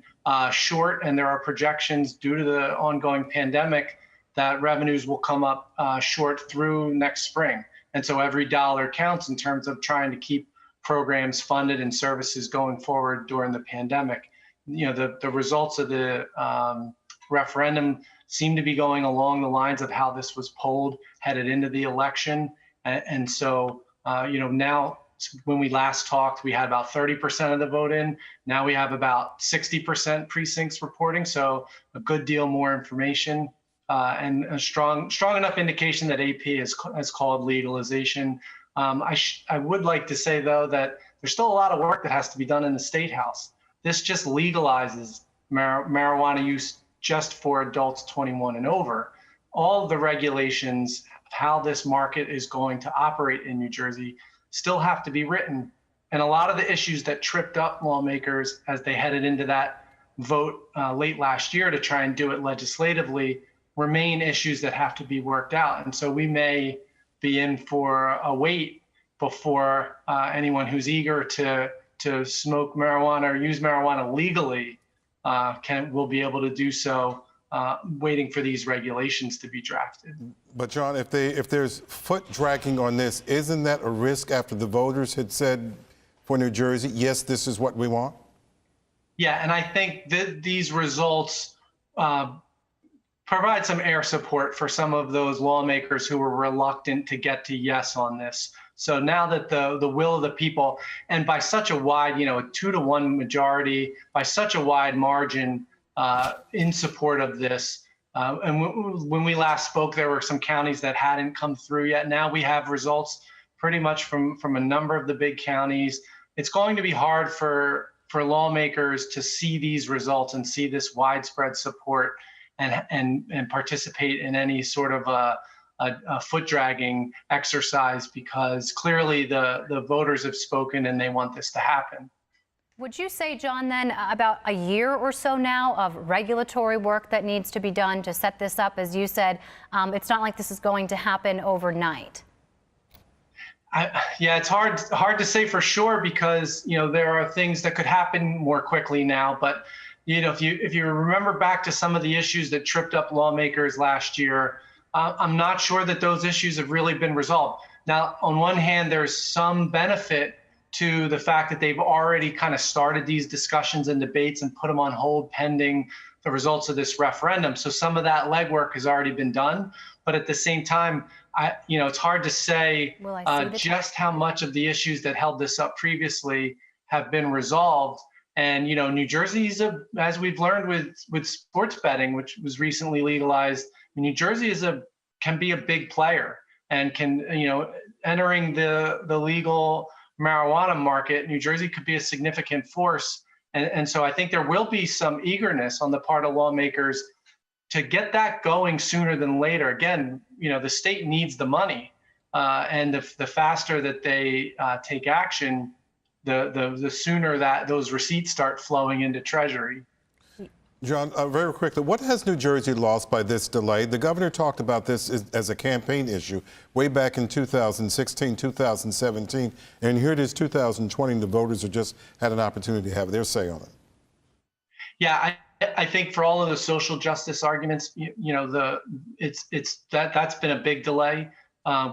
short, and there are projections due to the ongoing pandemic that revenues will come up short through next spring. And so every dollar counts in terms of trying to keep programs funded and services going forward during the pandemic. The results of the referendum seem to be going along the lines of how this was polled headed into the election. And so, now, when we last talked, we had about 30% of the vote in. Now we have about 60% precincts reporting, so a good deal more information and a strong enough indication that AP has called legalization. I would like to say, though, that there's still a lot of work that has to be done in the State House. This just legalizes marijuana use just for adults 21 and over. All of the regulations, how this market is going to operate in New Jersey, still have to be written. And a lot of the issues that tripped up lawmakers as they headed into that vote late last year to try and do it legislatively remain issues that have to be worked out. And so we may be in for a wait before anyone who's eager to smoke marijuana or use marijuana legally will be able to do so, waiting for these regulations to be drafted. But John, if there's foot dragging on this, isn't that a risk after the voters had said for New Jersey, yes, this is what we want? Yeah, and I think that these results provide some air support for some of those lawmakers who were reluctant to get to yes on this. So now that the will of the people, and by such a wide, a 2-to-1 majority, by such a wide margin in support of this, and when we last spoke, there were some counties that hadn't come through yet. Now we have results pretty much from a number of the big counties. It's going to be hard for lawmakers to see these results and see this widespread support and participate in any sort of a foot dragging exercise, because clearly the voters have spoken and they want this to happen. Would you say, John, then about a year or so now of regulatory work that needs to be done to set this up? As you said, it's not like this is going to happen overnight. Yeah, it's hard to say for sure, because there are things that could happen more quickly now. But if you remember back to some of the issues that tripped up lawmakers last year, I'm not sure that those issues have really been resolved. Now, on one hand, there's some benefit to the fact that they've already kind of started these discussions and debates and put them on hold pending the results of this referendum. So some of that legwork has already been done. But at the same time, it's hard to say just how much of the issues that held this up previously have been resolved. And, New Jersey's, as we've learned with sports betting, which was recently legalized, New Jersey can be a big player and can, entering the legal marijuana market, New Jersey could be a significant force. And so I think there will be some eagerness on the part of lawmakers to get that going sooner than later. Again, the state needs the money. And the faster that they take action, the sooner that those receipts start flowing into Treasury. John, very quickly, what has New Jersey lost by this delay? The governor talked about this as a campaign issue way back in 2016, 2017, and here it is 2020, and the voters have just had an opportunity to have their say on it. Yeah, I think for all of the social justice arguments, that's been a big delay.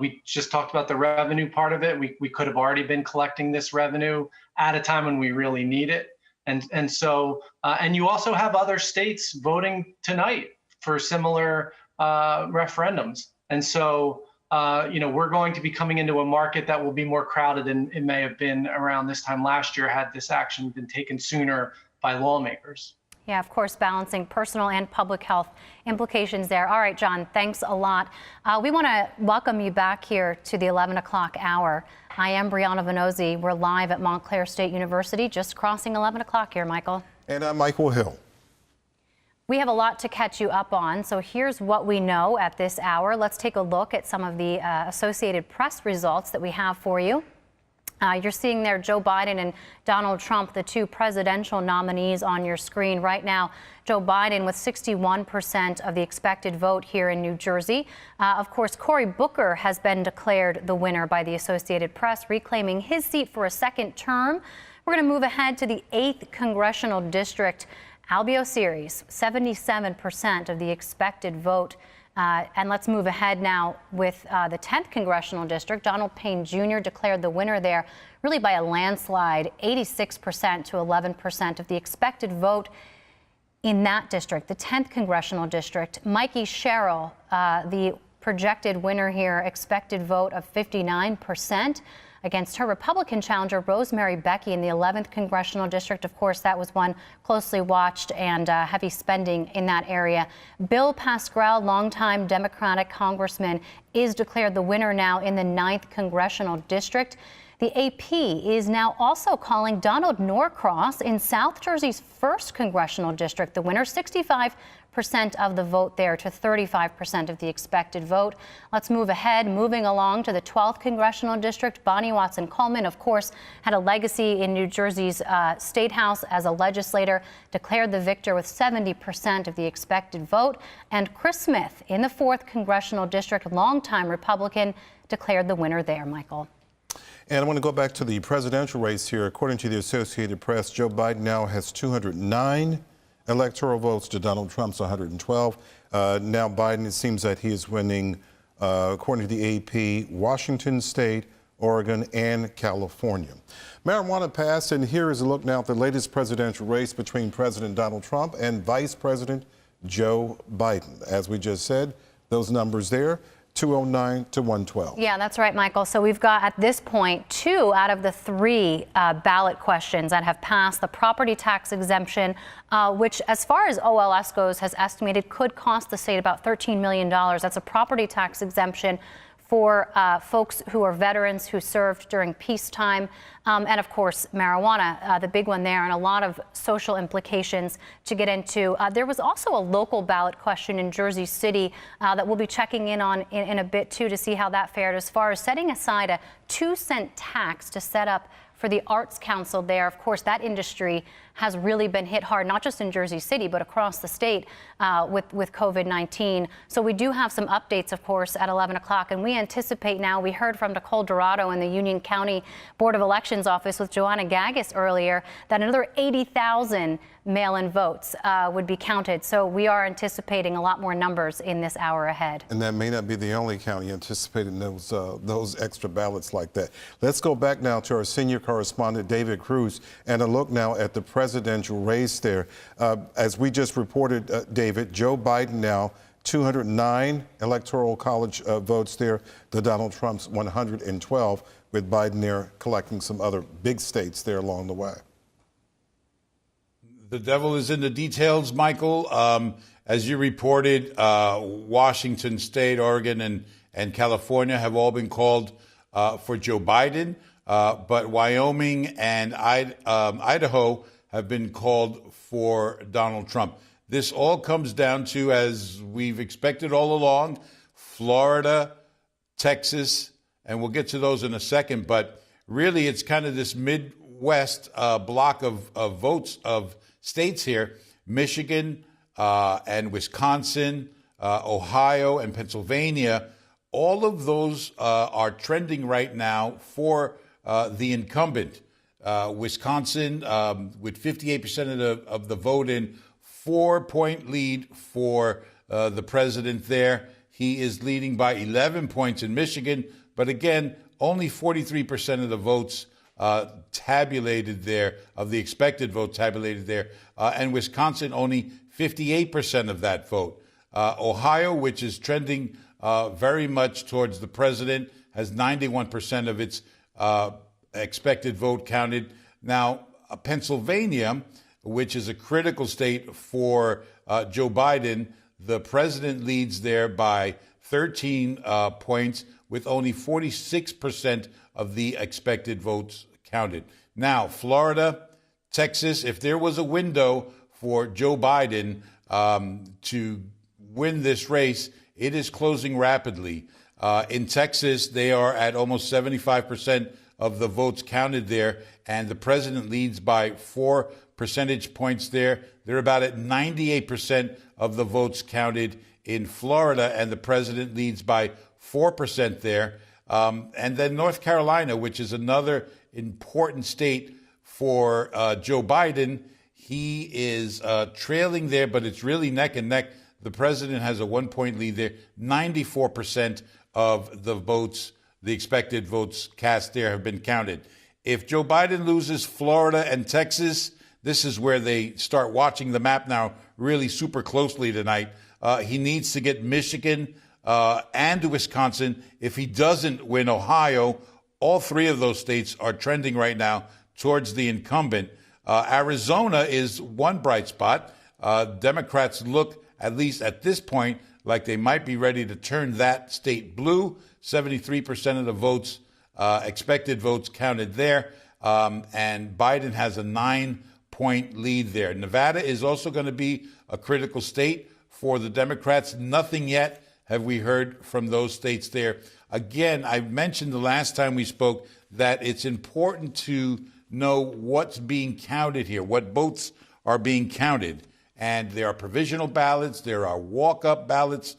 We just talked about the revenue part of it. We could have already been collecting this revenue at a time when we really need it. And so you also have other states voting tonight for similar referendums. And so, we're going to be coming into a market that will be more crowded than it may have been around this time last year had this action been taken sooner by lawmakers. Yeah, of course, balancing personal and public health implications there. All right, John, thanks a lot. We want to welcome you back here to the 11 o'clock hour. I am Brianna Venozzi. We're live at Montclair State University, just crossing 11 o'clock here, Michael. And I'm Michael Hill. We have a lot to catch you up on, so here's what we know at this hour. Let's take a look at some of the Associated Press results that we have for you. You're seeing there Joe Biden and Donald Trump, the two presidential nominees on your screen right now. Joe Biden with 61% of the expected vote here in New Jersey. Of course, Cory Booker has been declared the winner by the Associated Press, reclaiming his seat for a second term. We're going to move ahead to the 8th Congressional District. Albio Series, 77% of the expected vote. And let's move ahead now with the 10th Congressional District. Donald Payne Jr. declared the winner there, really by a landslide, 86% to 11% of the expected vote in that district, the 10th Congressional District. Mikey Sherrill, the projected winner here, expected vote of 59%. Against her Republican challenger, Rosemary Becky, in the 11th Congressional District. Of course, that was one closely watched and heavy spending in that area. Bill Pascrell, longtime Democratic congressman, is declared the winner now in the 9th Congressional District. The AP is now also calling Donald Norcross in South Jersey's 1st Congressional District the winner, 65% of the vote there to 35% of the expected vote. Let's move ahead, moving along to the 12th Congressional District. Bonnie Watson Coleman, of course, had a legacy in New Jersey's State House as a legislator, declared the victor with 70% of the expected vote. And Chris Smith in the 4th Congressional District, longtime Republican, declared the winner there, Michael. And I want to go back to the presidential race here. According to the Associated Press, Joe Biden now has 209 electoral votes to Donald Trump's 112. Now Biden, it seems that he is winning, according to the AP, Washington State, Oregon, and California. Marijuana passed, and here is a look now at the latest presidential race between President Donald Trump and Vice President Joe Biden. As we just said, those numbers there, 209 to 112. Yeah, that's right, Michael. So we've got, at this point, 2 out of the 3 ballot questions that have passed. The property tax exemption, which, as far as OLS goes, has estimated could cost the state about $13 million. That's a property tax exemption for folks who are veterans who served during peacetime. And of course, marijuana, the big one there, and a lot of social implications to get into. There was also a local ballot question in Jersey City that we'll be checking in on in a bit, too, to see how that fared, as far as setting aside a 2-cent tax to set up for the Arts Council there. Of course, that industry has really been hit hard, not just in Jersey City, but across the state with COVID-19. So we do have some updates, of course, at 11 o'clock. And we anticipate now, we heard from Nicole Dorado in the Union County Board of Elections office with Joanna Gagis earlier, that another 80,000 mail-in votes would be counted. So we are anticipating a lot more numbers in this hour ahead. And that may not be the only county anticipating those extra ballots like that. Let's go back now to our senior correspondent, David Cruz, and a look now at the presidential race there. As we just reported, David, Joe Biden now 209 electoral college votes there to Donald Trump's 112, with Biden there collecting some other big states there along the way. The devil is in the details, Michael. As you reported, Washington State, Oregon, and California have all been called for Joe Biden, but Wyoming and Idaho have been called for Donald Trump. This all comes down to, as we've expected all along, Florida, Texas, and we'll get to those in a second, but really it's kind of this Midwest block of votes of states here, Michigan and Wisconsin, Ohio and Pennsylvania. All of those are trending right now for the incumbent. Wisconsin with 58% of the vote in, 4-point lead for the president there. He is leading by 11 points in Michigan, but again, only 43% of the votes tabulated there, of the expected vote tabulated there, and Wisconsin only 58% of that vote. Ohio, which is trending very much towards the president, has 91% of its expected vote counted. Now, Pennsylvania, which is a critical state for Joe Biden, the president leads there by 13 points with only 46% of the expected votes counted. Now, Florida, Texas, if there was a window for Joe Biden to win this race, it is closing rapidly. In Texas, they are at almost 75% of the votes counted there, and the president leads by 4 percentage points there. They're about at 98% of the votes counted in Florida, and the president leads by 4% there. And then North Carolina, which is another important state for Joe Biden, he is trailing there, but it's really neck and neck. The president has a 1-point lead there. 94% of the votes, the expected votes cast there, have been counted. If Joe Biden loses Florida and Texas, this is where they start watching the map now really super closely tonight. He needs to get Michigan and Wisconsin. If he doesn't win Ohio, all three of those states are trending right now towards the incumbent. Arizona is one bright spot. Democrats look, at least at this point, like they might be ready to turn that state blue. 73% of the votes, expected votes counted there. And Biden has a 9-point lead there. Nevada is also going to be a critical state for the Democrats. Nothing yet have we heard from those states there. Again, I mentioned the last time we spoke that it's important to know what's being counted here, what votes are being counted. And there are provisional ballots, there are walk-up ballots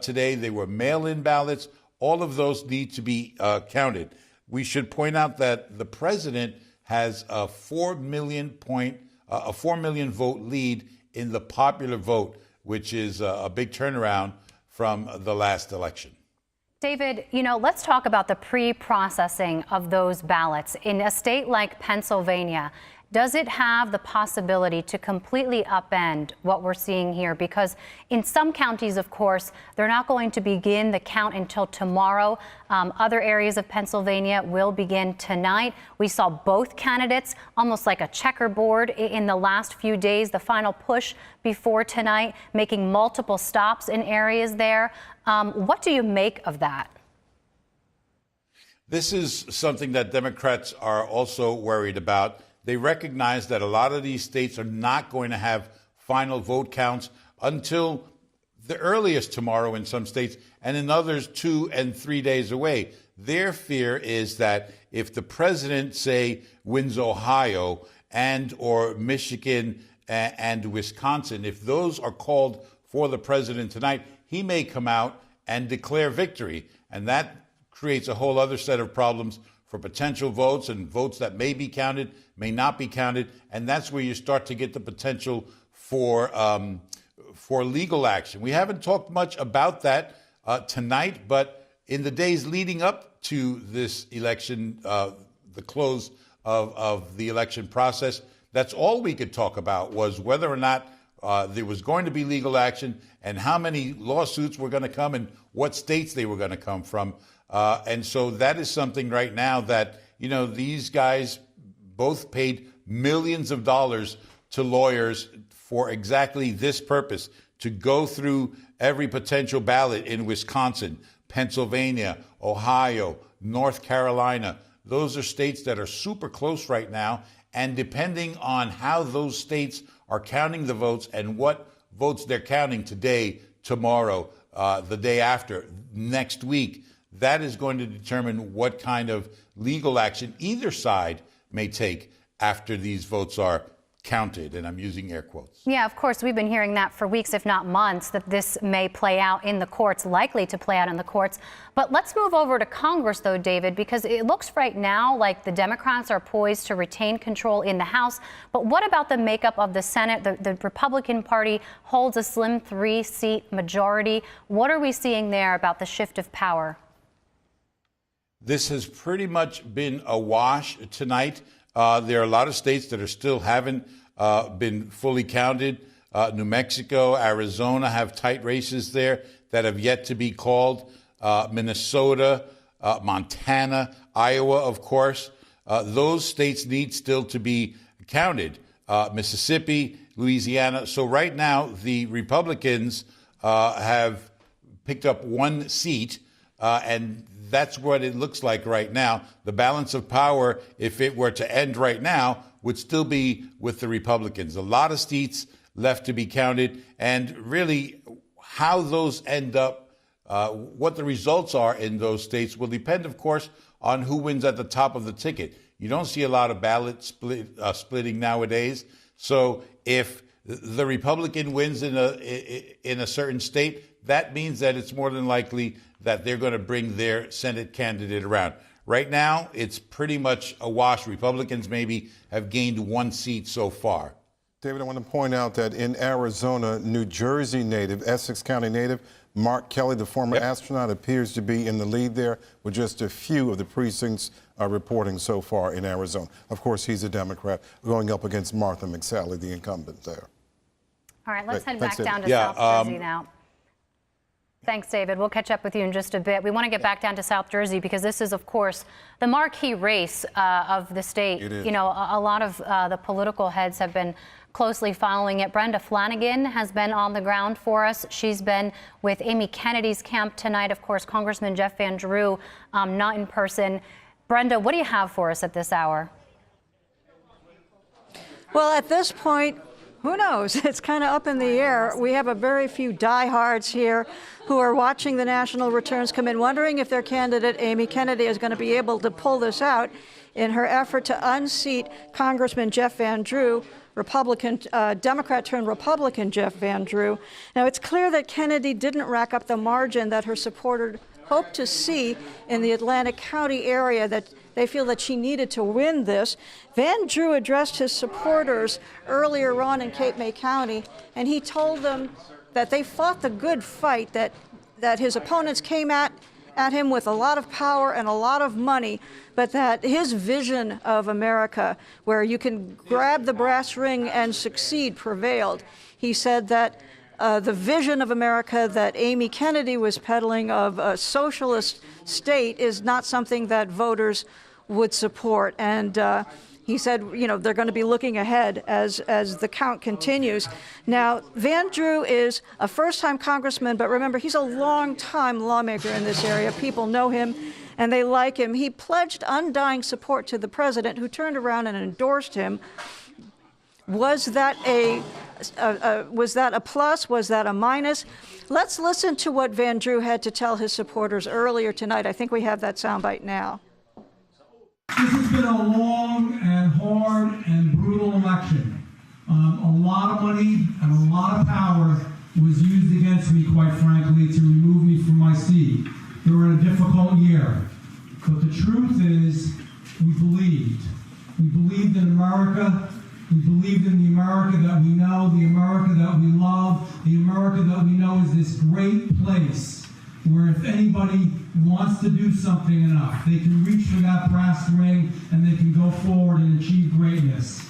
today, there were mail-in ballots. All of those need to be counted. We should point out that the president has a 4 million vote lead in the popular vote, which is a big turnaround from the last election. David, let's talk about the pre-processing of those ballots. In a state like Pennsylvania, does it have the possibility to completely upend what we're seeing here? Because in some counties, of course, they're not going to begin the count until tomorrow. Other areas of Pennsylvania will begin tonight. We saw both candidates almost like a checkerboard in the last few days, the final push before tonight, making multiple stops in areas there. What do you make of that? This is something that Democrats are also worried about. They recognize that a lot of these states are not going to have final vote counts until the earliest tomorrow in some states, and in others 2 and 3 days away. Their fear is that if the president, say, wins Ohio and or Michigan and Wisconsin, if those are called for the president tonight, he may come out and declare victory. And that creates a whole other set of problems for potential votes and votes that may be counted, may not be counted, and that's where you start to get the potential for legal action. We haven't talked much about that tonight, but in the days leading up to this election, the close of the election process, that's all we could talk about was whether or not there was going to be legal action and how many lawsuits were going to come and what states they were going to come from. And so that is something right now that, these guys both paid millions of dollars to lawyers for exactly this purpose, to go through every potential ballot in Wisconsin, Pennsylvania, Ohio, North Carolina. Those are states that are super close right now. And depending on how those states are counting the votes and what votes they're counting today, tomorrow, the day after, next week, that is going to determine what kind of legal action either side may take after these votes are counted, and I'm using air quotes. Yeah, of course, we've been hearing that for weeks, if not months, that this may play out in the courts, likely to play out in the courts. But let's move over to Congress, though, David, because it looks right now like the Democrats are poised to retain control in the House. But what about the makeup of the Senate? The Republican Party holds a slim 3-seat majority. What are we seeing there about the shift of power? This has pretty much been a wash tonight. There are a lot of states that still haven't been fully counted. New Mexico, Arizona have tight races there that have yet to be called. Minnesota, Montana, Iowa, of course. Those states need still to be counted. Mississippi, Louisiana. So right now, the Republicans have picked up 1 seat, and that's what it looks like right now. The balance of power, if it were to end right now, would still be with the Republicans. A lot of seats left to be counted, and really how those end up, what the results are in those states will depend, of course, on who wins at the top of the ticket. You don't see a lot of ballot splitting nowadays. So if the Republican wins in a certain state, that means that it's more than likely that they're going to bring their Senate candidate around. Right now, it's pretty much a wash. Republicans maybe have gained 1 seat so far. David, I want to point out that in Arizona, New Jersey native, Essex County native, Mark Kelly, the former astronaut, appears to be in the lead there with just a few of the precincts reporting so far in Arizona. Of course, he's a Democrat going up against Martha McSally, the incumbent there. All right, let's head back David. down to South Jersey now. Thanks, David. We'll catch up with you in just a bit. We want to get back down to South Jersey because this is, of course, the marquee race of the state. It is. You know, a lot of the political heads have been closely following it. Brenda Flanagan has been on the ground for us. She's been with Amy Kennedy's camp tonight. Of course, Congressman Jeff Van Drew, not in person. Brenda, what do you have for us at this hour? Well, at this point, who knows? It's kind of up in the air. We have a very few diehards here who are watching the national returns come in, wondering if their candidate, Amy Kennedy, is going to be able to pull this out in her effort to unseat Congressman Jeff Van Drew, Republican, Democrat turned Republican Jeff Van Drew. Now, it's clear that Kennedy didn't rack up the margin that her supporters hoped to see in the Atlantic County area, that they feel that she needed to win this. Van Drew addressed his supporters earlier on in Cape May County, and he told them that they fought the good fight, that his opponents came at him with a lot of power and a lot of money, but that his vision of America, where you can grab the brass ring and succeed, prevailed. He said that the vision of America that Amy Kennedy was peddling of a socialist state is not something that voters would support. And he said, you know, they're going to be looking ahead as the count continues. Now, Van Drew is a first-time congressman, but remember, he's a long-time lawmaker in this area. People know him and they like him. He pledged undying support to the president, who turned around and endorsed him. Was that a plus? Was that a minus? Let's listen to what Van Drew had to tell his supporters earlier tonight. I think we have that soundbite now. This has been a long and hard and brutal election. A lot of money and a lot of power was used against me, quite frankly, to remove me from my seat. We were in a difficult year. But the truth is, we believed. We believed in America. We believed in the America that we know, the America that we love, the America that we know is this great place where if anybody wants to do something enough, they can reach for that brass ring and they can go forward and achieve greatness.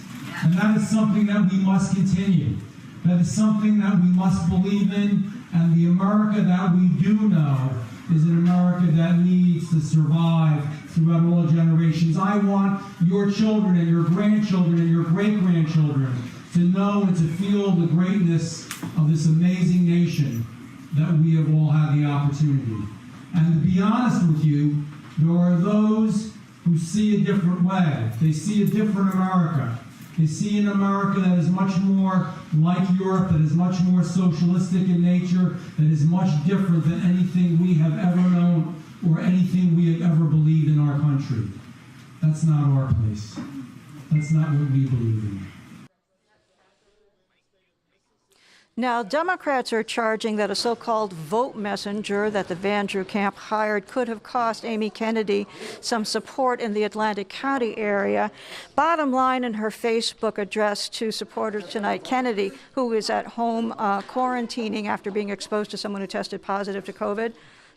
And that is something that we must continue. That is something that we must believe in, and the America that we do know is an America that needs to survive throughout all generations. I want your children and your grandchildren and your great-grandchildren to know and to feel the greatness of this amazing nation that we have all had the opportunity. And to be honest with you, There are those who see a different way. They see a different America. They see an America that is much more like Europe, that is much more socialistic in nature, that is much different than anything we have ever known or anything we have ever believed in our country. That's not our place. That's not what we believe in. Now, Democrats are charging that a so-called vote messenger that the Van Drew camp hired could have cost Amy Kennedy some support in the Atlantic County area. Bottom line, in her Facebook address to supporters tonight, Kennedy, who is at home quarantining after being exposed to someone who tested positive to COVID,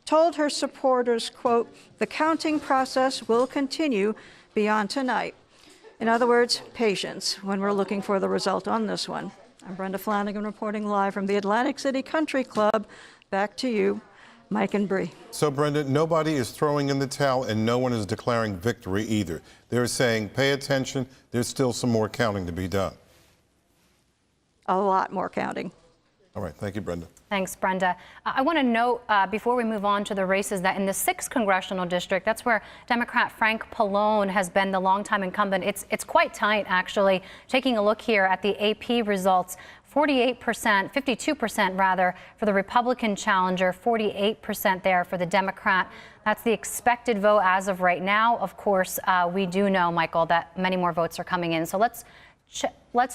told her supporters, quote, "The counting process will continue beyond tonight." In other words, patience when we're looking for the result on this one. I'm Brenda Flanagan reporting live from the Atlantic City Country Club. Back to you, Mike and Bree. So, Brenda, nobody is throwing in the towel and no one is declaring victory either. They're saying, pay attention, there's still some more counting to be done. A lot more counting. All right, thank you, Brenda. Thanks, Brenda. I want to note before we move on to the races that in the 6th congressional district, that's where Democrat Frank Pallone has been the longtime incumbent. It's quite tight, actually. Taking a look here at the AP results, 48%, 52% rather, for the Republican challenger, 48% there for the Democrat. That's the expected vote as of right now. Of course, we do know, Michael, that many more votes are coming in. So let's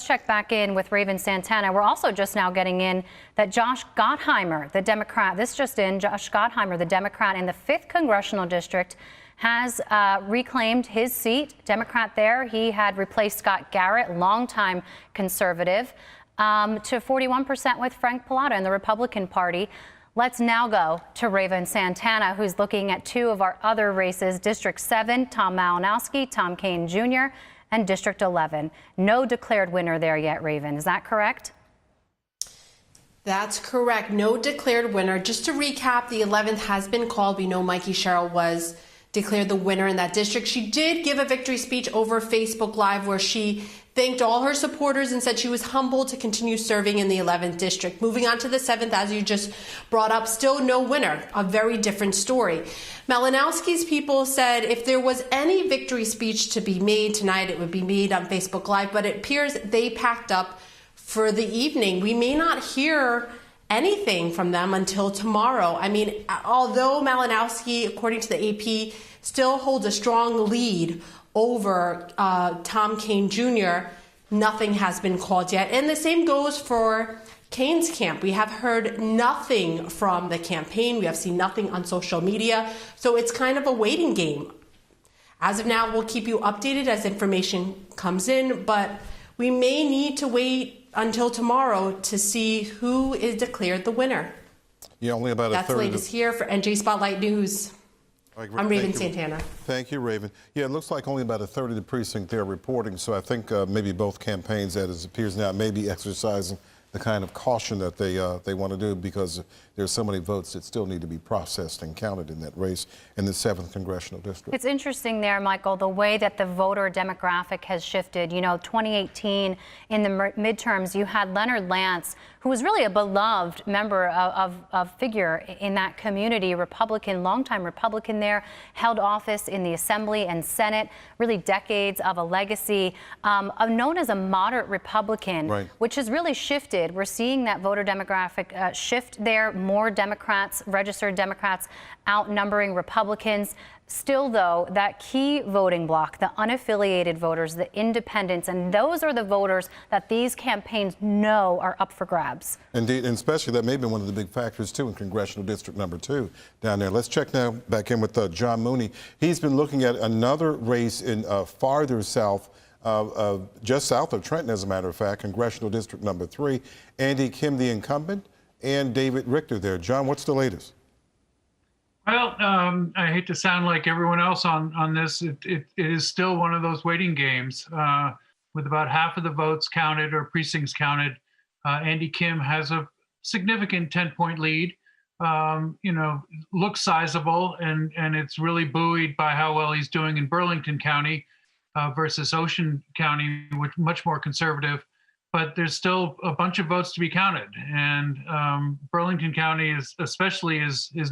check back in with Raven Santana. We're also just now getting in that Josh Gottheimer, the Democrat, Josh Gottheimer, the Democrat in the 5th congressional district, has reclaimed his seat. Democrat there. He had replaced Scott Garrett, longtime conservative, to 41% with Frank Pallotta in the Republican Party. Let's now go to Raven Santana, who's looking at 2 of our other races. District 7, Tom Malinowski, Tom Kean Jr., and District 11. No declared winner there yet, Raven. Is that correct? That's correct. No declared winner. Just to recap, the 11th has been called. We know Mikey Sherrill was declared the winner in that district. She did give a victory speech over Facebook Live where she thanked all her supporters and said she was humbled to continue serving in the 11th district. Moving on to the 7th, as you just brought up, still no winner. A very different story. Malinowski's people said if there was any victory speech to be made tonight, it would be made on Facebook Live, but it appears they packed up for the evening. We may not hear anything from them until tomorrow. I mean, although Malinowski, according to the AP, still holds a strong lead over Tom Kean Jr., nothing has been called yet. And the same goes for Kean's camp. We have heard nothing from the campaign. We have seen nothing on social media. So it's kind of a waiting game. As of now, we'll keep you updated as information comes in, but we may need to wait until tomorrow to see who is declared the winner. Yeah, only about That's a third. That's latest here for NJ Spotlight News. I'm Raven Santana. Thank you, Raven. Yeah, it looks like only about a third of the precinct they're reporting, so I think maybe both campaigns, as it appears now, may be exercising the kind of caution that they want to do because there's so many votes that still need to be processed and counted in that race in the 7th congressional district. It's interesting there, Michael, the way that the voter demographic has shifted. You know, 2018 in the midterms, you had Leonard Lance, who was really a beloved member of figure in that community, Republican, longtime Republican there, held office in the Assembly and Senate, really decades of a legacy, known as a moderate Republican, right, which has really shifted. We're seeing that voter demographic shift there, more Democrats, registered Democrats, outnumbering Republicans. Still, though, that key voting bloc, the unaffiliated voters, the independents, and those are the voters that these campaigns know are up for grabs. Indeed, and especially that may be one of the big factors, too, in Congressional District number 2 down there. Let's check now back in with John Mooney. He's been looking at another race in farther south, just south of Trenton, as a matter of fact, Congressional District number 3. Andy Kim, the incumbent, and David Richter there. John, what's the latest? Well, I hate to sound like everyone else on this. It is still one of those waiting games. With about half of the votes counted or precincts counted, Andy Kim has a significant 10-point lead. You know, looks sizable, and it's really buoyed by how well he's doing in Burlington County versus Ocean County, which much more conservative. But there's still a bunch of votes to be counted, and Burlington County is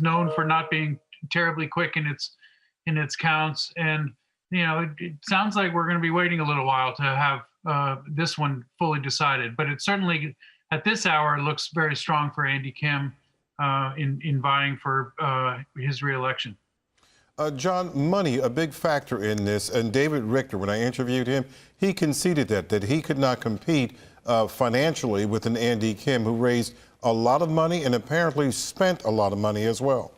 known for not being terribly quick in in its counts. And, it sounds like we're going to be waiting a little while to have this one fully decided. But it certainly, at this hour, looks very strong for Andy Kim in vying for his reelection. John, money, a big factor in this. And David Richter, when I interviewed him, he conceded that he could not compete financially with an Andy Kim who raised a lot of money and apparently spent a lot of money as well.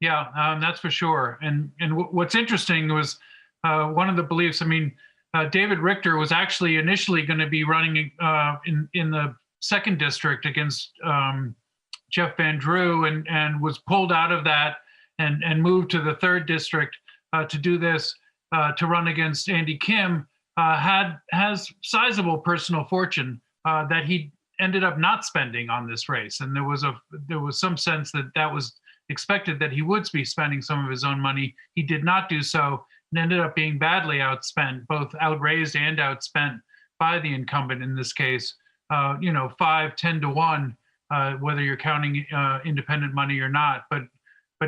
Yeah, that's for sure. And what's interesting was one of the beliefs. I mean, David Richter was actually initially going to be running in the 2nd district against Jeff Van Drew, and was pulled out of that and moved to the 3rd district to do this, to run against Andy Kim. Has sizable personal fortune that he ended up not spending on this race, and there was some sense that was expected that he would be spending some of his own money. He did not do so, and ended up being badly outspent, both outraised and outspent by the incumbent in this case. 5, 10 to 1, whether you're counting independent money or not. But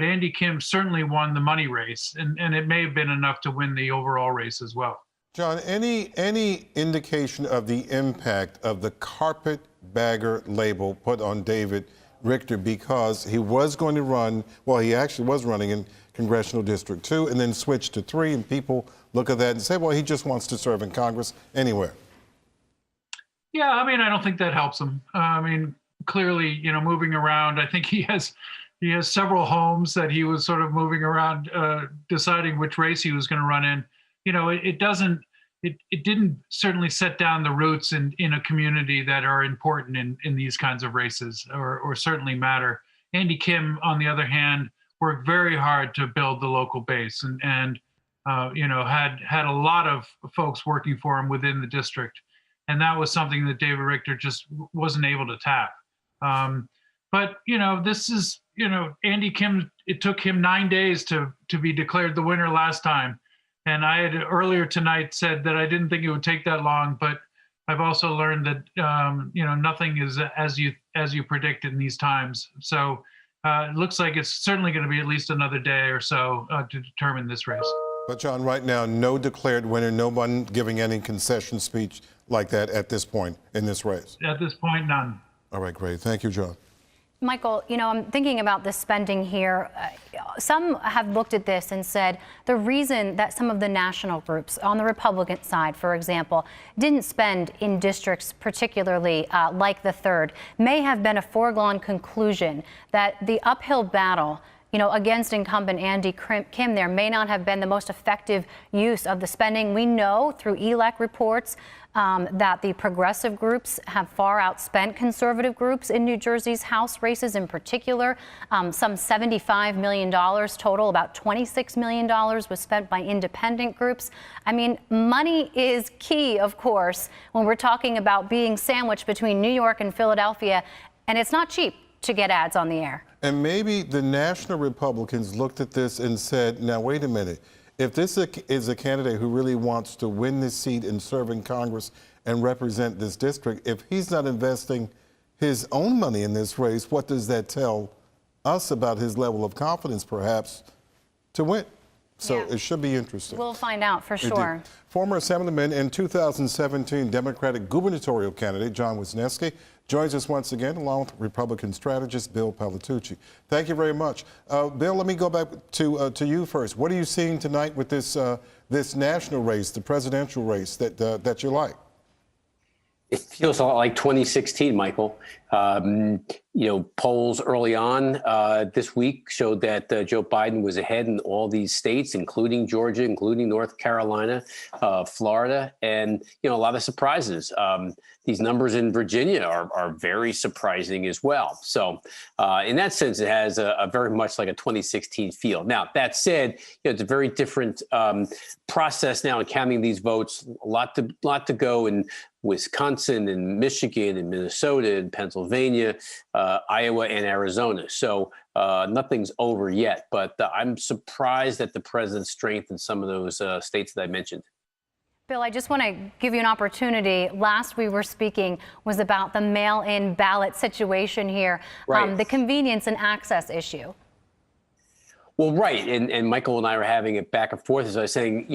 Andy Kim certainly won the money race, and it may have been enough to win the overall race as well. John, any indication of the impact of the carpetbagger label put on David Richter, because he was going to run, well, he actually was running in Congressional District 2 and then switched to 3, and people look at that and say, well, he just wants to serve in Congress anywhere. Yeah, I mean, I don't think that helps him. I mean, clearly, moving around, I think he has several homes that he was sort of moving around, deciding which race he was going to run in. It didn't certainly set down the roots in a community that are important in these kinds of races or certainly matter. Andy Kim, on the other hand, worked very hard to build the local base and had a lot of folks working for him within the district. And that was something that David Richter just wasn't able to tap. But this is, Andy Kim, it took him 9 days to be declared the winner last time. And I had earlier tonight said that I didn't think it would take that long, but I've also learned that nothing is as you predict in these times. So it looks like it's certainly going to be at least another day or so to determine this race. But John, right now, no declared winner, no one giving any concession speech like that at this point in this race. At this point, none. All right, great. Thank you, John. Michael, I'm thinking about the spending here. Some have looked at this and said the reason that some of the national groups on the Republican side, for example, didn't spend in districts particularly like the 3rd may have been a foregone conclusion that the uphill battle against incumbent Andy Kim there may not have been the most effective use of the spending. We know through ELEC reports that the progressive groups have far outspent conservative groups in New Jersey's House races in particular. Some $75 million total, about $26 million was spent by independent groups. I mean, money is key, of course, when we're talking about being sandwiched between New York and Philadelphia, and it's not cheap to get ads on the air. And maybe the national Republicans looked at this and said, now, wait a minute. If this is a candidate who really wants to win this seat and serve in Congress and represent this district, if he's not investing his own money in this race, what does that tell us about his level of confidence, perhaps, to win? So it should be interesting. We'll find out for sure. Indeed. Former Assemblyman and 2017 Democratic gubernatorial candidate John Wisniewski joins us once again, along with Republican strategist Bill Palatucci. Thank you very much. Bill, let me go back to you first. What are you seeing tonight with this this national race, the presidential race that you like? It feels a lot like 2016, Michael. Polls early on this week showed that Joe Biden was ahead in all these states, including Georgia, including North Carolina, Florida, and, a lot of surprises. These numbers in Virginia are very surprising as well. So in that sense, it has a very much like a 2016 feel. Now, that said, it's a very different process now in counting these votes. A lot to go in Wisconsin and Michigan and Minnesota and Pennsylvania, Iowa and Arizona. So nothing's over yet, but I'm surprised at the president's strength in some of those states that I mentioned. Bill, I just want to give you an opportunity. Last we were speaking was about the mail-in ballot situation here, right. The convenience and access issue. Well, right. And Michael and I were having it back and forth as I was saying,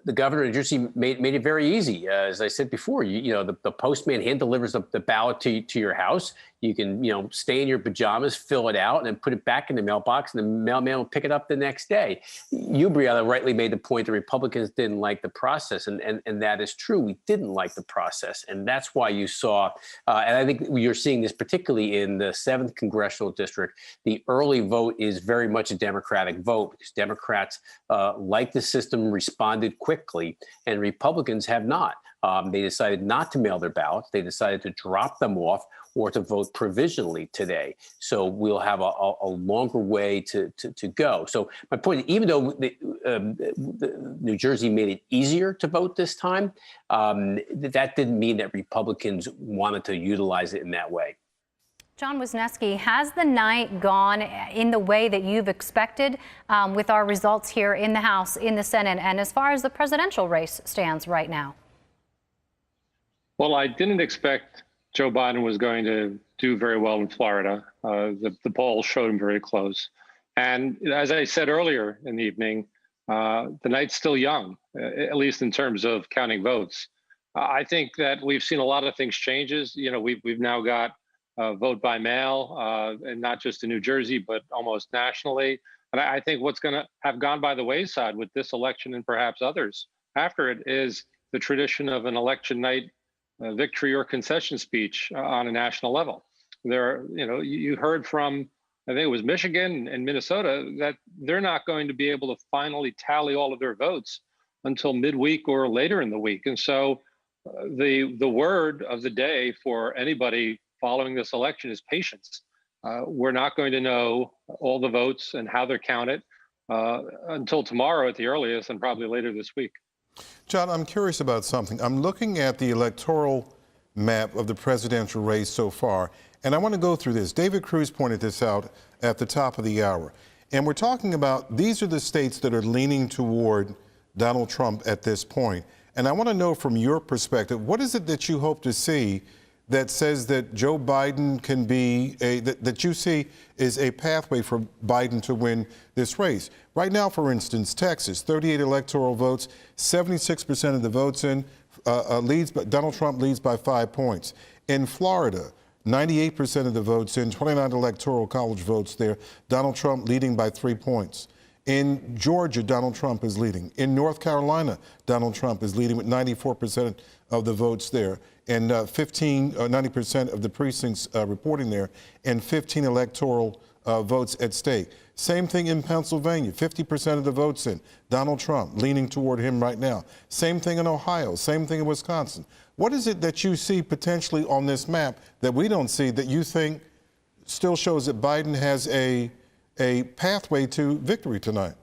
the governor of New Jersey made it very easy. As I said before, the postman hand delivers the ballot to your house. You can, stay in your pajamas, fill it out, and then put it back in the mailbox, and the mailman will pick it up the next day. You, Brianna, rightly made the point the Republicans didn't like the process, and that is true. We didn't like the process, and that's why you saw, and I think you're seeing this particularly in the 7th Congressional District. The early vote is very much a Democratic vote because Democrats, like the system, responded quickly, and Republicans have not. They decided not to mail their ballots. They decided to drop them off or to vote provisionally today. So we'll have a longer way to go. So my point, even though New Jersey made it easier to vote this time, that didn't mean that Republicans wanted to utilize it in that way. John Wisniewski, has the night gone in the way that you've expected with our results here in the House, in the Senate, and as far as the presidential race stands right now? Well, I didn't expect Joe Biden was going to do very well in Florida. The polls showed him very close. And as I said earlier in the evening, the night's still young, at least in terms of counting votes. I think that we've seen a lot of things changes. We've now got vote by mail, and not just in New Jersey, but almost nationally. And I think what's going to have gone by the wayside with this election and perhaps others after it is the tradition of an election night victory or concession speech on a national level. You heard from, I think it was Michigan and Minnesota, that they're not going to be able to finally tally all of their votes until midweek or later in the week. And so the word of the day for anybody following this election is patience. We're not going to know all the votes and how they're counted until tomorrow at the earliest, and probably later this week. John, I'm curious about something. I'm looking at the electoral map of the presidential race so far, and I want to go through this. David Cruz pointed this out at the top of the hour. And we're talking about these are the states that are leaning toward Donald Trump at this point. And I want to know from your perspective, what is it that you hope to see that says that Joe Biden can be that you see is a pathway for Biden to win this race? Right now, for instance, Texas, 38 electoral votes, 76% of the votes leads, but Donald Trump leads by 5 points. In Florida, 98% of the votes in, 29 electoral college votes there, Donald Trump leading by 3 points. In Georgia, Donald Trump is leading. In North Carolina, Donald Trump is leading with 94% of the votes there, and 90% of the precincts reporting there, and 15 electoral votes at stake. Same thing in Pennsylvania, 50% of the votes in. Donald Trump leaning toward him right now. Same thing in Ohio, same thing in Wisconsin. What is it that you see potentially on this map that we don't see that you think still shows that Biden has a pathway to victory tonight?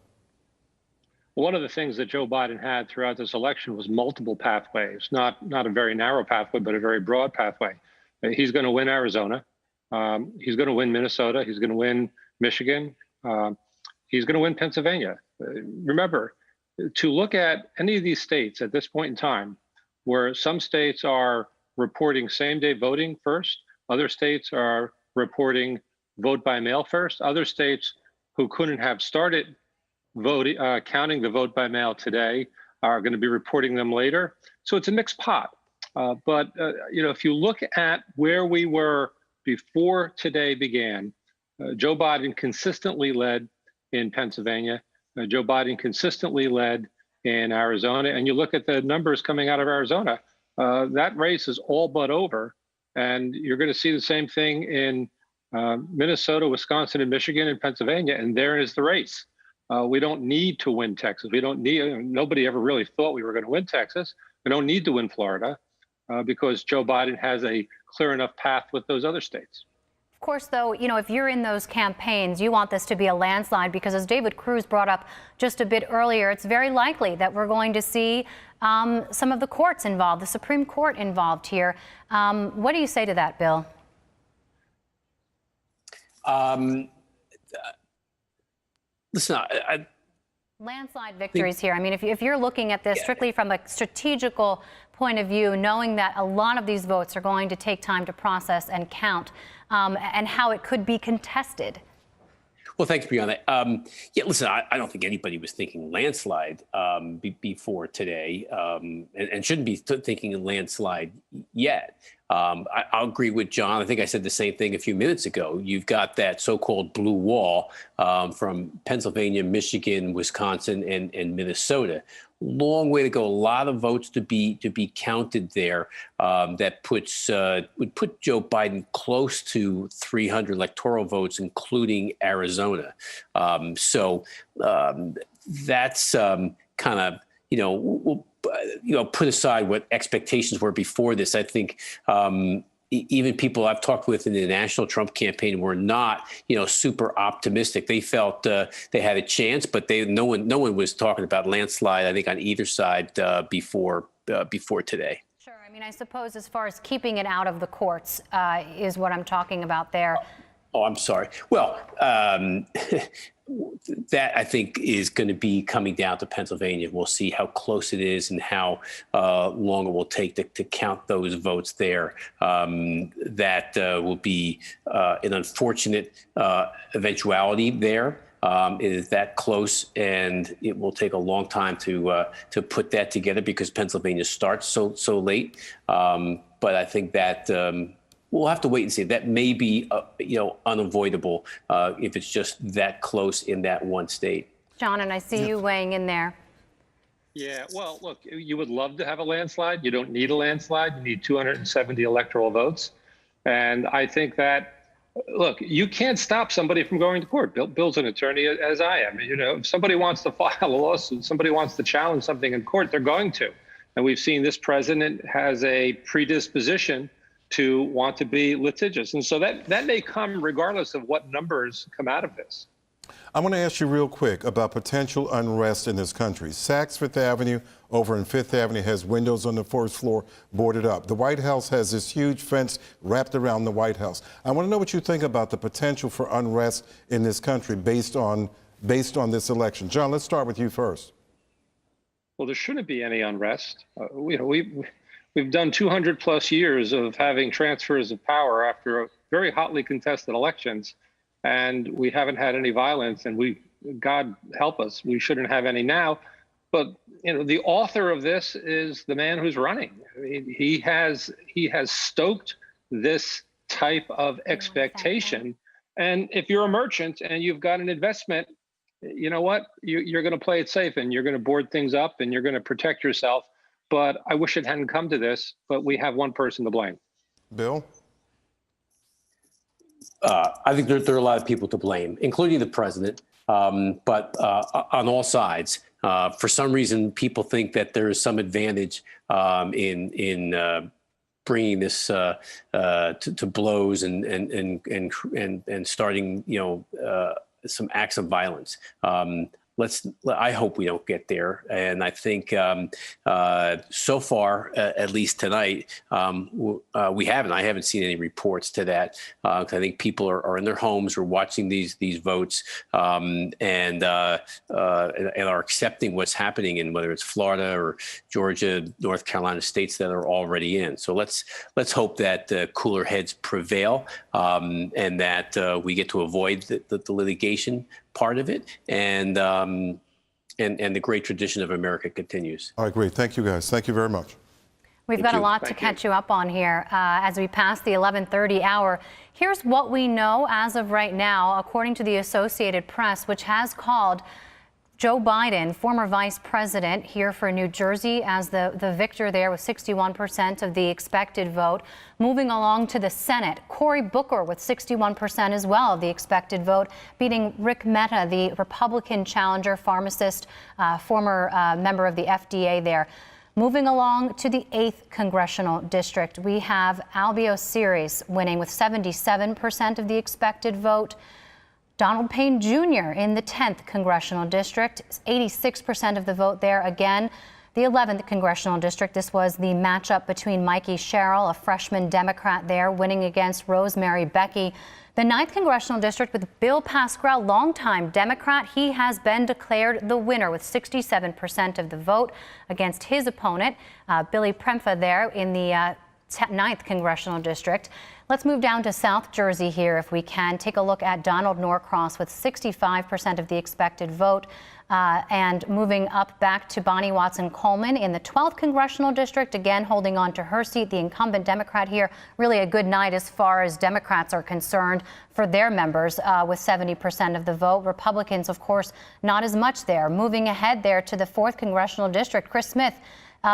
One of the things that Joe Biden had throughout this election was multiple pathways, not a very narrow pathway, but a very broad pathway. He's going to win Arizona. He's going to win Minnesota. He's going to win Michigan. He's going to win Pennsylvania. Remember, to look at any of these states at this point in time, where some states are reporting same-day voting first, other states are reporting vote by mail first, other states who couldn't have started voting, counting the vote by mail today are going to be reporting them later. So it's a mixed pot. But if you look at where we were before today began, Joe Biden consistently led in Pennsylvania. Joe Biden consistently led in Arizona. And you look at the numbers coming out of Arizona, that race is all but over. And you're going to see the same thing in Minnesota, Wisconsin, and Michigan, and Pennsylvania. And there is the race. We don't need to win Texas. We don't need, nobody ever really thought we were going to win Texas. We don't need to win Florida because Joe Biden has a clear enough path with those other states. Of course, though, if you're in those campaigns, you want this to be a landslide because, as David Cruz brought up just a bit earlier, it's very likely that we're going to see some of the courts involved, the Supreme Court involved here. What do you say to that, Bill? Listen, landslide victories here. I mean, if you're looking at this strictly from a strategical point of view, knowing that a lot of these votes are going to take time to process and count, and how it could be contested. Well, thanks, Brianna. Yeah, listen, I don't think anybody was thinking landslide before today, and shouldn't be thinking landslide yet. I'll agree with John. I think I said the same thing a few minutes ago. You've got that so-called blue wall from Pennsylvania, Michigan, Wisconsin, and Minnesota. Long way to go. A lot of votes to be counted there. That would put Joe Biden close to 300 electoral votes, including Arizona. So that's kind of, we'll put aside what expectations were before this. I think even people I've talked with in the national Trump campaign were not, super optimistic. They felt they had a chance, but no one was talking about landslide, I think, on either side before today. Sure. I mean, I suppose as far as keeping it out of the courts is what I'm talking about there. Oh, I'm sorry. Well, that I think is going to be coming down to Pennsylvania. We'll see how close it is and how long it will take to count those votes there. That will be an unfortunate eventuality there. It is that close, and it will take a long time to put that together because Pennsylvania starts so late. But I think that we'll have to wait and see. That may be, unavoidable if it's just that close in that one state. John, and I see you weighing in there. Yeah, well, look, you would love to have a landslide. You don't need a landslide. You need 270 electoral votes. And I think that, look, you can't stop somebody from going to court. Bill's an attorney, as I am. If somebody wants to file a lawsuit, somebody wants to challenge something in court, they're going to. And we've seen this president has a predisposition to want to be litigious. And so that may come regardless of what numbers come out of this. I want to ask you real quick about potential unrest in this country. Saks Fifth Avenue over in Fifth Avenue has windows on the first floor boarded up. The White House has this huge fence wrapped around the White House. I want to know what you think about the potential for unrest in this country based on this election. John, let's start with you first. Well, there shouldn't be any unrest. We've done 200 plus years of having transfers of power after very hotly contested elections, and we haven't had any violence, and God help us, we shouldn't have any now. But the author of this is the man who's running. I mean, he has stoked this type of expectation. And if you're a merchant and you've got an investment, you know what? You're going to play it safe, and you're going to board things up, and you're going to protect yourself. But I wish it hadn't come to this, but we have one person to blame. Bill? I think there are a lot of people to blame, including the president, but on all sides. For some reason, people think that there is some advantage in bringing this to blows and starting, some acts of violence. I hope we don't get there. And I think so far, at least tonight, we haven't. I haven't seen any reports to that. I think people are in their homes or watching these votes and are accepting what's happening in whether it's Florida or Georgia, North Carolina, states that are already in. So let's hope that cooler heads prevail and that we get to avoid the litigation part of it, and the great tradition of America continues. I agree. Thank you, guys. Thank you very much. We've got a lot to catch you up on here as we pass the 11:30 hour. Here's what we know as of right now, according to the Associated Press, which has called Joe Biden, former vice president, here for New Jersey as the victor there with 61% of the expected vote. Moving along to the Senate, Cory Booker with 61% as well of the expected vote, beating Rick Mehta, the Republican challenger pharmacist, former member of the FDA there. Moving along to the 8th Congressional District, we have Albio Series winning with 77% of the expected vote. Donald Payne Jr. in the 10th Congressional District, 86% of the vote there again. The 11th Congressional District, this was the matchup between Mikey Sherrill, a freshman Democrat there, winning against Rosemary Becky. The 9th Congressional District with Bill Pascrell, longtime Democrat. He has been declared the winner with 67% of the vote against his opponent, Billy Prempeh there in the 9th Congressional District. Let's move down to South Jersey here if we can. Take a look at Donald Norcross with 65% of the expected vote. And moving up back to Bonnie Watson Coleman in the 12th Congressional District, again holding on to her seat, the incumbent Democrat here. Really a good night as far as Democrats are concerned for their members with 70% of the vote. Republicans, of course, not as much there. Moving ahead there to the 4th Congressional District, Chris Smith,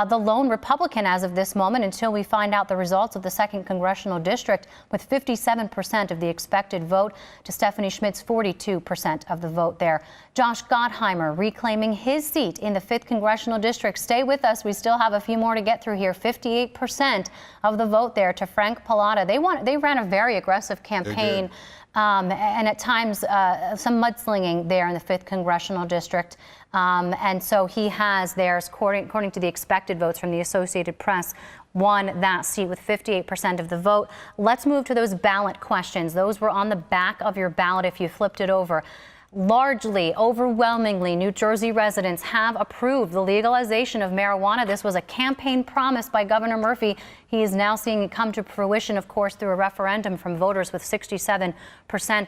the lone Republican as of this moment until we find out the results of the 2nd Congressional District with 57% of the expected vote to Stephanie Schmidt's 42% of the vote there. Josh Gottheimer reclaiming his seat in the 5th Congressional District. Stay with us. We still have a few more to get through here. 58% of the vote there to Frank Pallotta. They ran a very aggressive campaign. And at times some mudslinging there in the 5th Congressional District. And so he has theirs, according to the expected votes from the Associated Press, won that seat with 58% of the vote. Let's move to those ballot questions. Those were on the back of your ballot if you flipped it over. Largely, overwhelmingly, New Jersey residents have approved the legalization of marijuana. This was a campaign promise by Governor Murphy. He is now seeing it come to fruition, of course, through a referendum from voters with 67%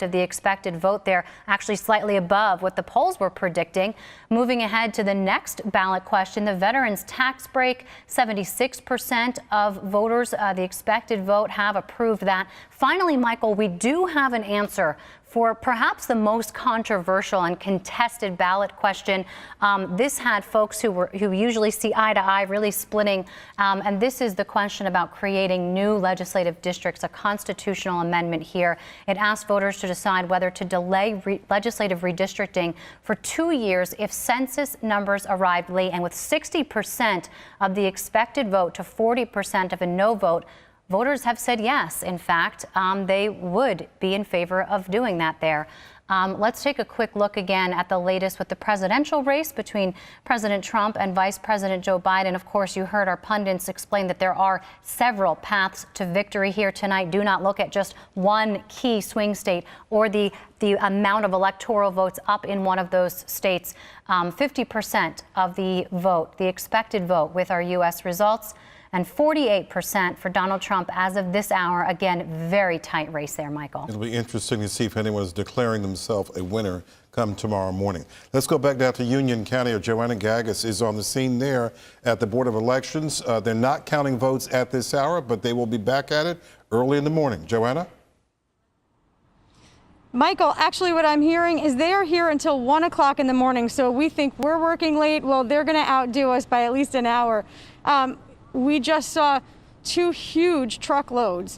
of the expected vote there, actually slightly above what the polls were predicting. Moving ahead to the next ballot question, the veterans tax break, 76% of voters, the expected vote, have approved that. Finally, Michael, we do have an answer for perhaps the most controversial and contested ballot question. This had folks who usually see eye to eye really splitting, and this is the question about creating new legislative districts, a constitutional amendment here. It asked voters to decide whether to delay legislative redistricting for 2 years if census numbers arrived late, and with 60% of the expected vote to 40% of a no vote, voters have said yes. In fact, they would be in favor of doing that there. Let's take a quick look again at the latest with the presidential race between President Trump and Vice President Joe Biden. Of course, you heard our pundits explain that there are several paths to victory here tonight. Do not look at just one key swing state or the amount of electoral votes up in one of those states. 50% of the vote, the expected vote with our U.S. results, and 48% for Donald Trump as of this hour. Again, very tight race there, Michael. It'll be interesting to see if anyone is declaring themselves a winner come tomorrow morning. Let's go back down to Union County. Joanna Gagos is on the scene there at the Board of Elections. They're not counting votes at this hour, but they will be back at it early in the morning. Joanna? Michael, actually what I'm hearing is they are here until 1 o'clock in the morning. So we think we're working late. Well, they're going to outdo us by at least an hour. We just saw 2 huge truckloads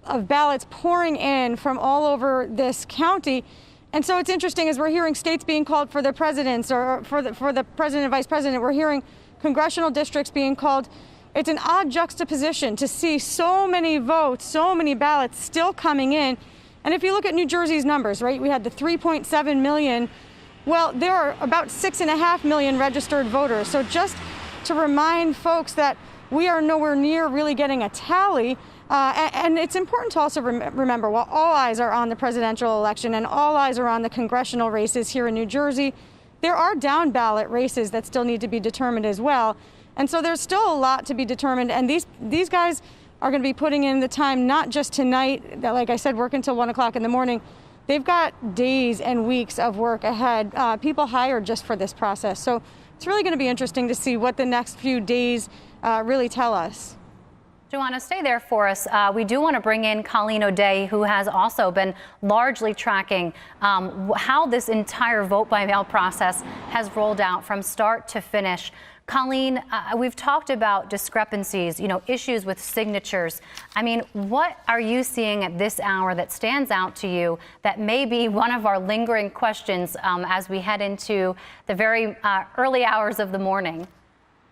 of ballots pouring in from all over this county. And so it's interesting as we're hearing states being called for their presidents or for the president and vice president, we're hearing congressional districts being called. It's an odd juxtaposition to see so many votes, so many ballots still coming in. And if you look at New Jersey's numbers, right, we had the 3.7 million. Well, there are about 6.5 million registered voters. So just to remind folks that we are nowhere near really getting a tally. And it's important to also remember, while all eyes are on the presidential election and all eyes are on the congressional races here in New Jersey, there are down ballot races that still need to be determined as well. And so there's still a lot to be determined. And these guys are going to be putting in the time, not just tonight, that, like I said, work until 1 o'clock in the morning. They've got days and weeks of work ahead, people hired just for this process. So it's really going to be interesting to see what the next few days really tell us. Joanna, stay there for us. We do want to bring in Colleen O'Day, who has also been largely tracking how this entire vote by mail process has rolled out from start to finish. Colleen, we've talked about discrepancies, issues with signatures. I mean, what are you seeing at this hour that stands out to you that may be one of our lingering questions as we head into the very early hours of the morning?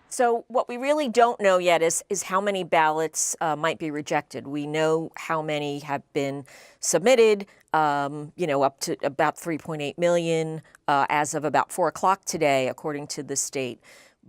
So what we really don't know yet is how many ballots might be rejected. We know how many have been submitted, up to about 3.8 million as of about 4 o'clock today, according to the state.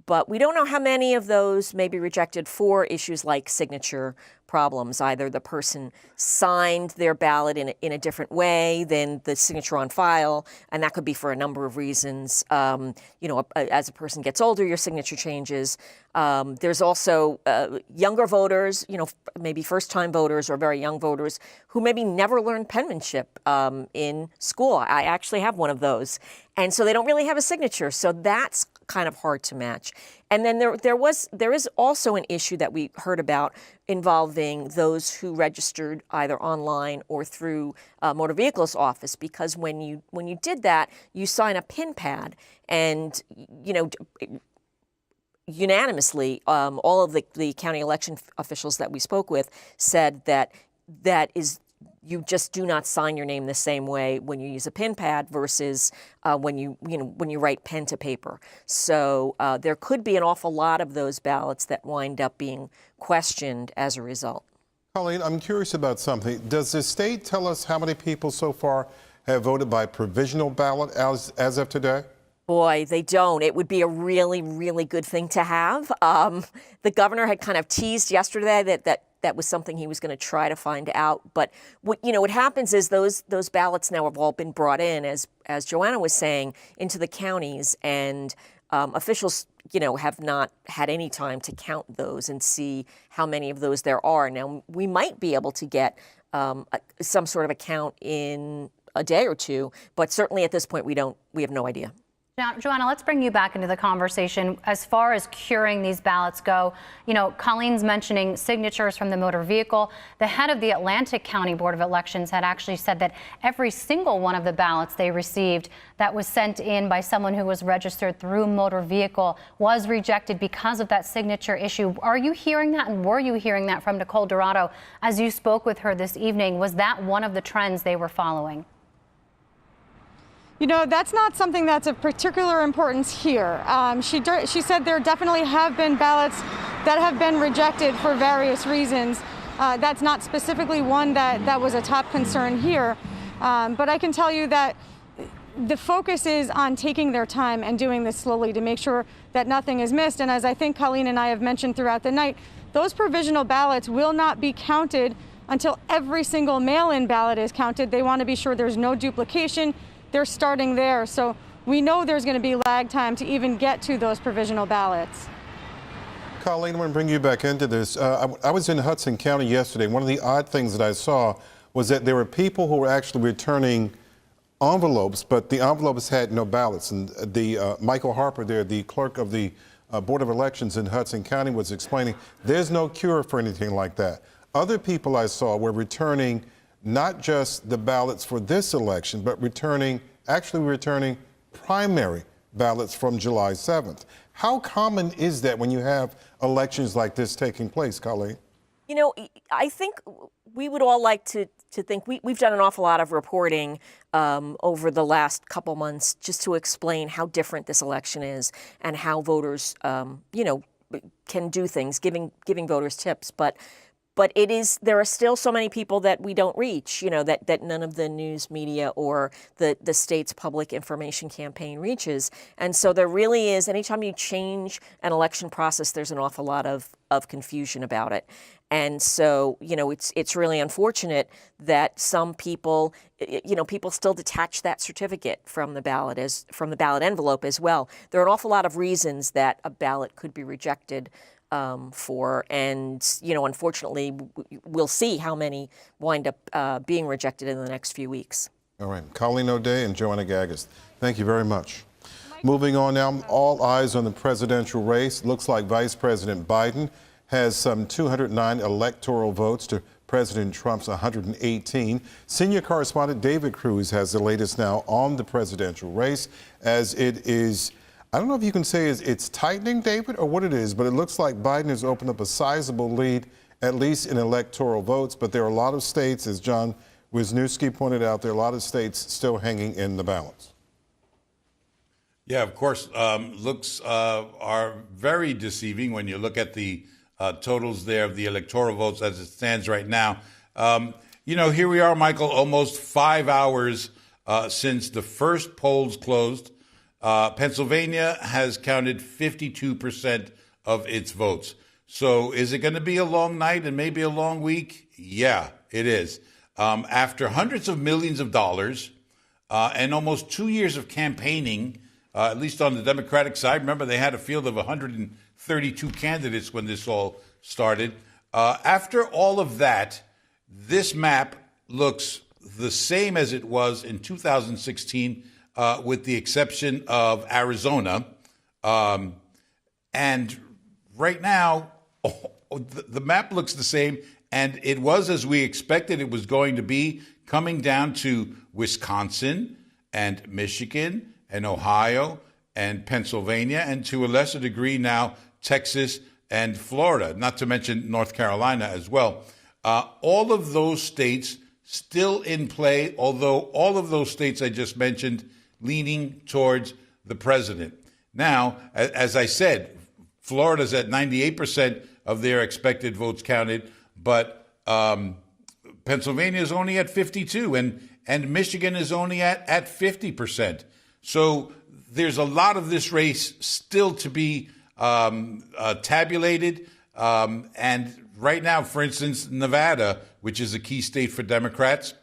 But we don't know how many of those may be rejected for issues like signature problems. Either the person signed their ballot in a different way than the signature on file, and that could be for a number of reasons. As a person gets older, your signature changes. There's also younger voters, maybe first-time voters or very young voters who maybe never learned penmanship in school. I actually have one of those. And so they don't really have a signature. So that's kind of hard to match. And then there is also an issue that we heard about involving those who registered either online or through motor vehicles office, because when you did that, you sign a PIN pad, and unanimously, all of the county election officials that we spoke with said that you just do not sign your name the same way when you use a PIN pad versus when you write pen to paper. So there could be an awful lot of those ballots that wind up being questioned as a result. Colleen, I'm curious about something. Does the state tell us how many people so far have voted by provisional ballot as of today? Boy, they don't. It would be a really, really good thing to have. The governor had kind of teased yesterday that was something he was going to try to find out. But what happens is those ballots now have all been brought in, as Joanna was saying, into the counties, and officials have not had any time to count those and see how many of those there are. Now, we might be able to get some sort of a count in a day or two, but certainly at this point we have no idea. Now, Joanna, let's bring you back into the conversation. As far as curing these ballots go, Colleen's mentioning signatures from the motor vehicle. The head of the Atlantic County Board of Elections had actually said that every single one of the ballots they received that was sent in by someone who was registered through motor vehicle was rejected because of that signature issue. Are you hearing that, and were you hearing that from Nicole Dorado as you spoke with her this evening? Was that one of the trends they were following? That's not something that's of particular importance here. She said there definitely have been ballots that have been rejected for various reasons. That's not specifically one that was a top concern here. But I can tell you that the focus is on taking their time and doing this slowly to make sure that nothing is missed. And as I think Colleen and I have mentioned throughout the night, those provisional ballots will not be counted until every single mail-in ballot is counted. They want to be sure there's no duplication. They're starting there, so we know there's going to be lag time to even get to those provisional ballots. Colleen, I'm going to bring you back into this. I was in Hudson County yesterday. One of the odd things that I saw was that there were people who were actually returning envelopes, but the envelopes had no ballots. And Michael Harper there, the clerk of the Board of Elections in Hudson County, was explaining there's no cure for anything like that. Other people I saw were returning not just the ballots for this election, but actually returning primary ballots from July 7th. How common is that when you have elections like this taking place, Colleen? I think we would all like to think we've done an awful lot of reporting over the last couple months just to explain how different this election is and how voters, can do things, giving voters tips. But there are still so many people that we don't reach, that none of the news media or the state's public information campaign reaches. And so there really is, anytime you change an election process, there's an awful lot of confusion about it. And so, it's really unfortunate that some people, people still detach that certificate from the ballot envelope as well. There are an awful lot of reasons that a ballot could be rejected for, and unfortunately we'll see how many wind up being rejected in the next few weeks. All right, Colleen O'Day and Joanna Gagas, thank you very much. Moving on now, all eyes on the presidential race. Looks like Vice President Biden has some 209 electoral votes to President Trump's 118. Senior correspondent David Cruz has the latest now on the presidential race, as it is, I don't know if you can say it's tightening, David, or what it is, but it looks like Biden has opened up a sizable lead, at least in electoral votes. But there are a lot of states, as John Wisniewski pointed out, there are a lot of states still hanging in the balance. Yeah, of course. Looks are very deceiving when you look at the totals there of the electoral votes as it stands right now. Here we are, Michael, almost 5 hours since the first polls closed. Pennsylvania has counted 52% of its votes. So is it going to be a long night and maybe a long week? Yeah, it is. After hundreds of millions of dollars and almost 2 years of campaigning, at least on the Democratic side, remember they had a field of 132 candidates when this all started. After all of that, this map looks the same as it was in 2016, with the exception of Arizona. And right now, the map looks the same, and it was as we expected it was going to be, coming down to Wisconsin and Michigan and Ohio and Pennsylvania, and to a lesser degree now Texas and Florida, not to mention North Carolina as well. All of those states still in play, although all of those states I just mentioned leaning towards the president. Now, as I said, Florida's at 98% of their expected votes counted, but Pennsylvania is only at 52, and Michigan is only at 50%. So there's a lot of this race still to be tabulated. And right now, for instance, Nevada, which is a key state for Democrats,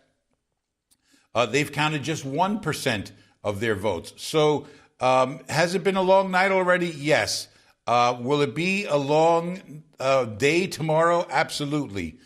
they've counted just 1% of their votes. So has it been a long night already? Yes. Will it be a long day tomorrow? Absolutely.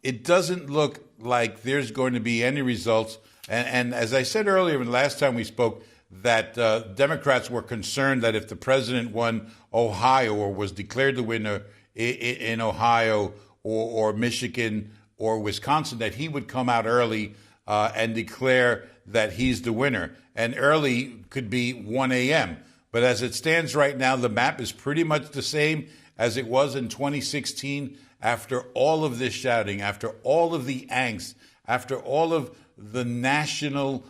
It doesn't look like there's going to be any results. And as I said earlier, the last time we spoke, that Democrats were concerned that if the president won Ohio or was declared the winner in Ohio or Michigan or Wisconsin, that he would come out early and declare that he's the winner. And early could be 1 a.m. But as it stands right now, the map is pretty much the same as it was in 2016. After all of this shouting, after all of the angst, after all of the national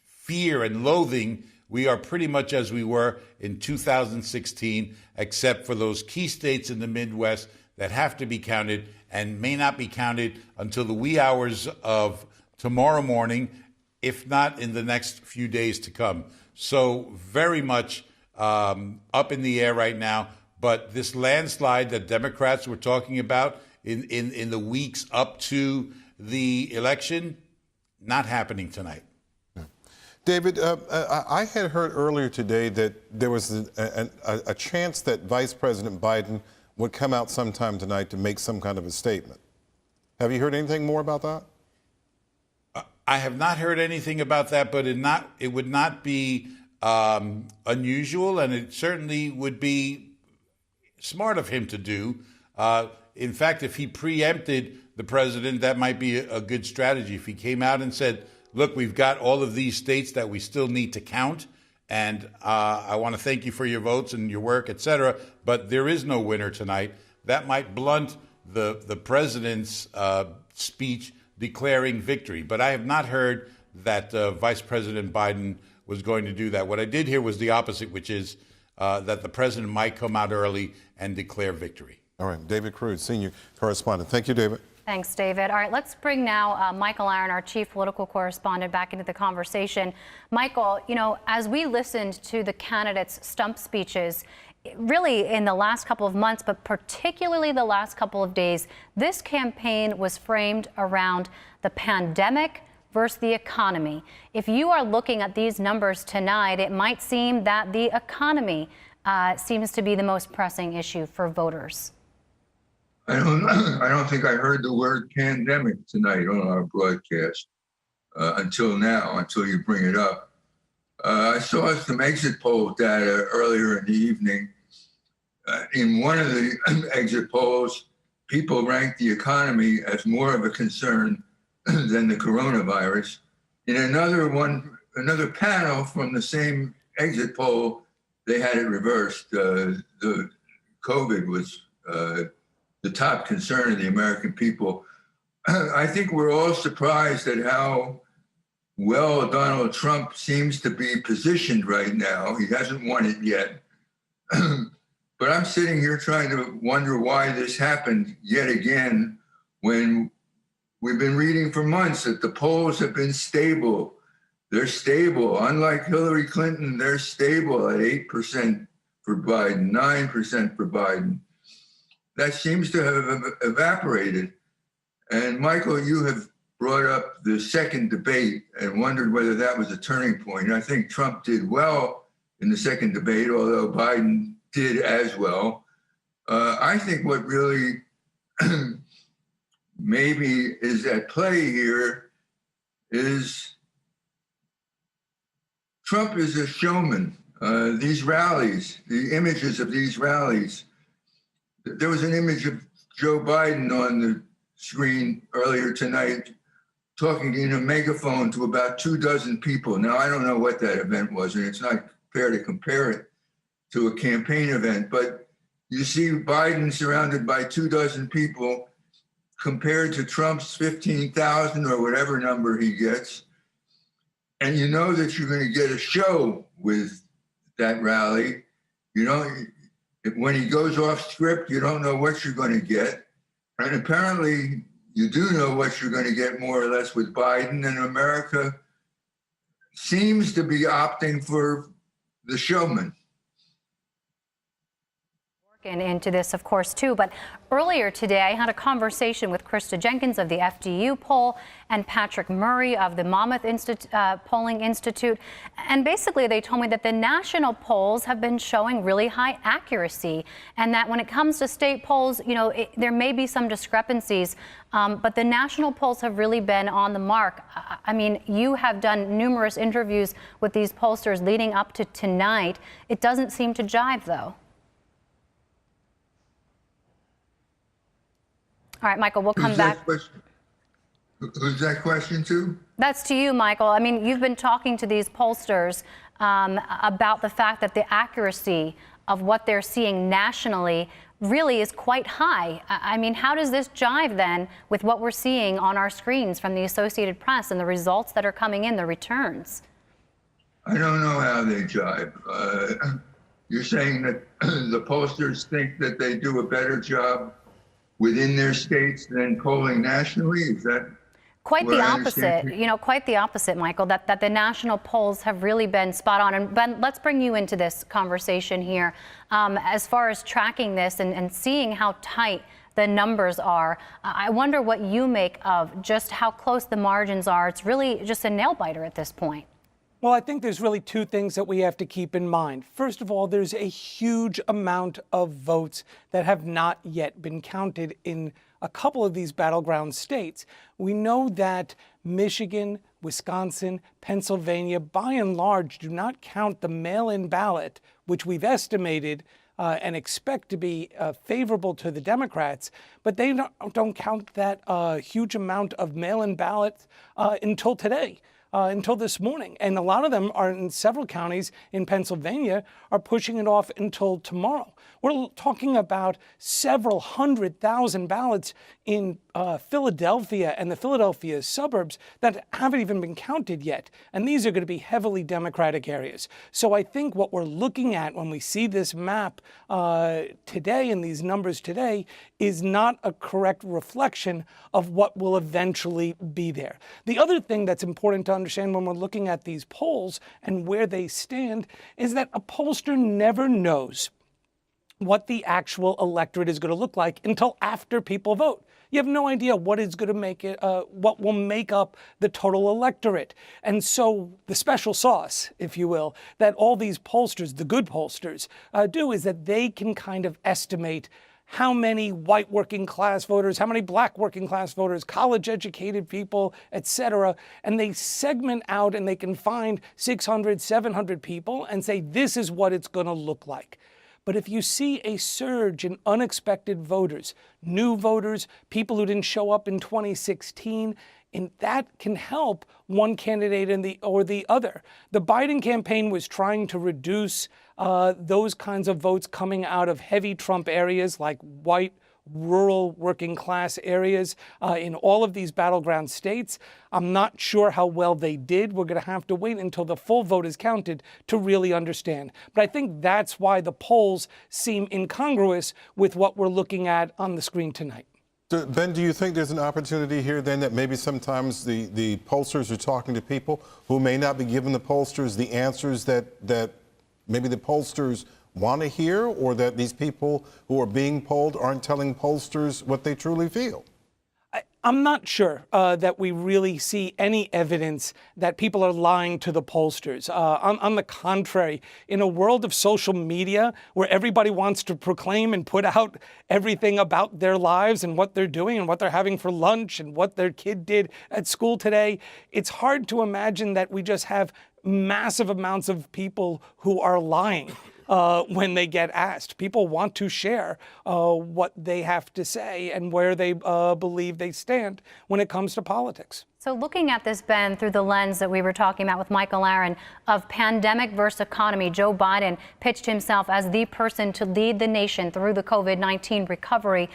fear and loathing, we are pretty much as we were in 2016, except for those key states in the Midwest that have to be counted and may not be counted until the wee hours of tomorrow morning, if not in the next few days to come. So very much up in the air right now. But this landslide that Democrats were talking about in the weeks up to the election, not happening tonight. David, I had heard earlier today that there was a chance that Vice President Biden would come out sometime tonight to make some kind of a statement. Have you heard anything more about that? I have not heard anything about that, but it would not be unusual, and it certainly would be smart of him to do. In fact, if he preempted the president, that might be a good strategy. If he came out and said, look, we've got all of these states that we still need to count, and I want to thank you for your votes and your work, et cetera, but there is no winner tonight. That might blunt the president's speech declaring victory. But I have not heard that Vice President Biden was going to do that. What I did hear was the opposite, which is that the president might come out early and declare victory. All right, David Cruz, senior correspondent. Thank you, David. Thanks, David. All right, let's bring now Michael Aaron, our chief political correspondent, back into the conversation. Michael, you know, as we listened to the candidates' stump speeches, really in the last couple of months, but particularly the last couple of days, this campaign was framed around the pandemic versus the economy. If you are looking at these numbers tonight, it might seem that the economy seems to be the most pressing issue for voters. I don't think I heard the word pandemic tonight on our broadcast until now, until you bring it up. I saw some exit poll data earlier in the evening. In one of the exit polls, people ranked the economy as more of a concern than the coronavirus. In another panel from the same exit poll, they had it reversed. The COVID was the top concern of the American people. I think we're all surprised at how well Donald Trump seems to be positioned right now. He hasn't won it yet. But I'm sitting here trying to wonder why this happened yet again when we've been reading for months that the polls have been stable, They're stable. Unlike Hillary Clinton, they're stable at 8% for Biden, 9% for Biden. That seems to have evaporated. And Michael, you have brought up the second debate and wondered whether that was a turning point. And I think Trump did well in the second debate, although Biden did as well. I think what really maybe is at play here is Trump is a showman. These rallies, the images of these rallies. There was an image of Joe Biden on the screen earlier tonight talking in a megaphone to about 24 people. Now, I don't know what that event was, and it's not fair to compare it to a campaign event, but you see Biden surrounded by 24 people compared to Trump's 15,000 or whatever number he gets. And you know that you're going to get a show with that rally. You know, when he goes off script, you don't know what you're going to get. And apparently you do know what you're going to get more or less with Biden, and America seems to be opting for the showman. Into this, of course, too. But earlier today, I had a conversation with Krista Jenkins of the FDU poll and Patrick Murray of the Monmouth Polling Institute. And basically, they told me that the national polls have been showing really high accuracy, and that when it comes to state polls, you know, there may be some discrepancies, but the national polls have really been on the mark. I mean, you have done numerous interviews with these pollsters leading up to tonight. It doesn't seem to jive, though. All right, Michael, we'll come back. Who's that question to? That's to you, Michael. I mean, you've been talking to these pollsters about the fact that the accuracy of what they're seeing nationally really is quite high. I mean, how does this jive then with what we're seeing on our screens from the Associated Press and the results that are coming in, the returns? I don't know how they jive. You're saying that the pollsters think that they do a better job within their states than polling nationally? Is that quite the opposite? You know, quite the opposite, Michael, that the national polls have really been spot on. And Ben, let's bring you into this conversation here. As far as tracking this and seeing how tight the numbers are, I wonder what you make of just how close the margins are. It's really just a nail biter at this point. Well, I think there's really two things that we have to keep in mind. First of all, there's a huge amount of votes that have not yet been counted in a couple of these battleground states. We know that Michigan, Wisconsin, Pennsylvania, by and large, do not count the mail-in ballot, which we've estimated and expect to be favorable to the Democrats, but they don't count that huge amount of mail-in ballots until today. Until this morning. And a lot of them are in several counties in Pennsylvania are pushing it off until tomorrow. We're talking about several 100,000 ballots in Philadelphia and the Philadelphia suburbs that haven't even been counted yet. And these are going to be heavily Democratic areas. So I think what we're looking at when we see this map today and these numbers today is not a correct reflection of what will eventually be there. The other thing that's important to understand when we're looking at these polls and where they stand is that a pollster never knows what the actual electorate is going to look like until after people vote. You have no idea what is going to make it, what will make up the total electorate. And so the special sauce, if you will, that all these pollsters, the good pollsters, do is that they can kind of estimate how many white working class voters, how many black working class voters, college educated people, et cetera. And they segment out and they can find 600, 700 people and say, this is what it's going to look like. But if you see a surge in unexpected voters, new voters, people who didn't show up in 2016, and that can help one candidate or the other. The Biden campaign was trying to reduce those kinds of votes coming out of heavy Trump areas like white, rural, working class areas in all of these battleground states. I'm not sure how well they did. We're going to have to wait until the full vote is counted to really understand. But I think that's why the polls seem incongruous with what we're looking at on the screen tonight. Ben, do you think there's an opportunity here then that maybe sometimes the pollsters are talking to people who may not be giving the pollsters the answers that maybe the pollsters want to hear, or that these people who are being polled aren't telling pollsters what they truly feel? I'm not sure that we really see any evidence that people are lying to the pollsters. On the contrary, in a world of social media where everybody wants to proclaim and put out everything about their lives and what they're doing and what they're having for lunch and what their kid did at school today, it's hard to imagine that we just have massive amounts of people who are lying. When they get asked. People want to share what they have to say and where they believe they stand when it comes to politics. So looking at this, Ben, through the lens that we were talking about with Michael Aaron of pandemic versus economy, Joe Biden pitched himself as the person to lead the nation through the COVID-19 recovery.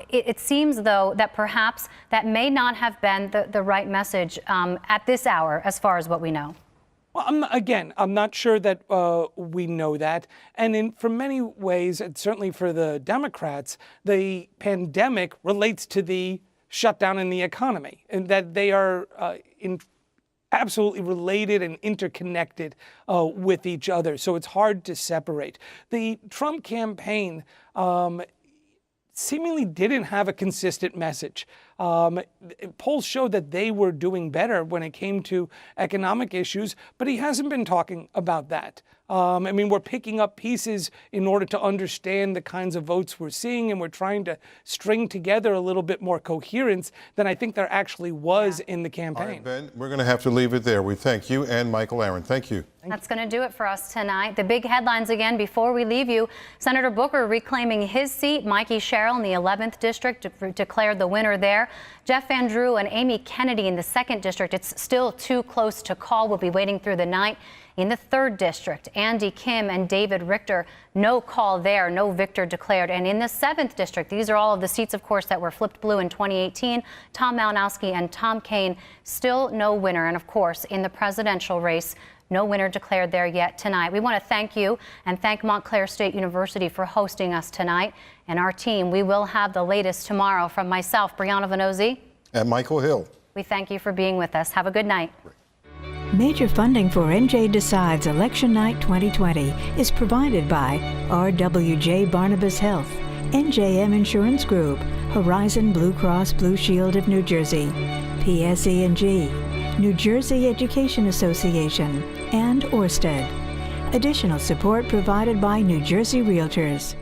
It seems, though, that perhaps that may not have been the right message at this hour, as far as what we know. Well, I'm not sure that we know that. And for many ways, and certainly for the Democrats, the pandemic relates to the shutdown in the economy, and that they are absolutely related and interconnected with each other. So it's hard to separate. The Trump campaign seemingly didn't have a consistent message. Polls showed that they were doing better when it came to economic issues, but he hasn't been talking about that. We're picking up pieces in order to understand the kinds of votes we're seeing, and we're trying to string together a little bit more coherence than I think there actually was in the campaign. All right, Ben, we're going to have to leave it there. We thank you and Michael Aaron. Thank you. That's going to do it for us tonight. The big headlines again before we leave you. Senator Booker reclaiming his seat. Mikey Sherrill in the 11th District declared the winner there. Jeff Van Drew and Amy Kennedy in the 2nd District. It's still too close to call. We'll be waiting through the night. In the 3rd District, Andy Kim and David Richter, no call there, no victor declared. And in the 7th District, these are all of the seats, of course, that were flipped blue in 2018. Tom Malinowski and Tom Kean, still no winner. And of course, in the presidential race, no winner declared there yet tonight. We want to thank you and thank Montclair State University for hosting us tonight. And our team, we will have the latest tomorrow from myself, Brianna Vannozzi. And Michael Hill. We thank you for being with us. Have a good night. Major funding for NJ Decides Election Night 2020 is provided by RWJ Barnabas Health, NJM Insurance Group, Horizon Blue Cross Blue Shield of New Jersey, PSE&G, New Jersey Education Association, and Orsted. Additional support provided by New Jersey Realtors.